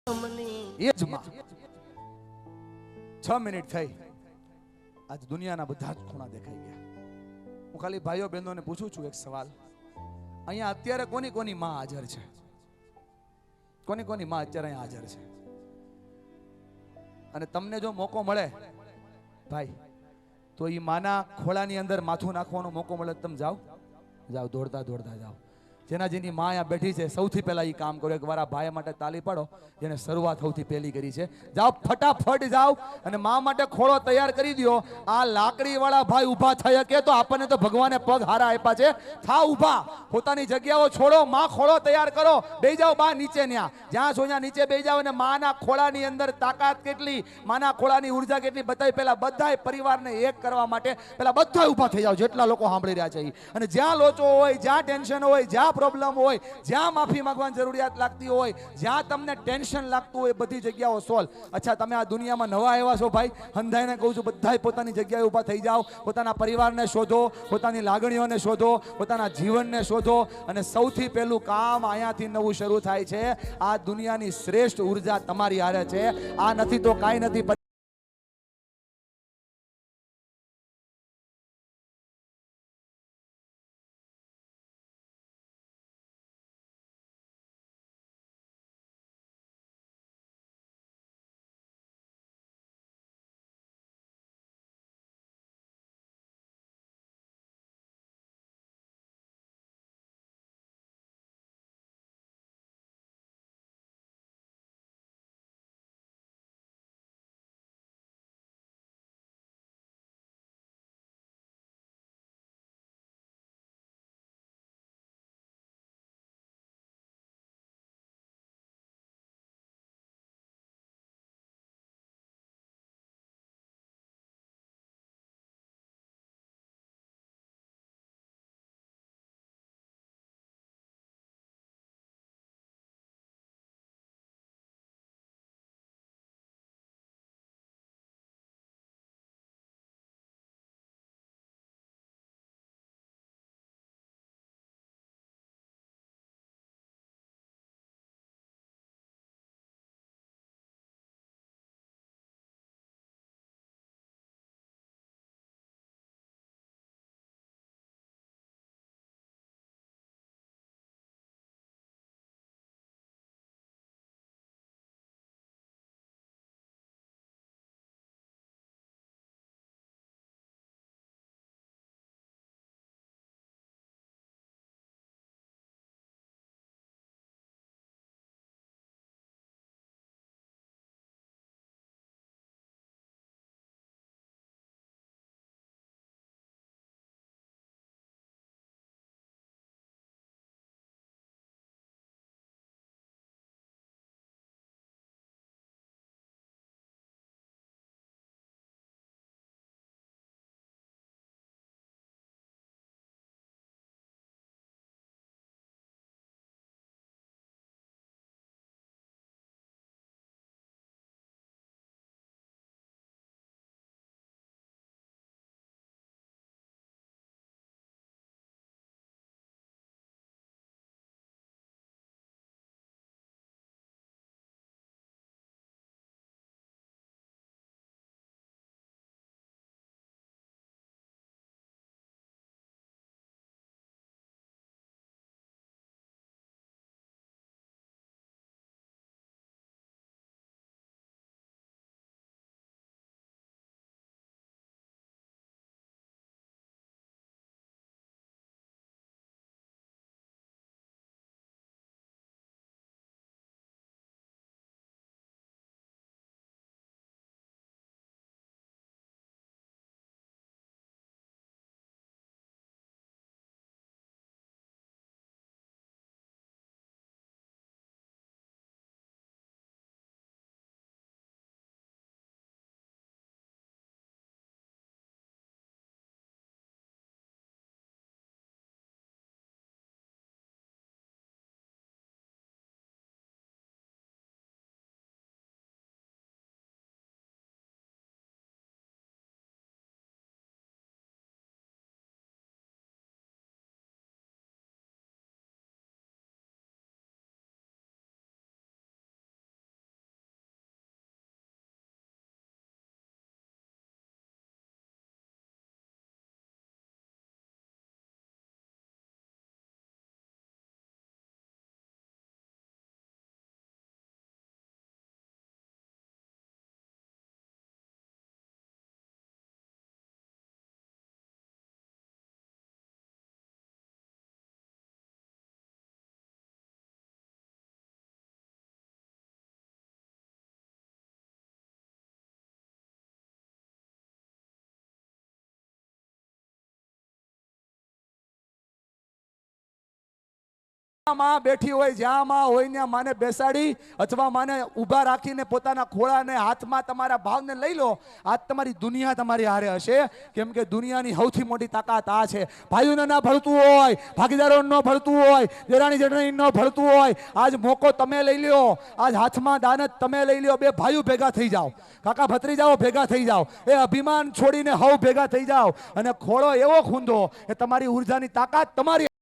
એ જ માં 6 મિનિટ થઈ, આજ દુનિયાના બધા જ ખૂણા દેખાઈ ગયા. હું ખાલી ભાઈઓ બહેનોને પૂછું છું એક સવાલ, અહીંયા અત્યારે કોની કોની માં હાજર છે? કોની કોની માં અત્યારે અહીંયા હાજર છે? અને તમને જો મોકો મળે ભાઈ, તો એ માના ખોળાની અંદર માથું નાખવાનો મોકો મળે, તમે જાઓ જાઓ, દોડતા દોડતા જાઓ. જેના જેની માં અહીંયા બેઠી છે, સૌથી પહેલા એ કામ કરો. એકવાર આ ભાઈ માટે તાલી પાડો, જેને શરૂઆત સૌથી પહેલી કરી છે. જાઓ ફટાફટ જાઓ અને માં માટે ખોળો તૈયાર કરી દો. આ લાકડી વાળા ભાઈ ઊભા થઈ શકે તો આપણને તો ભગવાને પગ હારા આપ્યા છે. થાવ ઊભા, પોતાની જગ્યાઓ છોડો, માં ખોળો તૈયાર કરો. બેસી જાઓ બા નીચે, જ્યાં છો ત્યાં નીચે બેસી જાઓ. અને માના ખોળાની અંદર તાકાત કેટલી, માના ખોળાની ઉર્જા કેટલી બતાવી. પહેલા બધાય પરિવારને એક કરવા માટે પહેલા બધા ઊભા થઈ જાઓ, જેટલા લોકો સાંભળી રહ્યા છે. અને જ્યાં લોચો હોય, જ્યાં ટેન્શન હોય, જ્યાં પ્રોબ્લેમ હોય, જ્યાં માફી માંગવાની જરૂરિયાત લાગતી હોય, જ્યાં તમને ટેન્શન લાગતું હોય, બધી જગ્યાઓ સોલ્વ. અચ્છા, તમે આ દુનિયામાં નવા આવ્યા છો ભાઈ, હંધાઈને કહું છું, બધાય પોતાની જગ્યાએ ઊભા થઈ જાઓ. પોતાના પરિવારને શોધો, પોતાની લાગણીઓને શોધો, પોતાના જીવનને શોધો. અને સૌથી પહેલું કામ અહીંયાથી નવું શરૂ થાય છે. આ દુનિયાની શ્રેષ્ઠ ઉર્જા તમારી હારે છે. આ નથી તો કાંઈ નથી. માં બેઠી હોય, જ્યાં માં હોય ત્યાં માને બેસાડી અથવા માને ઊભા રાખીને પોતાના ખોળાને હાથમાં તમારા ભાવને લઈ લો. આજ તમારી દુનિયા તમારી હારે હશે, કેમ કે દુનિયાની સૌથી મોટી તાકાત આ છે. ભાઈઓને ના ભળતું હોય, ભાગીદારોને ન ભળતું હોય, દેરાણી જેઠાણી ન ભળતું હોય, આજ મોકો તમે લઈ લ્યો. આજ હાથમાં દાનત તમે લઈ લ્યો. બે ભાઈઓ ભેગા થઈ જાઓ, કાકા ભત્રીજાઓ ભેગા થઈ જાઓ, એ અભિમાન છોડીને હવ ભેગા થઈ જાઓ અને ખોળો એવો ખૂંદો કે તમારી ઉર્જાની તાકાત તમારી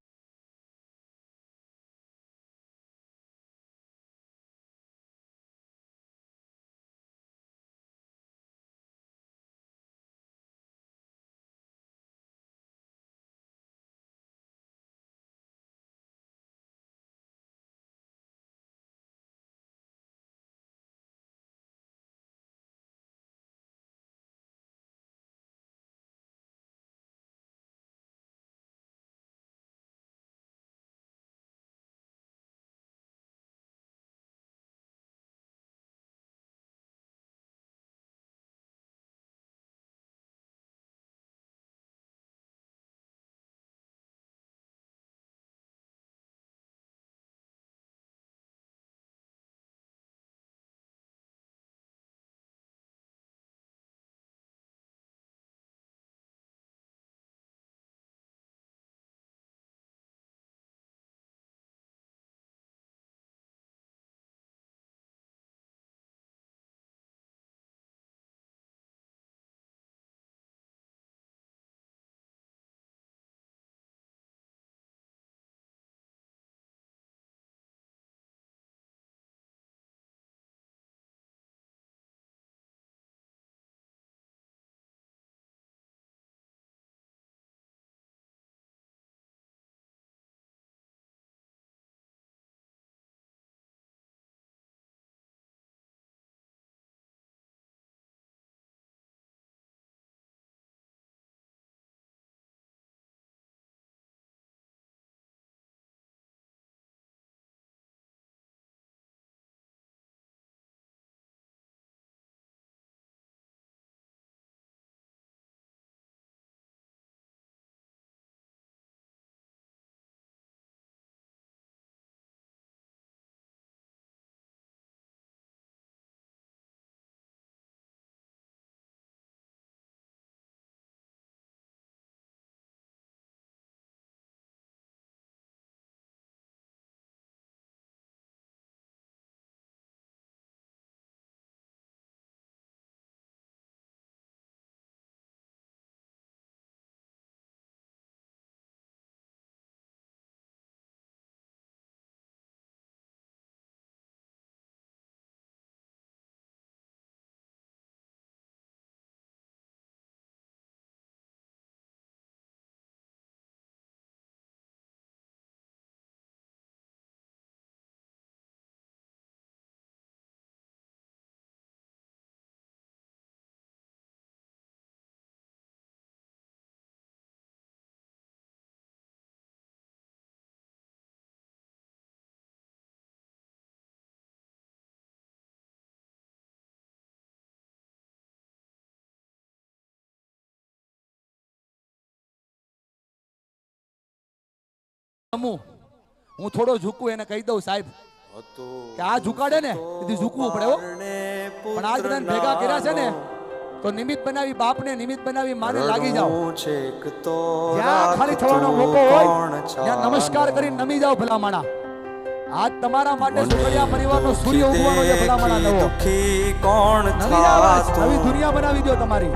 હું થોડો ઝૂકું એને કહી દઉં સાહેબ કે આ ઝુકાડે ને તેથી ઝૂકવું પડે હો. પણ આજ બધાને ભેગા કર્યા છે ને તો નિમિત્ત બનાવી બાપને, નિમિત્ત બનાવી માને લાગી જાઓ. જ્યાં ખાલી થવાનો મોકો હોય ત્યાં નમસ્કાર કરીને નમી જાઓ ભલામણા. આજ તમારા માટે સુખડિયા પરિવારનો સૂર્ય ઉગવાનો છે ભલામણા નવો. નવી જાઓ, નવી દુનિયા બનાવી દો તમારી.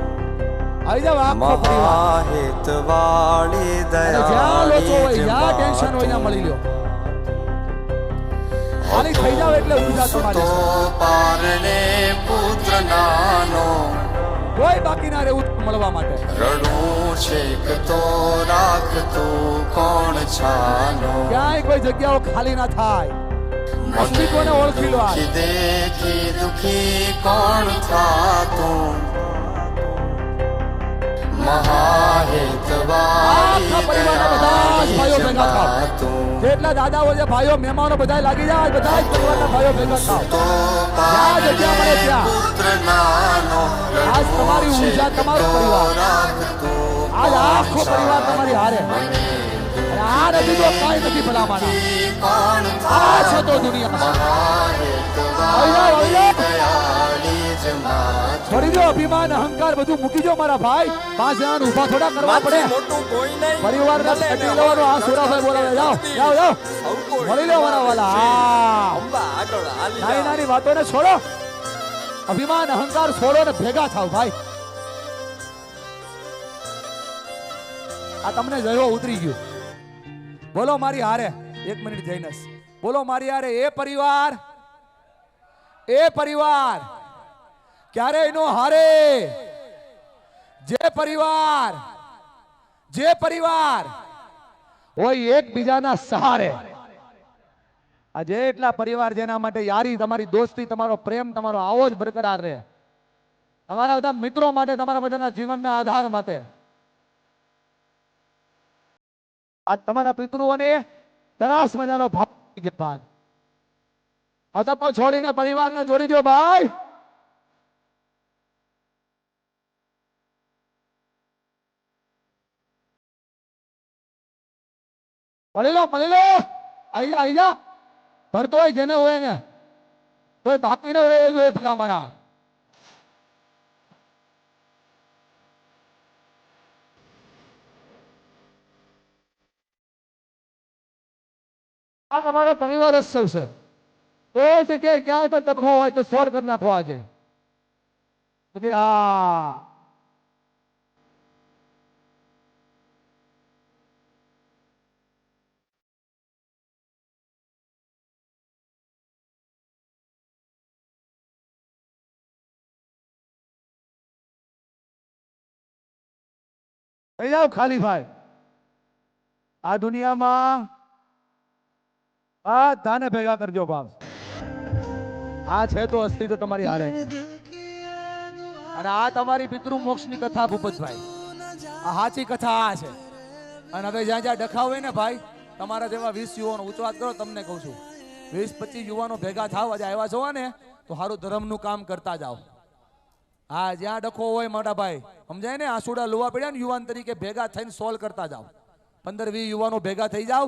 આવી જાવ આખો પરિવાર. અને જ્યાં લોચો હોય, જ્યાં ટેન્શન હોય ત્યાં મળી લ્યો. ખાલી થઈ જાવ એટલે ઉર્જા તમારી પુત્ર નાનો કોઈ બાકી ના રહેવું મળવા માટે. રડું છેક તો રાખતું કોણ છાનો. ક્યાંય કોઈ જગ્યાઓ ખાલી ના થાય. અસ્તિત્વને ઓળખી લો. દેખી દુખી કોણ થાતું જેટલા દાદાઓ છે, ભાઈઓ, મહેમાનો બધા લાગી જાય. બધા પરિવારના ભાઈઓ ભેગા થાવ. જ્યાં જગ્યા મળે ત્યાં. આજ તમારી ઉર્જા, તમારો પરિવાર, આજ આખો પરિવાર તમારી હારે. આ નથી તો કાંઈ નથી ભલા મારા. આ છે તો દુનિયા. છોડી દો અભિમાન અહંકાર બધું મૂકી દો મારા ભાઈ. 5 જણાને ઊભા થોડા કરવા પડે. પરિવારના સેટિંગ લેવાનો. આ સુરાભાઈ બોલાવે. જાઓ જાઓ જાઓ મળી લો મારા વાલા. નાની નાની વાતોને છોડો. અભિમાન અહંકાર છોડો ને ભેગા થાવ ભાઈ. આ તમને જયો ઉતરી ગયું. બોલો મારી હારે 1 મિનિટ જઈને બોલો મારી હારે. એ પરિવાર ક્યારેય નો હારે. જે પરિવાર હોય એકબીજાના સહારે. આ જેટલા પરિવાર જેના માટે યારી, તમારી દોસ્તી, તમારો પ્રેમ, તમારો આવો જ બરકરાર રહે. તમારા બધા મિત્રો માટે, તમારા બધાના જીવનના આધાર માટે. આજ તમારા પિતૃઓને તરાસ મજાનો ભાવ અતપો છોડીને પરિવારને જોડી દો ભાઈ. મળી લો આઈ જા. ભરતો હોય જેને હોય ને તો તાપીને હોય ભલામણા. આ તમારો પરિવાર જ સૌ છે. તો છે કે ક્યાંય પણ તકવો હોય તો સોલ્વ કરી નાખો આજે. થઈ જાઓ ખાલી ભાઈ. આ દુનિયામાં બધાને ભેગા કરજો બાપ. આ છે તો અસ્તિત્વ તમારી હારે. અને આ તમારી પિતૃ મોક્ષની કથા ભૂપતભાઈ. આ સાચી કથા આ છે. અને હવે જ્યાં જ્યાં ડખા હોય ને ભાઈ, તમારા જેવા 20 યુવાનો ઊંચો હાથ કરો. તમને કહું છું 20-25 યુવાનો ભેગા થાવ. આજે આવ્યા છો ને તો સારું ધર્મનું કામ કરતા જાઓ. હા, જ્યાં ડખો હોય મોટા ભાઈ સમજાય ને, આસુડા લોવા પડ્યા ને યુવાન તરીકે ભેગા થઈને સોલ્વ કરતા જાઓ. 15-20 યુવાનો ભેગા થઈ જાવ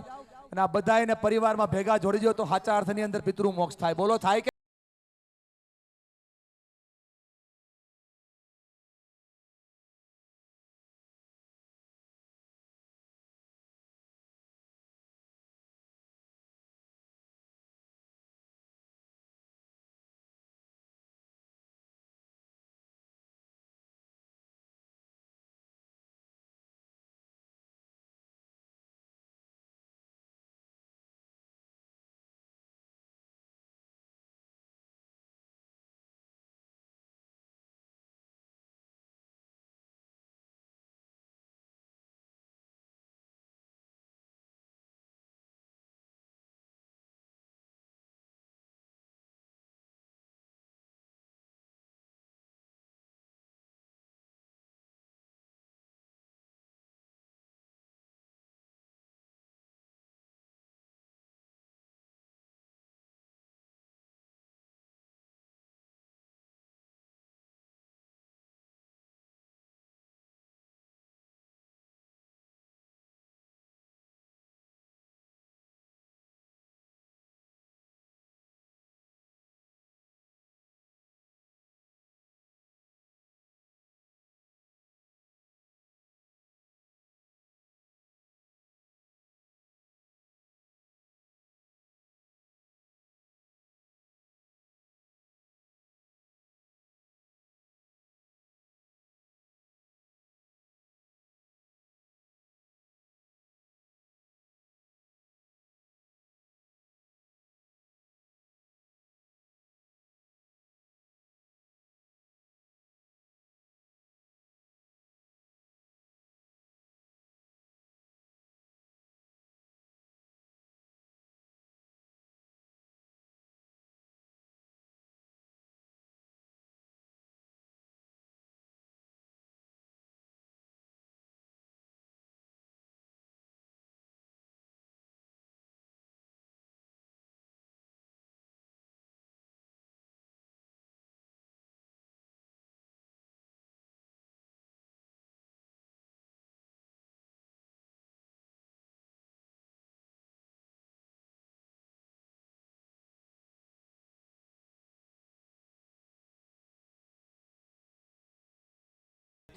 અને આ બધાને પરિવારમાં ભેગા જોડી દો તો સાચા અર્થની અંદર પિતૃ મોક્ષ થાય. બોલો થાય કે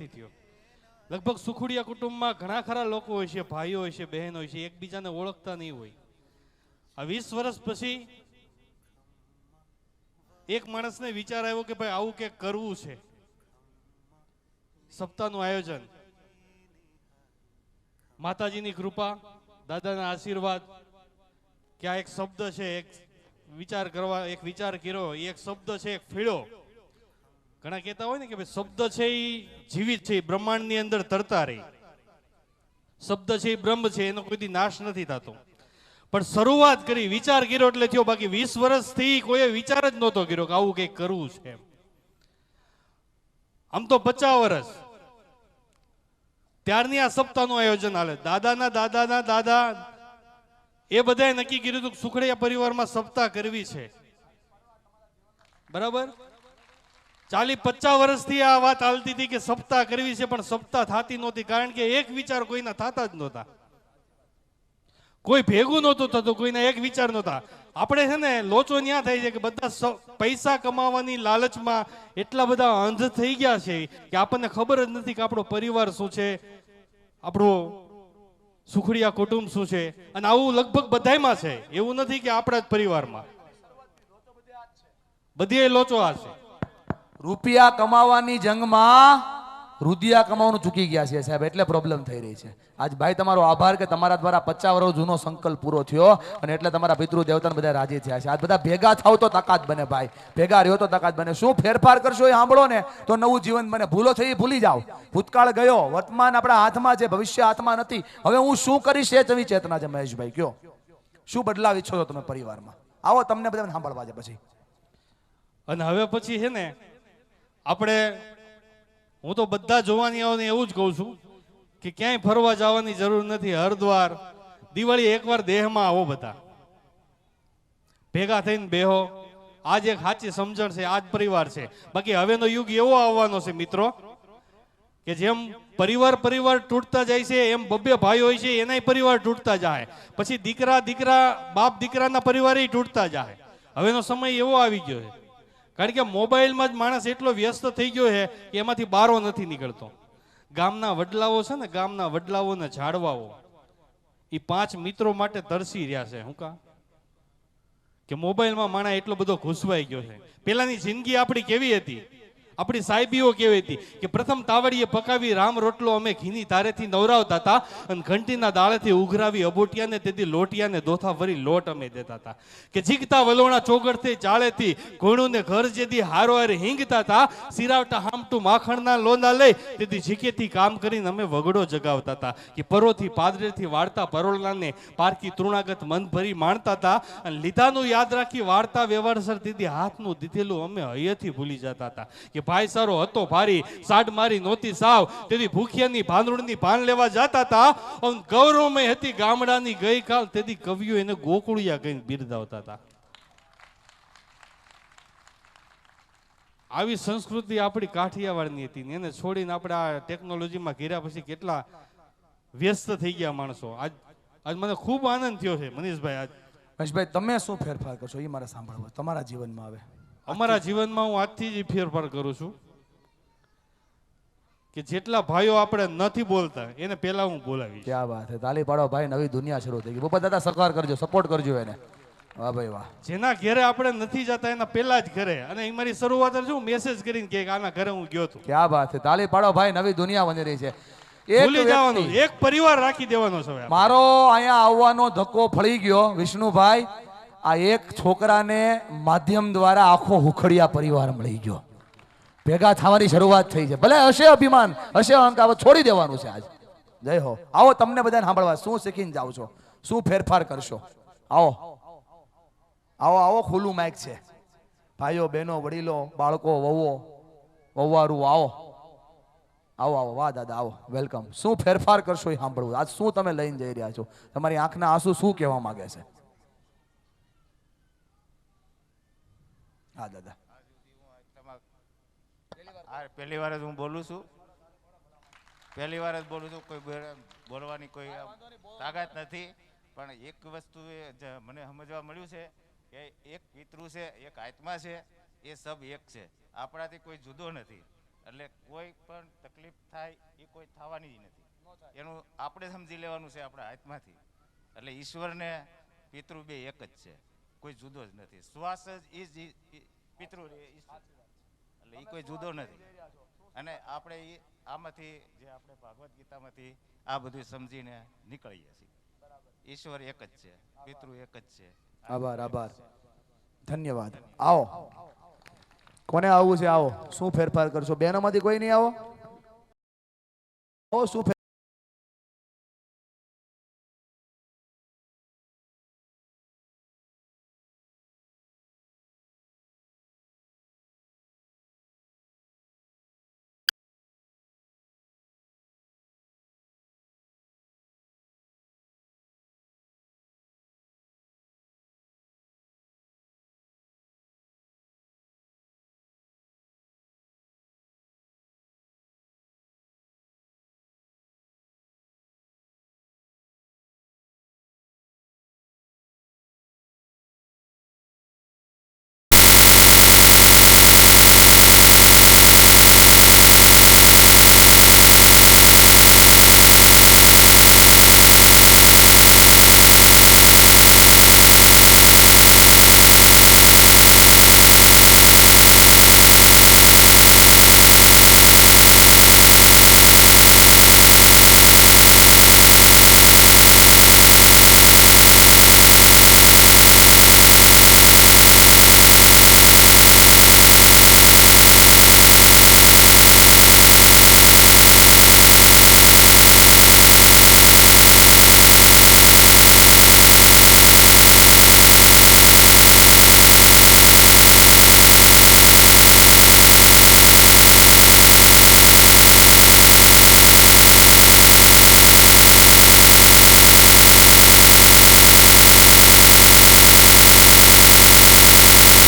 નથી થયો. લગભગ સુખુડિયા કુટુંબમાં ઘણા ખરા લોકો હોય છે, ભાઈઓ હોય છે, બહેનો હોય છે, એકબીજાને ઓળખતા નહીં હોય. આ 20 વર્ષ પછી એક માણસને વિચાર આવ્યો કે ભાઈ આવું કંઈક કરવું છે. સપ્તાહનું આયોજન, માતાજીની કૃપા, દાદાના આશીર્વાદ કે આ એક શબ્દ છે, એક વિચાર કરવા, એક વિચાર કર્યો, એક શબ્દ છે, એક ફીળો. ઘણા કહેતા હોય ને કે ભાઈ શબ્દ છે એ જીવિત છે, બ્રહ્માંડની અંદર તરતા રહી. શબ્દ છે એ બ્રહ્મ છે, એનો કોઈ નાશ નથી થતો. પણ શરૂઆત કરી, વિચાર કર્યો એટલે થયો. બાકી 20 વર્ષથી કોઈ વિચાર જ નહોતો કર્યો કે આવું કંઈક કરવું છે. આમ તો 50 વર્ષ ત્યારની આ સપ્તાહનું આયોજન હાલે. દાદાના દાદા એ બધાએ નક્કી કર્યું હતું કે સુખડિયા પરિવારમાં સપ્તાહ કરવી છે. બરાબર, 40-50 વર્ષથી આ વાત હાલતી હતી કે સપ્તાહ કરવી છે, પણ સપ્તાહ થતી નહોતી. કારણ કે એક વિચાર કોઈના થતા જ નહોતા, કોઈ ભેગું નહોતું થતું, કોઈના એક વિચાર નહોતા. આપણે છે ને લોચો ન્યા થાય છે કે બધા પૈસા કમાવાની લાલચમાં એટલા બધા અંધ થઈ ગયા છે કે આપણને ખબર જ નથી કે આપણો પરિવાર શું છે, આપણો સુખડિયા કુટુંબ શું છે. અને આવું લગભગ બધાયમાં છે, એવું નથી કે આપણા જ પરિવારમાં. બધી લોચો આ છે. રૂપિયા કમાવાની જંગમાં રુધિયા કમાવાનું ચૂકી ગયા છે સાહેબ, એટલે પ્રોબ્લેમ થઈ રહી છે. આજ ભાઈ તમારો આભાર કે તમારા દ્વારા 50 વર્ષ જૂનો સંકલ્પ પૂરો થયો અને એટલે તમારા પિતૃ દેવતાને બધા રાજી થયા છે. આજ બધા ભેગા થાવ તો તાકાત બને ભાઈ, ભેગા રહ્યો તો તાકાત બને. શું ફેરફાર કરશો એ સાંભળો ને તો નવું જીવન બને. ભૂલો થઈ ભૂલી જાઓ, ભૂતકાળ ગયો, વર્તમાન આપણા હાથમાં છે, ભવિષ્ય હાથમાં નથી. હવે હું શું કરીશ એ ચવી ચેતના છે. મહેશભાઈ કયો, શું બદલાવ ઈચ્છો છો તમે પરિવારમાં? આવો, તમને બધાને સાંભળવા છે પછી. અને હવે પછી છે ને આપણે, હું તો બધા જોવાનીઓને એવું જ કહું છું કે ક્યાંય ફરવા જવાની જરૂર નથી. હરદ્વાર દિવાળી એકવાર દેહમાં આવો, બધા ભેગા થઈને બેહો. આજ એક સાચી સમજણ છે, આજ પરિવાર છે. બાકી હવેનો યુગ એવો આવવાનો છે મિત્રો કે જેમ પરિવાર તૂટતા જાય છે એમ બબ્બે ભાઈ હોય છે એનાય પરિવાર તૂટતા જાય. પછી દીકરા બાપ દીકરાના પરિવાર તૂટતા જાય. હવેનો સમય એવો આવી ગયો છે. કારણ કે મોબાઈલમાં જ માણસ એટલો વ્યસ્ત થઈ ગયો છે કે એમાંથી બારો નથી નીકળતો. ગામના વડલાઓ છે ને, ગામના વડલાઓ ને ઝાડવાઓ એ 5 મિત્રો માટે તરસી રહ્યા છે. શું કા કે મોબાઈલમાં માણસ એટલો બધો ઘૂસવાઈ ગયો છે. પેલાની જિંદગી આપણી કેવી હતી, આપણી સાહેબીઓ કેવી હતી કે પ્રથમ તાવડીએ પકાવી રામ રોટલો અમે ઘીની તારેથી નવરાવતા હતા અને ઘંટીના દાળેથી ઉઘરાવી અબોટિયાને તેથી લોટિયાને દોથા ભરી લોટ અમે દેતા હતા. કે જીગતા વલોણા ચોગડથી ચાળેથી ઘોણુંને ઘર જેથી હારો હારે હિંગતા હતા. સિરાવટા હામટું માખણના લોંદા લઈ તેથી જીકેથી કામ કરીને અમે વગડો જગાવતા હતા. કે પરોથી પાદરેથી વાળતા પરોળાને પારકી તૃણાગત મન ભરી માણતા હતા. અને લીધાનું યાદ રાખી વાર્તા વ્યવહારસર તેથી હાથનું દીધેલું અમે હૈયેથી ભૂલી જતા હતા. કે ભાઈ સારો હતો ભારી, સાડ મારી નહોતી સાવ, તેથી ભૂખિયાની ભાંદડની ભાન લેવા જતા હતા. ગૌરવમય હતી ગામડાની ગઈકાલ, તેથી કવિઓ એને ગોકુળિયા કહીને બિરદાવતા હતા. આવી સંસ્કૃતિ આપણી કાઠિયાવાડની હતી ને એને છોડીને આપણે આ ટેકનોલોજીમાં ઘેર્યા પછી કેટલા વ્યસ્ત થઈ ગયા માણસો. આજ મને ખૂબ આનંદ થયો છે મનીષભાઈ. આજ મહેશભાઈ તમે શું ફેરફાર કરશો એ મારે સાંભળવું તમારા જીવનમાં. હવે અમારા જીવનમાં હું આજથી જ ફેરફાર કરું છું કે જેટલા ભાઈઓ આપણે નથી બોલતા એને પહેલા હું બોલાવીશ. ક્યાં વાત છે, તાલી પાડો ભાઈ, નવી દુનિયા શરૂ થઈ ગઈ. બપા દાદા સહકાર કરજો, સપોર્ટ કરજો એને. વાહ ભાઈ વાહ. જેના ઘરે આપણે નથી જતા એના પહેલા જ ઘરે, અને મારી શરૂઆત શું મેસેજ કરીને કે આના ઘરે હું ગયો હતો. ક્યાં વાત છે, તાલી પાડો ભાઈ, નવી દુનિયા બની રહી છે. ભૂલી જવાનું, એક પરિવાર રાખી દેવાનો છે. મારો અહીંયા આવવાનો ધક્કો ફળી ગયો વિષ્ણુભાઈ. આ એક છોકરાને માધ્યમ દ્વારા આખો હુખડિયા પરિવાર મળી ગયો, ભેગા થવાની શરૂઆત થઈ છે. ભલે હશે અભિમાન, હશે અહંકાર, છોડી દેવાનું છે આજ. જય હો. આવો, તમને બધાને સાંભળવા. શું શીખીને જાઓ છો, શું ફેરફાર કરશો? આવો આવો આવો, ખુલ્લું માઇક છે. ભાઈઓ બહેનો વડીલો બાળકો વહુઓ વહુવારું, આવો આવો આવો. વાહ દાદા, આવો, વેલકમ. શું ફેરફાર કરશો એ સાંભળવું. આજ શું તમે લઈને જઈ રહ્યા છો? તમારી આંખના આંસુ શું કહેવા માંગે છે? હા દાદા. પહેલી વાર જ હું બોલું છું, પહેલી વાર જ બોલું છું. કોઈ બોલવાની કોઈ તાકાત નથી. પણ એક વસ્તુ મને સમજવા મળ્યું છે કે એક પિતૃ છે, એક આત્મા છે, એ સબ એક છે. આપણાથી કોઈ જુદો નથી. એટલે કોઈ પણ તકલીફ થાય એ કોઈ થવાની જ નથી. એનું આપણે સમજી લેવાનું છે આપણા હાથમાંથી. એટલે ઈશ્વરને પિતૃ બે એક જ છે, કોઈ જુદો જ નથી. શ્વાસ જ પિતૃ એટલે એ કોઈ જુદો નથી. અને આપણે આમાંથી જે આપણે ભાગવત ગીતામાંથી આ બધું સમજીને નીકળીએ છીએ. ઈશ્વર એક જ છે, પિતૃ એક જ છે. આભાર આભાર, ધન્યવાદ. આવો, કોને આવવું છે? આવો. શું ફેરફાર કરશો? બહેનોમાંથી કોઈ નહીં? આવો, શું ફેર